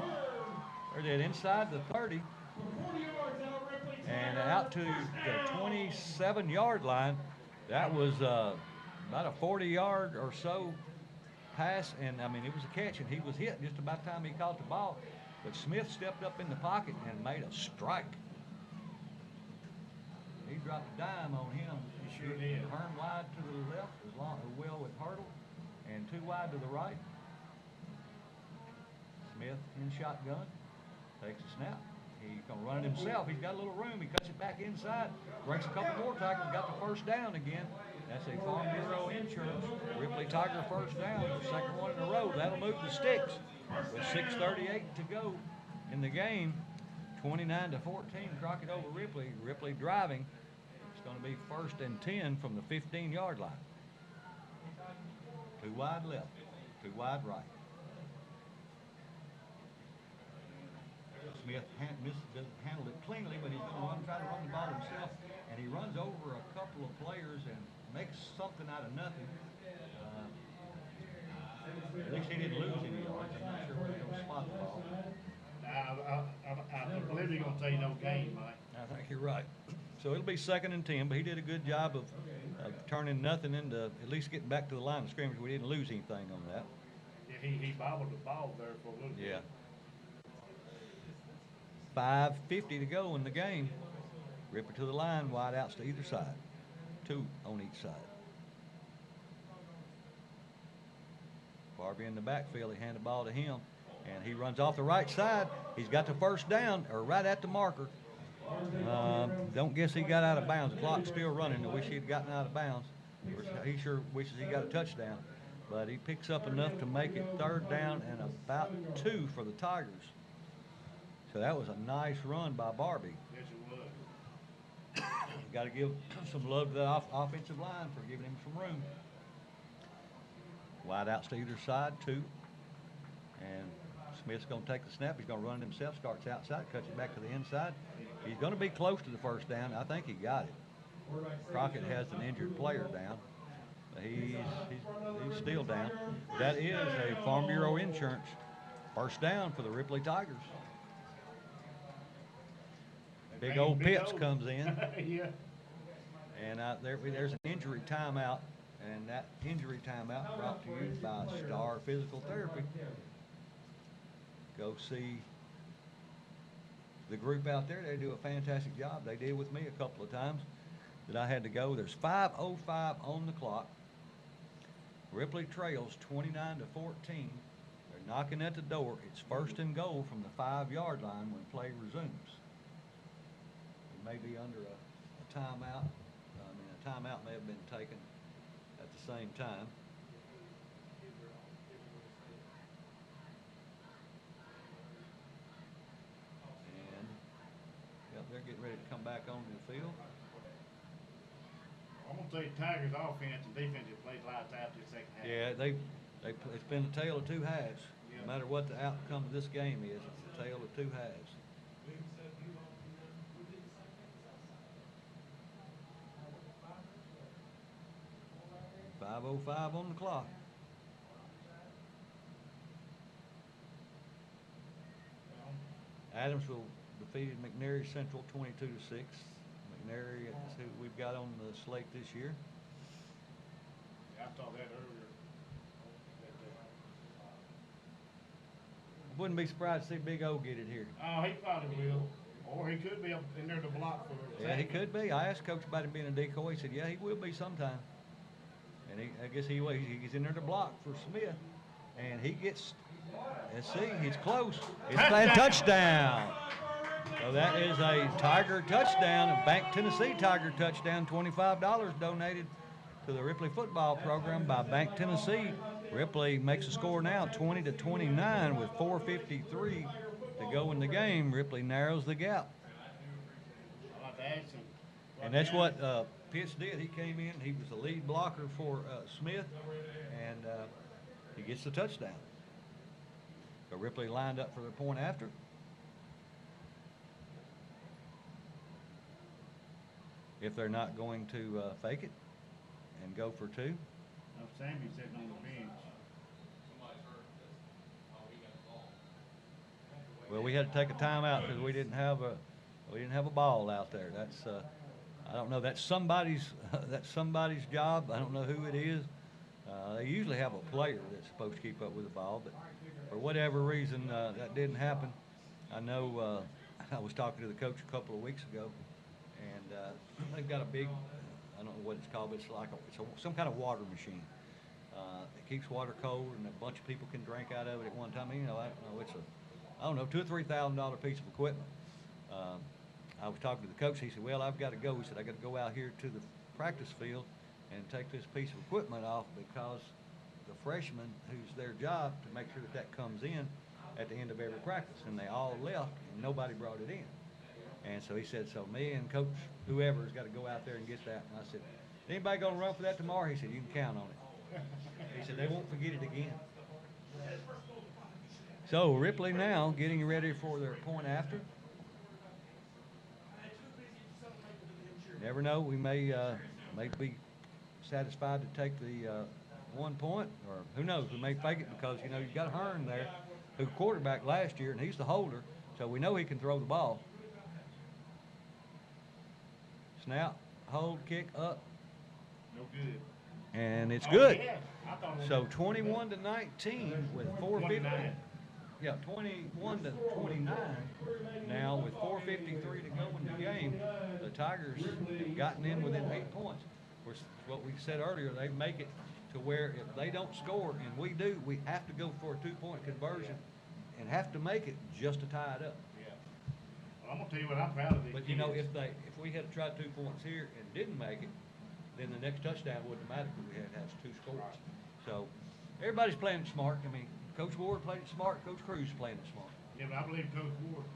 or did inside the 30. 40 yards out, Ripley And out to the 27-yard line. That was about a 40-yard or so pass, and I mean it was a catch, and he was hit just about the time he caught the ball. But Smith stepped up in the pocket and made a strike. He dropped a dime on him. He sure did. Hearn wide to the left, as well with Hurdle, and 2 wide to the right. Smith in shotgun, takes a snap. He's going to run it himself. He's got a little room. He cuts it back inside. Breaks a couple more tackles. Got the first down again. That's a Farm Bureau insurance. Ripley Tiger first down. The second one in a row. That'll move the sticks. With 6:38 to go in the game. 29-14. Crockett over Ripley. Ripley driving. It's going to be 1st and 10 from the 15-yard line. 2 wide left. 2 wide right. Smith doesn't handle it cleanly, but he's going to try to run the ball himself, and he runs over a couple of players and makes something out of nothing. At least he didn't lose any yards. I'm not sure where he's going to spot the ball. I believe he's going to say no gain, Mike. I think you're right. So it'll be 2nd and 10, but he did a good job of turning nothing into at least getting back to the line of scrimmage. We didn't lose anything on that. Yeah, he bobbled the ball there for a little bit. Yeah. 5:50 to go in the game. Rip it to the line, wide outs to either side. 2 on each side. Barbie in the backfield, he handed the ball to him, and he runs off the right side. He's got the first down, or right at the marker. Don't guess he got out of bounds. The clock's still running. I wish he'd gotten out of bounds. He sure wishes he got a touchdown. But he picks up enough to make it 3rd down and about 2 for the Tigers. So that was a nice run by Barbie. Yes, it was. Got to give some love to the offensive line for giving him some room. Wide outs to either side, 2. And Smith's going to take the snap. He's going to run it himself, starts outside, cuts it back to the inside. He's going to be close to the first down. I think he got it. Crockett has an injured player down. He's still down. That is a Farm Bureau insurance first down for the Ripley Tigers. Big old Pitts comes in. Yeah. And there's an injury timeout, and that injury timeout brought to you by Star Physical Therapy. Go see the group out there. They do a fantastic job. They did with me a couple of times that I had to go. There's 5:05 on the clock. Ripley trails 29-14. They're knocking at the door. It's first and goal from the 5-yard line when play resumes. It may be under a timeout. A timeout may have been taken at the same time. And yep, they're getting ready to come back onto the field. I'm gonna say Tigers offense and defense have played lights out this second half. Yeah, it's been a tale of two halves. Yeah. No matter what the outcome of this game is, it's a tale of two halves. 5:05 on the clock. Adamsville defeated McNary Central 22-6. McNary is who we've got on the slate this year. Yeah, I saw that earlier. Wouldn't be surprised to see Big O get it here. Oh, he probably will. Or he could be up in there to block for it. Yeah, he could be. I asked Coach about him being a decoy. He said, yeah, he will be sometime. And I guess he will. He's in there to block for Smith. And he gets, let's see, he's close. It's a touchdown. So that is a Tiger touchdown, a Bank Tennessee Tiger touchdown, $25 donated to the Ripley football program by Bank Tennessee. Ripley makes a score now 20-29 with 4:53 to go in the game. Ripley narrows the gap. And that's what Pitts did. He came in, he was the lead blocker for Smith, and he gets the touchdown. So Ripley lined up for their point after. If they're not going to fake it and go for two. No, Sammy's sitting on the bench. Well, we had to take a timeout because we didn't have a ball out there. That's I don't know. That's somebody's job. I don't know who it is. They usually have a player that's supposed to keep up with the ball, but for whatever reason that didn't happen. I know I was talking to the coach a couple of weeks ago, and they've got a big, I don't know what it's called, but it's like some kind of water machine. It keeps water cold, and a bunch of people can drink out of it at one time. You know, I don't know, $2,000 or $3,000 piece of equipment. I was talking to the coach. He said, well, I've got to go. He said, I got to go out here to the practice field and take this piece of equipment off because the freshmen, who's their job to make sure that that comes in at the end of every practice, and they all left and nobody brought it in. And so he said, so me and Coach whoever has got to go out there and get that. And I said, anybody going to run for that tomorrow? He said, you can count on it. He said, they won't forget it again. So Ripley now getting ready for their point after. Never know, we may be satisfied to take the 1 point, or who knows, we may fake it because, you know, you've got Hearn there, who quarterback last year, and he's the holder, so we know he can throw the ball. Snap, hold, kick, up. No good. And it's good. Yeah. I thought it was So 21-19 with 4:50. 29. Yeah, 21-29 now with 4:53 to go in the game. The Tigers have gotten in within 8 points. Of course, what we said earlier, they make it to where if they don't score, and we do, we have to go for a 2-point conversion and have to make it just to tie it up. Yeah. Well, I'm gonna tell you what I'm proud of these But you know, kids. if we had tried 2 points here and didn't make it, then the next touchdown wouldn't matter because we had to have 2 scores. So everybody's playing it smart. I mean, Coach Ward played it smart. Coach Cruz playing it smart. Yeah, but I believe Coach Ward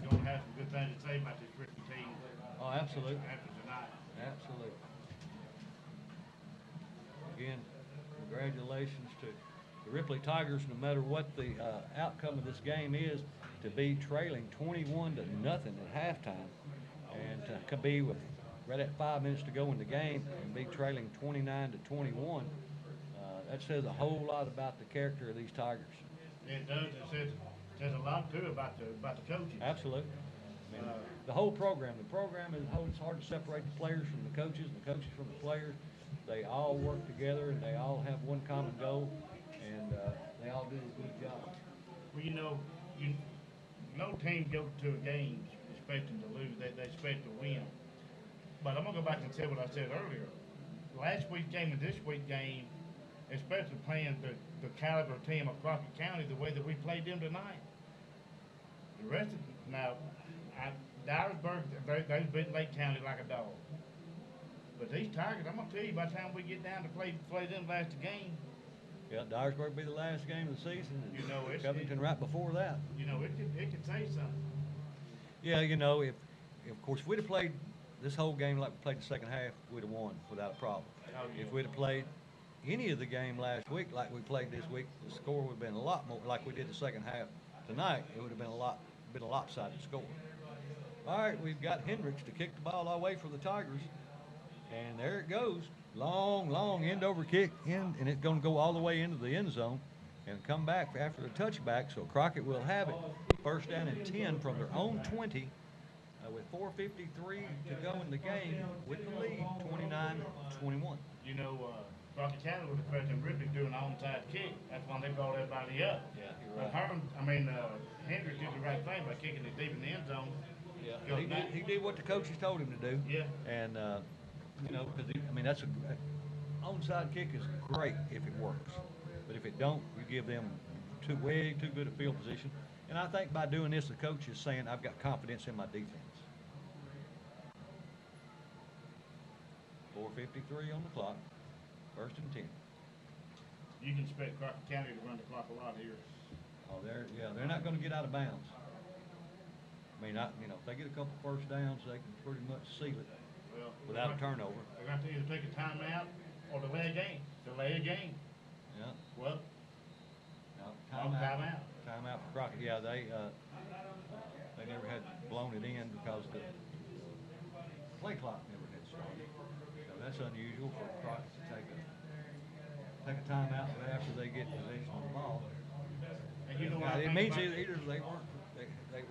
is gonna have some good things to say about this Ripley team Oh, absolutely. after tonight. Absolutely. Again, congratulations to the Ripley Tigers, no matter what the outcome of this game is, to be trailing 21-0 at halftime and to be with right at 5 minutes to go in the game and be trailing 29-21. That says a whole lot about the character of these Tigers. It does. It says a lot too about the coaching. Absolutely. I mean, the whole program. The program is whole. It's hard to separate the players from the coaches and the coaches from the players. They all work together and they all have one common goal, and they all do a good job. Well, no team goes to a game expecting to lose. They expect to win. But I'm gonna go back and say what I said earlier. Last week's game and this week's game, especially playing the caliber team of Crockett County the way that we played them tonight. The rest of now, Dyersburg, they've beaten Lake County like a dog. But these Tigers, I'm gonna tell you, by the time we get down to play them last game, Yeah, Dyersburg will be the last game of the season, and You know, Covington right before that. it could say something. Yeah, if of course we'd have played this whole game like we played the second half, we'd have won without a problem. Oh, yeah. If we'd have played any of the game last week like we played this week, the score would have been a lot more like we did the second half tonight. It would have been a lopsided score. All right, we've got Hendricks to kick the ball away for the Tigers, and there it goes. Long end over kick in, and it's going to go all the way into the end zone and come back after the touchback. So Crockett will have it first down and 10 from their own 20 with 4:53 to go in the game with the lead 29-21. Crockett County was expecting Ripley to do an onside kick. That's why they brought everybody up. Yeah, you're right. Hendricks did the right thing by kicking it deep in the end zone. Yeah, he did what the coaches told him to do. Yeah. And because that's a onside kick is great if it works, but if it don't, you give them way too good a field position. And I think by doing this, the coach is saying I've got confidence in my defense. 4:53 on the clock, first and 10. You can expect Crockett County to run the clock a lot here. Oh, they're not going to get out of bounds. I mean, if they get a couple first downs, they can pretty much seal it without a turnover. They're going to either take a timeout or delay a game. Yeah. Well, No, timeout. Timeout for Crockett. Yeah, they never had blown it in because the play clock never had started. So that's unusual for Crockett to take a timeout after they get possession of the ball. And you know what Now, I it think means about- either they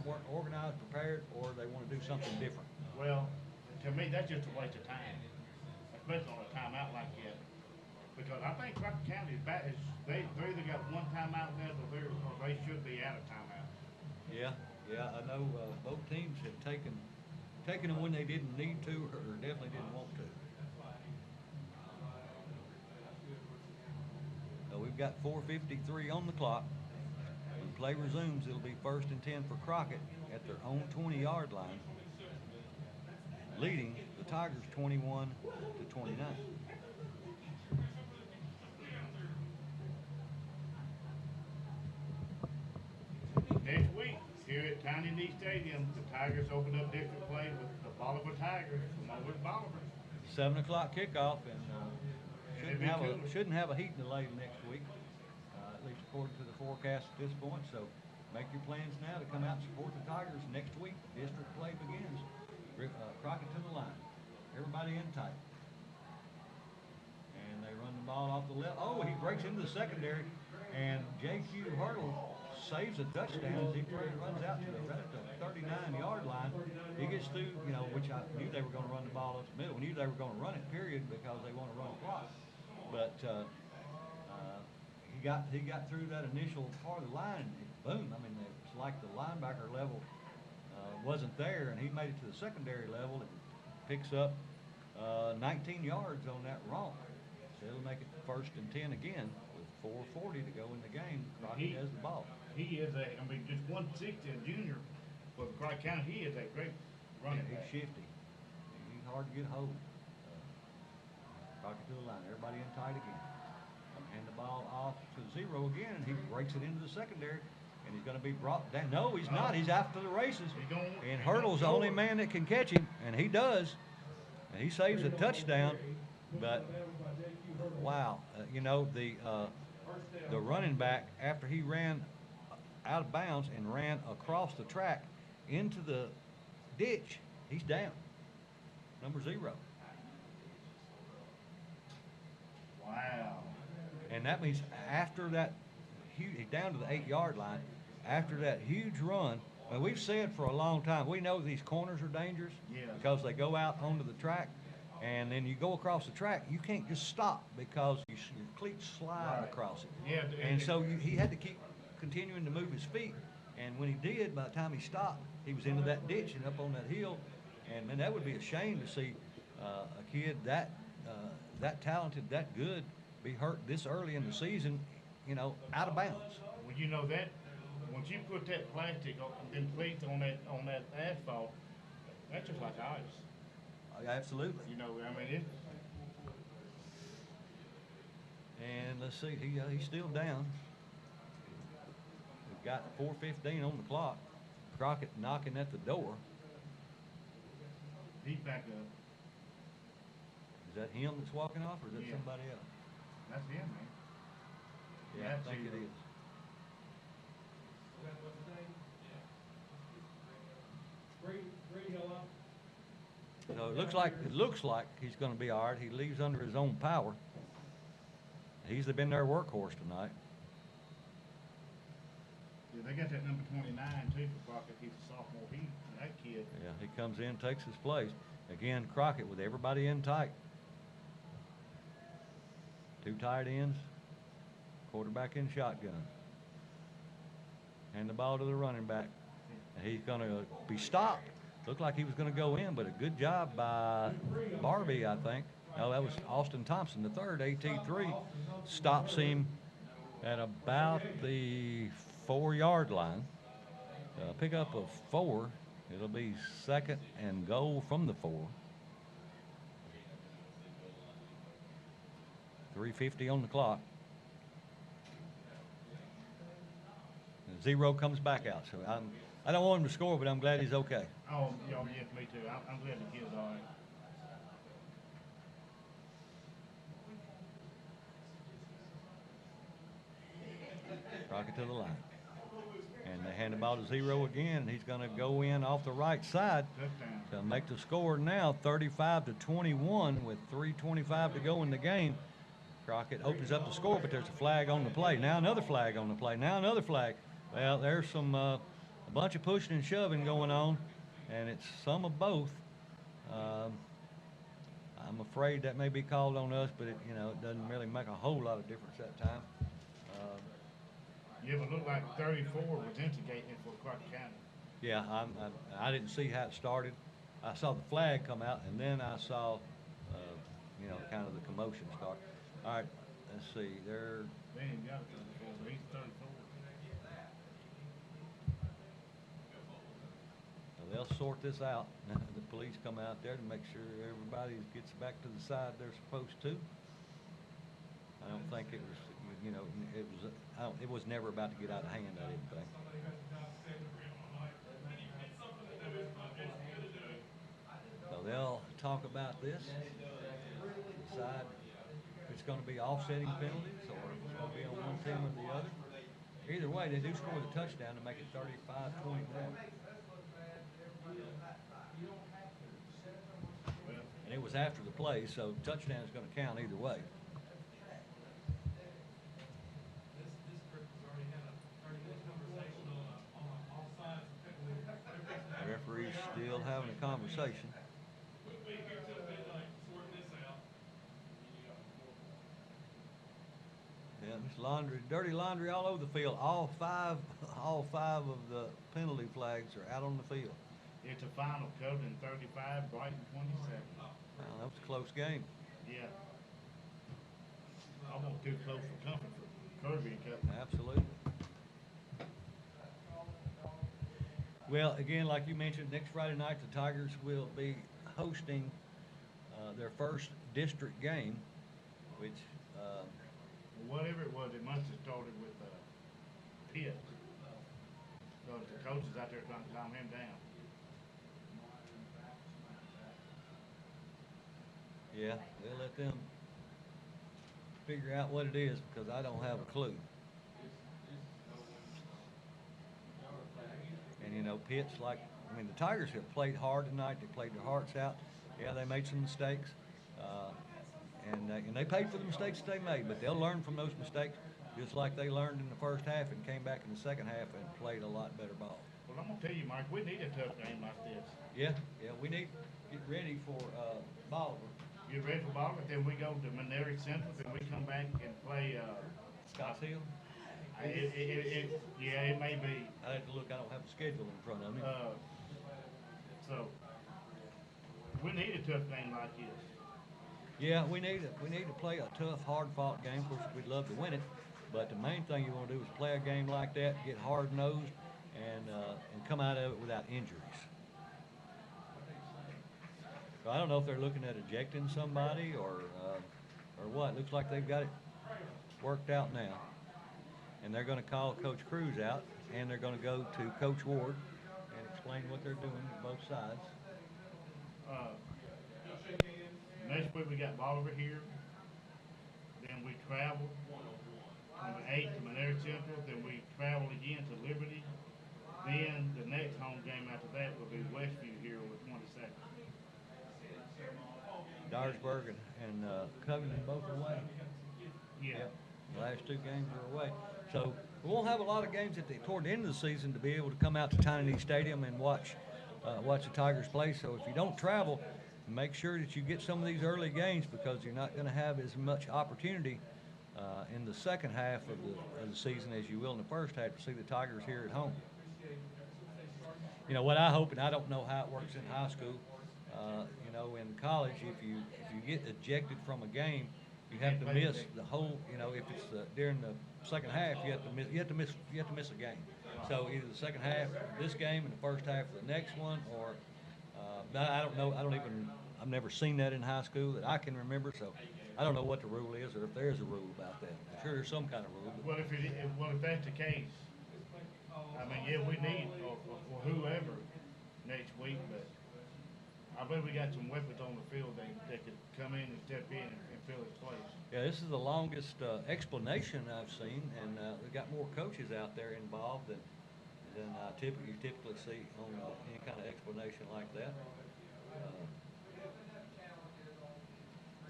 weren't organized, prepared, or they want to do something different. Well, to me, that's just a waste of time, especially on a timeout like that. Because I think Crockett County is bad. They either got one timeout left or they should be out of timeout. Yeah, I know both teams have taken them when they didn't need to or definitely didn't want to. So we've got 4:53 on the clock. When play resumes, it'll be first and 10 for Crockett at their own 20-yard line, leading the Tigers 21-29. Next week, here at Tiny D Stadium, the Tigers open up district play with the Bolivar Tigers from over at Bolivar. 7 o'clock kickoff, and It'd be cooler. shouldn't have a heat delay next week, at least according to the forecast at this point. So make your plans now to come out and support the Tigers next week. District play begins. Crockett to the line. Everybody in tight. And they run the ball off the left. Oh, he breaks into the secondary, and J.Q. Hurdle saves a touchdown as he runs out to the 39-yard line. He gets through, which I knew they were going to run the ball up the middle. We knew they were going to run it, period, because they want to run a clock. But he got through that initial part of the line, and boom! It's like the linebacker level wasn't there, and he made it to the secondary level and picks up 19 yards on that romp. So it'll make it first and 10 again with 4:40 to go in the game. Crockett has the ball. He is just 160, a junior for Crockett County. He is a great running He's back. shifty. He's hard to get hold. Crockett to the line. Everybody in tight again. Hand the ball off to zero again, and he breaks it into the secondary, and he's going to be brought down. No, he's not. He's after the races. And Hurdle's the only man that can catch him, and he does. And he saves a touchdown. But wow, the running back, after he ran out of bounds and ran across the track into the ditch, he's down. number 0. Wow. And that means after that, down to the 8-yard line, after that huge run, and we've said for a long time, we know these corners are dangerous because they go out onto the track, and then you go across the track, you can't just stop because your cleats slide across it. Yeah, and so he had to keep continuing to move his feet, and when he did, by the time he stopped, he was into that ditch and up on that hill, and man, that would be a shame to see a kid that talented, that good, be hurt this early in the season, out of bounds. Well, you know that once you put that plastic on them cleats on that asphalt, that's just like ice. Absolutely. You know, I mean it. And let's see, he's still down. We've got 4:15 on the clock. Crockett knocking at the door. He's back up. Is that him that's walking off, or is that Yeah. somebody else? That's him, man. Yeah, That's I think it zero. is. Brady Hill up. So it looks like he's going to be all right. He leaves under his own power. He's been their workhorse tonight. Yeah, they got that number 29 too for Crockett. He's a sophomore. That kid. Yeah, he comes in, takes his place. Again, Crockett with everybody in tight. 2 tight ends, quarterback in shotgun. Hand the ball to the running back. And he's going to be stopped. Looked like he was going to go in, but a good job by Barbie, I think. No, that was Austin Thompson, the third, AT3, stops him at about the 4-yard line. Pick up of 4. It'll be 2nd and goal from the 4. 3:50 on the clock. 0 comes back out. So I don't want him to score, but I'm glad he's okay. Oh, yeah, yes, me too. I'm glad the kid's all right. Crockett to the line. And they hand the ball to 0 again. He's going to go in off the right side Touchdown. to make the score now 35-21 with 3:25 to go in the game. Crockett opens up the score, but there's a flag on the play. Now another flag on the play. Now another flag. Well, there's a bunch of pushing and shoving going on, and it's some of both. I'm afraid that may be called on us, but it doesn't really make a whole lot of difference that time. Yeah, but it looked like 34 was instigating it for Crockett County. Yeah, I didn't see how it started. I saw the flag come out, and then I saw, kind of the commotion start. All right, let's see. They ain't got it 34, but he's 34. So they'll sort this out. The police come out there to make sure everybody gets back to the side they're supposed to. I don't think it was, it was never about to get out of hand, I didn't think. So they'll talk about this, decide if it's going to be offsetting penalties or if it's going to be on one team or the other. Either way, they do score the touchdown to make it 35-21. And it was after the play, so touchdown is going to count either way. The referee's still having a conversation. Yeah, it's laundry, dirty laundry all over the field. All five of the penalty flags are out on the field. It's a final code in 35, Brighton 27. Well, that was a close game. Yeah. Almost too close for comfort for Kirby and Company. Absolutely. Well, again, like you mentioned, next Friday night the Tigers will be hosting their first district game, which Whatever it was, it must have started with Pitt. Because the coach is out there trying to calm him down. yeah, they'll let them figure out what it is because I don't have a clue. And Pitt's the Tigers have played hard tonight. They played their hearts out. Yeah, they made some mistakes, and they paid for the mistakes that they made, but they'll learn from those mistakes just like they learned in the first half and came back in the second half and played a lot better ball. Well, I'm gonna tell you, Mike, we need a tough game like this. Yeah, we need to get ready for Bolivar. Get ready for Bolivar, then we go to Monterey Central, then we come back and play. Scotts Hill? Yeah, it may be. I have to look. I don't have the schedule in front of me. So we need a tough game like this. Yeah, we need to play a tough, hard-fought game. Of course, we'd love to win it, but the main thing you want to do is play a game like that, get hard-nosed, and come out of it without injuries. So I don't know if they're looking at ejecting somebody or what. Looks like they've got it worked out now, and they're going to call Coach Cruz out, and they're going to go to Coach Ward and explain what they're doing to both sides. Next week we got Bolivar here. Then we travel on the 8th to Monterey Central. Then we travel again to Liberty. Then the next home game after that will be Westview here on the 22nd. Dyersburg and Covington both away. Yeah. Yep. The last two games are away. So we won't have a lot of games toward the end of the season to be able to come out to Tiny Stadium and watch the Tigers play. So if you don't travel, make sure that you get some of these early games because you're not going to have as much opportunity in the second half of the season as you will in the first half to see the Tigers here at home. You know what I hope, and I don't know how it works in high school. You know, in college, if you get ejected from a game, you have to miss the whole. You know, if it's during the second half, you have to miss a game. So either the second half of this game and the first half of the next one, or I don't know. I've never seen that in high school that I can remember. So I don't know what the rule is, or if there's a rule about that. I'm sure there's some kind of rule. Well, if that's the case, I mean, yeah, we need or whoever next week, but I believe we got some weapons on the field that could come in and step in and fill his place. Yeah, this is the longest explanation I've seen, and we've got more coaches out there involved than you typically see on any kind of explanation like that.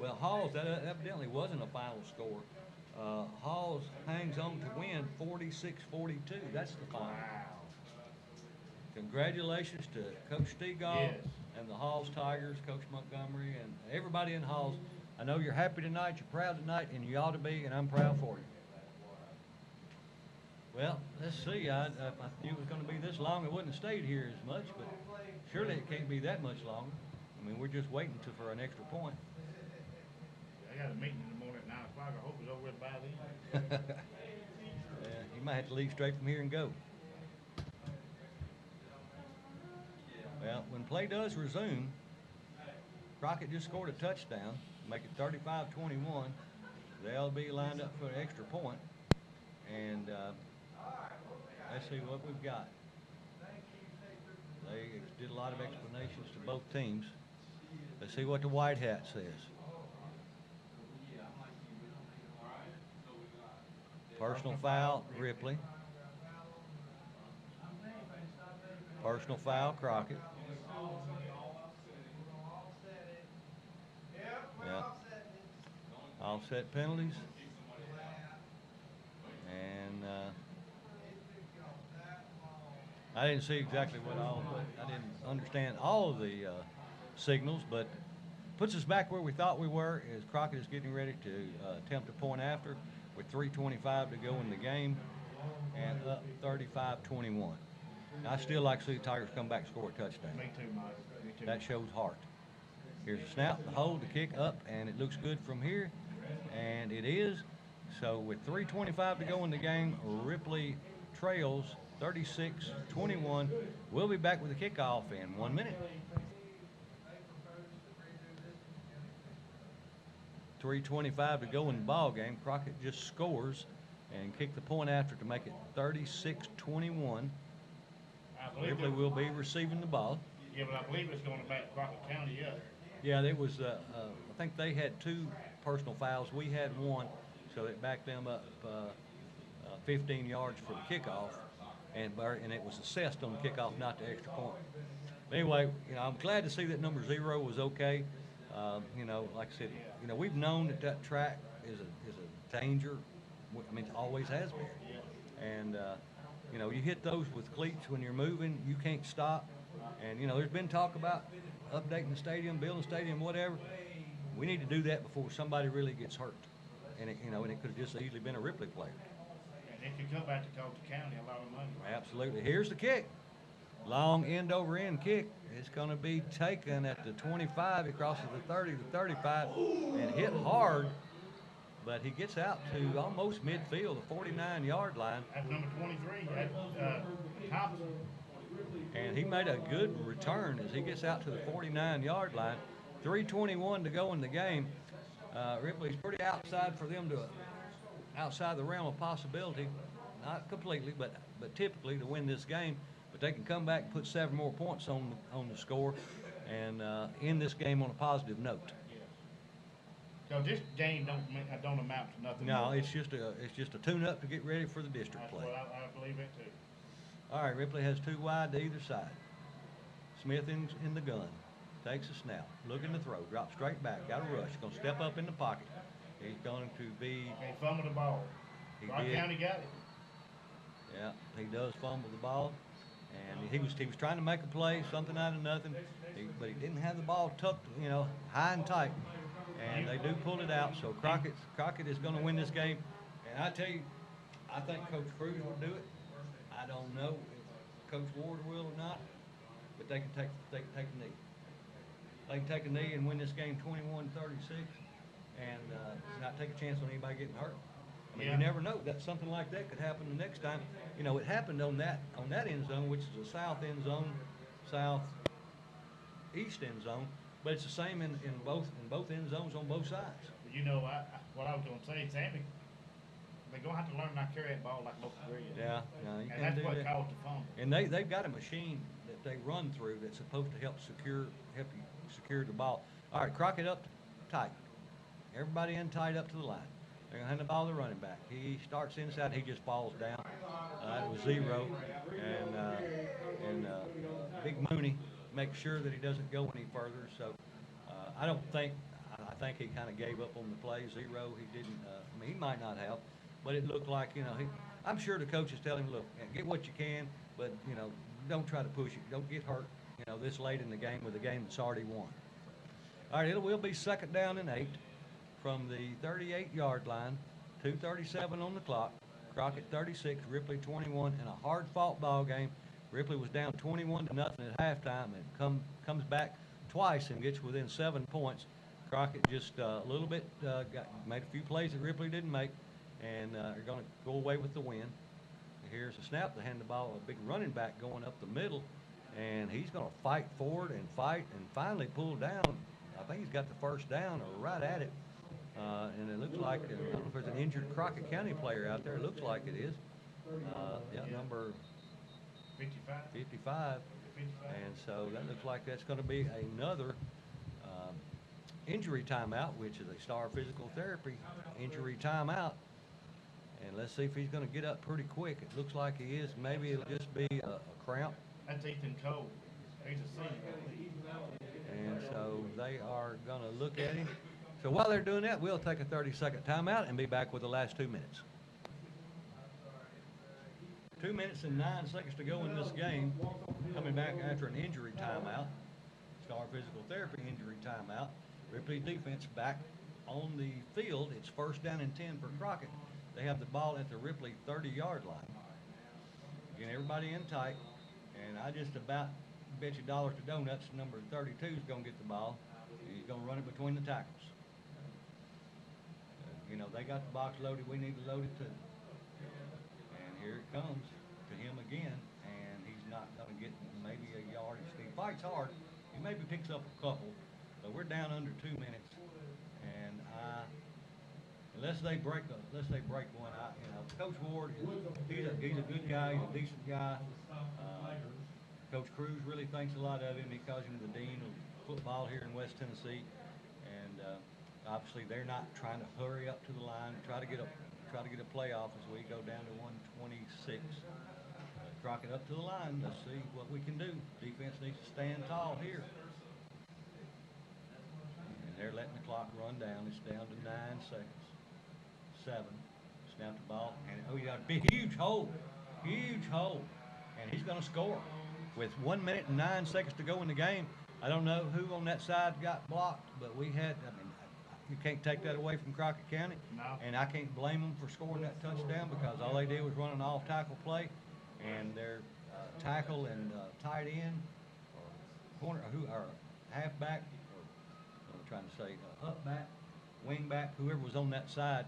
Well, Halls, that evidently wasn't a final score. Halls hangs on to win 46-42. That's the final. Wow. Congratulations to Coach Stegall Yes. and the Halls Tigers, Coach Montgomery, and everybody in Halls. I know you're happy tonight, you're proud tonight, and you ought to be, and I'm proud for you. Well, let's see. If I knew it was going to be this long, I wouldn't have stayed here as much, but surely it can't be that much longer. I mean, we're just waiting for an extra point. I got a meeting in the morning at 9 o'clock. I hope it's over with by then. Yeah, you might have to leave straight from here and go. Well, when play does resume, Crockett just scored a touchdown, make it 35-21. They'll be lined up for an extra point. And let's see what we've got. They did a lot of explanations to both teams. Let's see what the white hat says. Personal foul, Ripley. Personal foul, Crockett. Yeah. Offset penalties. And I didn't see exactly I didn't understand all of the signals, but puts us back where we thought we were as Crockett is getting ready to attempt a point after with 3:25 to go in the game and up 35-21. I still like to see the Tigers come back and score a touchdown. Me too, Mike. Me too. That shows heart. Here's a snap, the hold, the kick up, and it looks good from here, and it is. So with 3:25 to go in the game, Ripley trails 36-21. We'll be back with the kickoff in 1 minute. 3:25 to go in the ball game. Crockett just scores and kicked the point after to make it 36-21. Ripley will be receiving the ball. Yeah, but I believe it's going to back Crockett County up. Yeah, there was. I think they had 2 personal fouls. We had 1, so it backed them up 15 yards for the kickoff, and it was assessed on the kickoff, not the extra point. Anyway, I'm glad to see that number 0 was okay. Like I said, we've known that track is a danger. I mean, it always has been. And you hit those with cleats when you're moving, you can't stop. And there's been talk about updating the stadium, building a stadium, whatever. We need to do that before somebody really gets hurt. And it could have just easily been a Ripley player. And it could come back to cost the county a lot of money. Absolutely. Here's the kick. Long end over end kick. It's going to be taken at the 25. It crosses the 30 to 35 and hit hard, but he gets out to almost midfield, the 49-yard line. That's number 23. That's Thompson. And he made a good return as he gets out to the 49-yard line. 3:21 to go in the game. Ripley's pretty outside for them outside the realm of possibility. Not completely, but typically to win this game. But they can come back and put 7 more points on the score and end this game on a positive note. So this game don't amount to nothing. No, more. it's just a tune-up to get ready for the district That's play. what I believe it too. All right, Ripley has 2 wide to either side. Smith in the gun, takes a snap, looking to throw, drops straight back, got a rush, going to step up in the pocket. He's going to be. They fumbled the ball. Rock County got it. Yeah, he does fumble the ball. And he was trying to make a play, something out of nothing, but he didn't have the ball tucked, high and tight. And they do pull it out, so Crockett is going to win this game. And I tell you, I think Coach Cruz will do it. I don't know if Coach Ward will or not, but they can take a knee. They can take a knee and win this game 21-36, and not take a chance on anybody getting hurt. I mean, Yeah. You never know. That something like that could happen the next time. It happened on that end zone, which is a south end zone, southeast end zone, but it's the same in both end zones on both sides. What I was going to say, Sammy, they're going to have to learn not to carry that ball like most of the Yeah, you And can't that's do what that. caused the fumble. And they've got a machine that they run through that's supposed to help you secure the ball. All right, Crockett up tight. Everybody in tight up to the line. They're going to hand the ball to the running back. He starts inside. He just falls down. It was 0. And Big Mooney makes sure that he doesn't go any further. So I think he kind of gave up on the play. 0. He didn't. He might not have. But it looked like, I'm sure the coaches tell him, look, get what you can, but, don't try to push it. Don't get hurt, this late in the game with a game that's already won. All right, it will be 2nd down and 8 from the 38-yard line, 2:37 on the clock. Crockett 36, Ripley 21, in a hard-fought ball game. Ripley was down 21-0 at halftime and comes back twice and gets within 7 points. Crockett just a little bit made a few plays that Ripley didn't make, and are going to go away with the win. Here's a snap to hand the ball, a big running back going up the middle, and he's going to fight forward and fight and finally pull down. I think he's got the first down or right at it. And it looks like, I don't know if there's an injured Crockett County player out there. It looks like it is. Number 55. And so that looks like that's going to be another injury timeout, which is a Star Physical Therapy injury timeout. And let's see if he's going to get up pretty quick. It looks like he is. Maybe it'll just be a cramp. That's Ethan Cole. He's a senior. And so they are going to look at him. So while they're doing that, we'll take a 30-second timeout and be back with the last 2 minutes. 2 minutes and 9 seconds to go in this game. Coming back after an injury timeout. Star Physical Therapy injury timeout. Ripley defense back on the field. It's 1st down and 10 for Crockett. They have the ball at the Ripley 30-yard line. Again, everybody in tight. And I just about bet you dollars to donuts number 32 is going to get the ball. And he's going to run it between the tackles. They got the box loaded. We need to load it too. And here it comes to him again. And he's not going to get maybe a yard. He fights hard. He maybe picks up a couple. But we're down under 2 minutes. And unless they break one out, Coach Ward he's a good guy. He's a decent guy. Coach Cruz really thinks a lot of him. He calls him the dean of football here in West Tennessee. And obviously, they're not trying to hurry up to the line, try to get a playoff as we go down to 126. Crockett up to the line. Let's see what we can do. Defense needs to stand tall here. And they're letting the clock run down. It's down to 9 seconds. 7. Snap the ball. And oh, you got a big, huge hole. Huge hole. And he's going to score with 1 minute and 9 seconds to go in the game. I don't know who on that side got blocked, but we had, I mean, you can't take that away from Crockett County. No. And I can't blame them for scoring that touchdown because all they did was run an off-tackle play, and their tackle and tight end or corner or halfback, or I'm trying to say up back, wing back, whoever was on that side,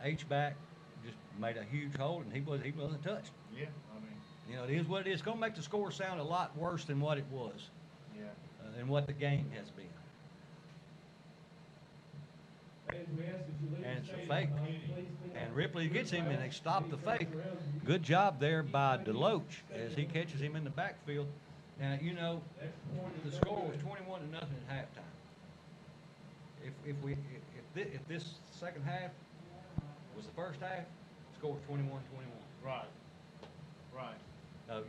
H-back, just made a huge hole, and he wasn't touched. Yeah, I mean, You know, it is what it is. It's going to make the score sound a lot worse than what it was, yeah. than what the game has been. And it's a fake. And Ripley gets him, and they stop the fake. Good job there by DeLoach as he catches him in the backfield. Now, you know, the score was 21-0 at halftime. If this second half was the first half, the score was 21-21. Right. Right.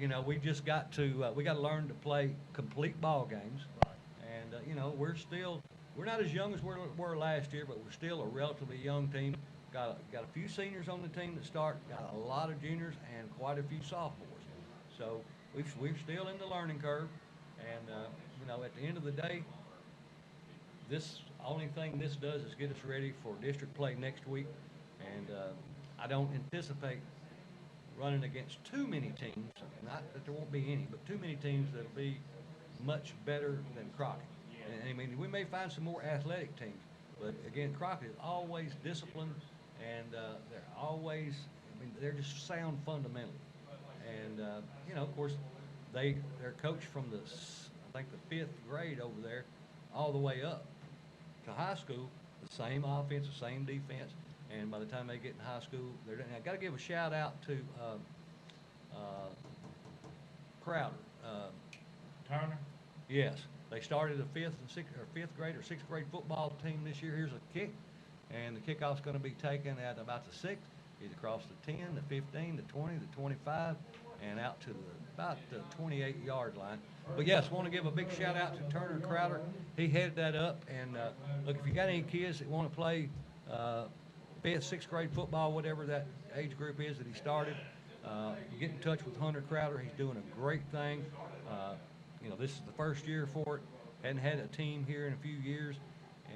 You know, we just got to learn to play complete ball games. Right. And you know, we're not as young as we were last year, but we're still a relatively young team. Got a few seniors on the team that start. Got a lot of juniors and quite a few sophomores. So we're still in the learning curve. And you know, at the end of the day, this only thing this does is get us ready for district play next week. And I don't anticipate running against too many teams. Not that there won't be any, but too many teams that'll be much better than Crockett. And I mean, we may find some more athletic teams, but again, Crockett is always disciplined, and they're always, I mean, they're just sound fundamentally. And you know, of course, they're coached from I think the 5th grade over there, all the way up to high school. The same offense, the same defense, and by the time they get in high school, they're done. I got to give a shout out to Crowder. Turner? Yes. They started a 5th grade or 6th grade football team this year. Here's a kick, and the kickoff's going to be taken at about the 6th. He's across the 10, the 15, the 20, the 25, and out to about the 28-yard line. But yes, want to give a big shout out to Turner Crowder. He headed that up, and look, if you got any kids that want to play 5th, 6th grade football, whatever that age group is that he started, you get in touch with Hunter Crowder. He's doing a great thing. You know, this is the first year for it. Hadn't had a team here in a few years,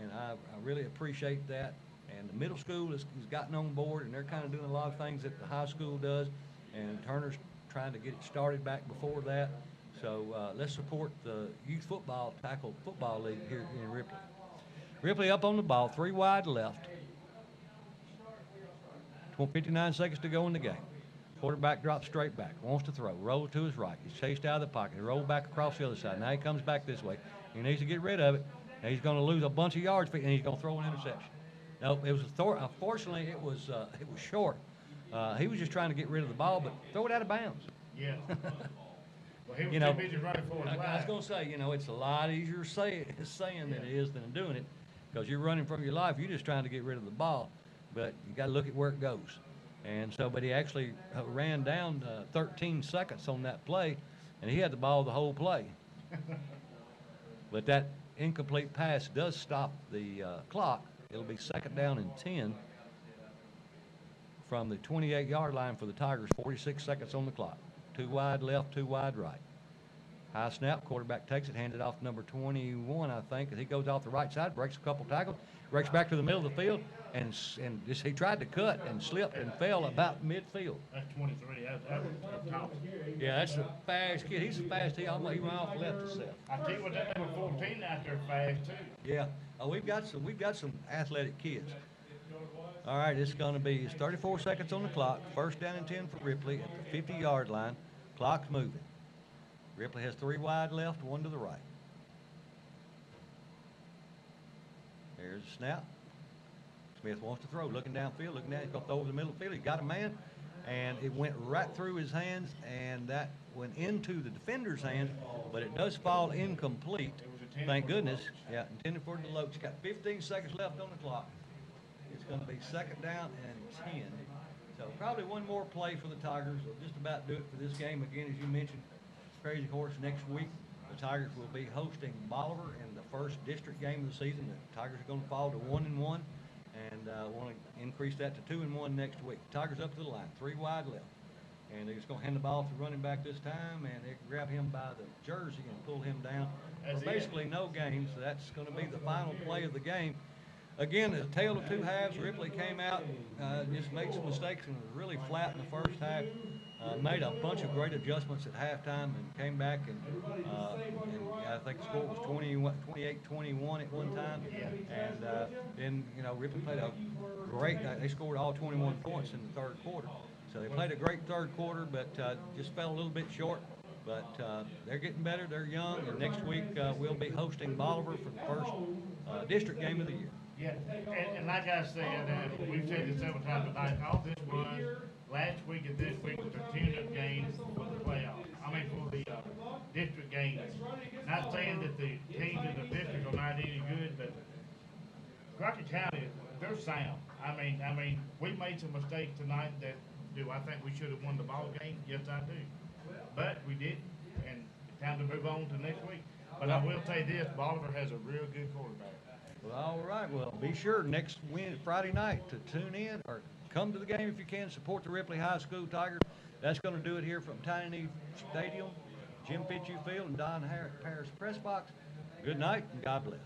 and I really appreciate that. And the middle school has gotten on board, and they're kind of doing a lot of things that the high school does, and Turner's trying to get it started back before that. So let's support the youth football tackle football league here in Ripley. Ripley up on the ball, 3 wide left. 59 seconds to go in the game. Quarterback drops straight back, wants to throw, rolls to his right. He's chased out of the pocket. He rolled back across the other side. Now he comes back this way. He needs to get rid of it. Now he's going to lose a bunch of yards, and he's going to throw an interception. No, it was unfortunately it was short. He was just trying to get rid of the ball, but throw it out of bounds. Yeah. Well, he was You know, too busy running for his I was life. going to say, you know, it's a lot easier saying than it is than doing it, because you're running from your life. You're just trying to get rid of the ball, but you got to look at where it goes. And so, but he actually ran down 13 seconds on that play, and he had the ball the whole play. But that incomplete pass does stop the clock. It'll be 2nd down and 10 from the 28-yard line for the Tigers. 46 seconds on the clock. 2 wide left, 2 wide right. High snap, quarterback takes it, handed off number 21, I think, and he goes off the right side, breaks a couple tackles, breaks back to the middle of the field, and just he tried to cut and slipped and fell about midfield. That's 23. That was top. Yeah, that's a fast kid. He's a fast. He ran off left himself. I tell you what, that number 14 out there fast too. Yeah, we've got some athletic kids. All right, it's going to be 34 seconds on the clock. 1st down and 10 for Ripley at the 50-yard line. Clock's moving. Ripley has 3 wide left, 1 to the right. There's a snap. Smith wants to throw, looking downfield, looking down. He's going to throw over the middle of the field. He got a man, and it went right through his hands, and that went into the defender's hands, but it does fall incomplete. Thank goodness. Yeah, intended for the Lokes. Got 15 seconds left on the clock. It's going to be 2nd down and 10. So probably one more play for the Tigers will just about do it for this game. Again, as you mentioned, Crazy Horse next week. The Tigers will be hosting Bolivar in the first district game of the season. The Tigers are going to fall to 1-1 and want to increase that to 2-1 next week. Tigers up to the line, 3 wide left. And they're just going to hand the ball to the running back this time, and they can grab him by the jersey and pull him down for basically no gain. So that's going to be the final play of the game. Again, a tale of two halves. Ripley came out, just made some mistakes and was really flat in the first half. Made a bunch of great adjustments at halftime and came back and I think the score was 28-21 at one time. And then, you know, Ripley played a great, they scored all 21 points in the third quarter. So they played a great third quarter, but just fell a little bit short. But they're getting better, they're young, and next week we'll be hosting Bolivar for the first district game of the year. Yeah, and like I said, we've said this several times tonight, all this was last week and this week was a tune-up game for the playoffs. I mean, for the district games. Not saying that the teams in the district are not any good, but Crockett County, they're sound. I mean, we made some mistakes tonight that do I think we should have won the ball game? Yes, I do. But we didn't, and it's time to move on to next week. But I will say this, Bolivar has a real good quarterback. Well, all right. Well, be sure next Friday night to tune in or come to the game if you can. Support the Ripley High School Tigers. That's going to do it here from Tiny Stadium, Jim Fitzhugh Field, and Don Harris Press Box. Good night and God bless.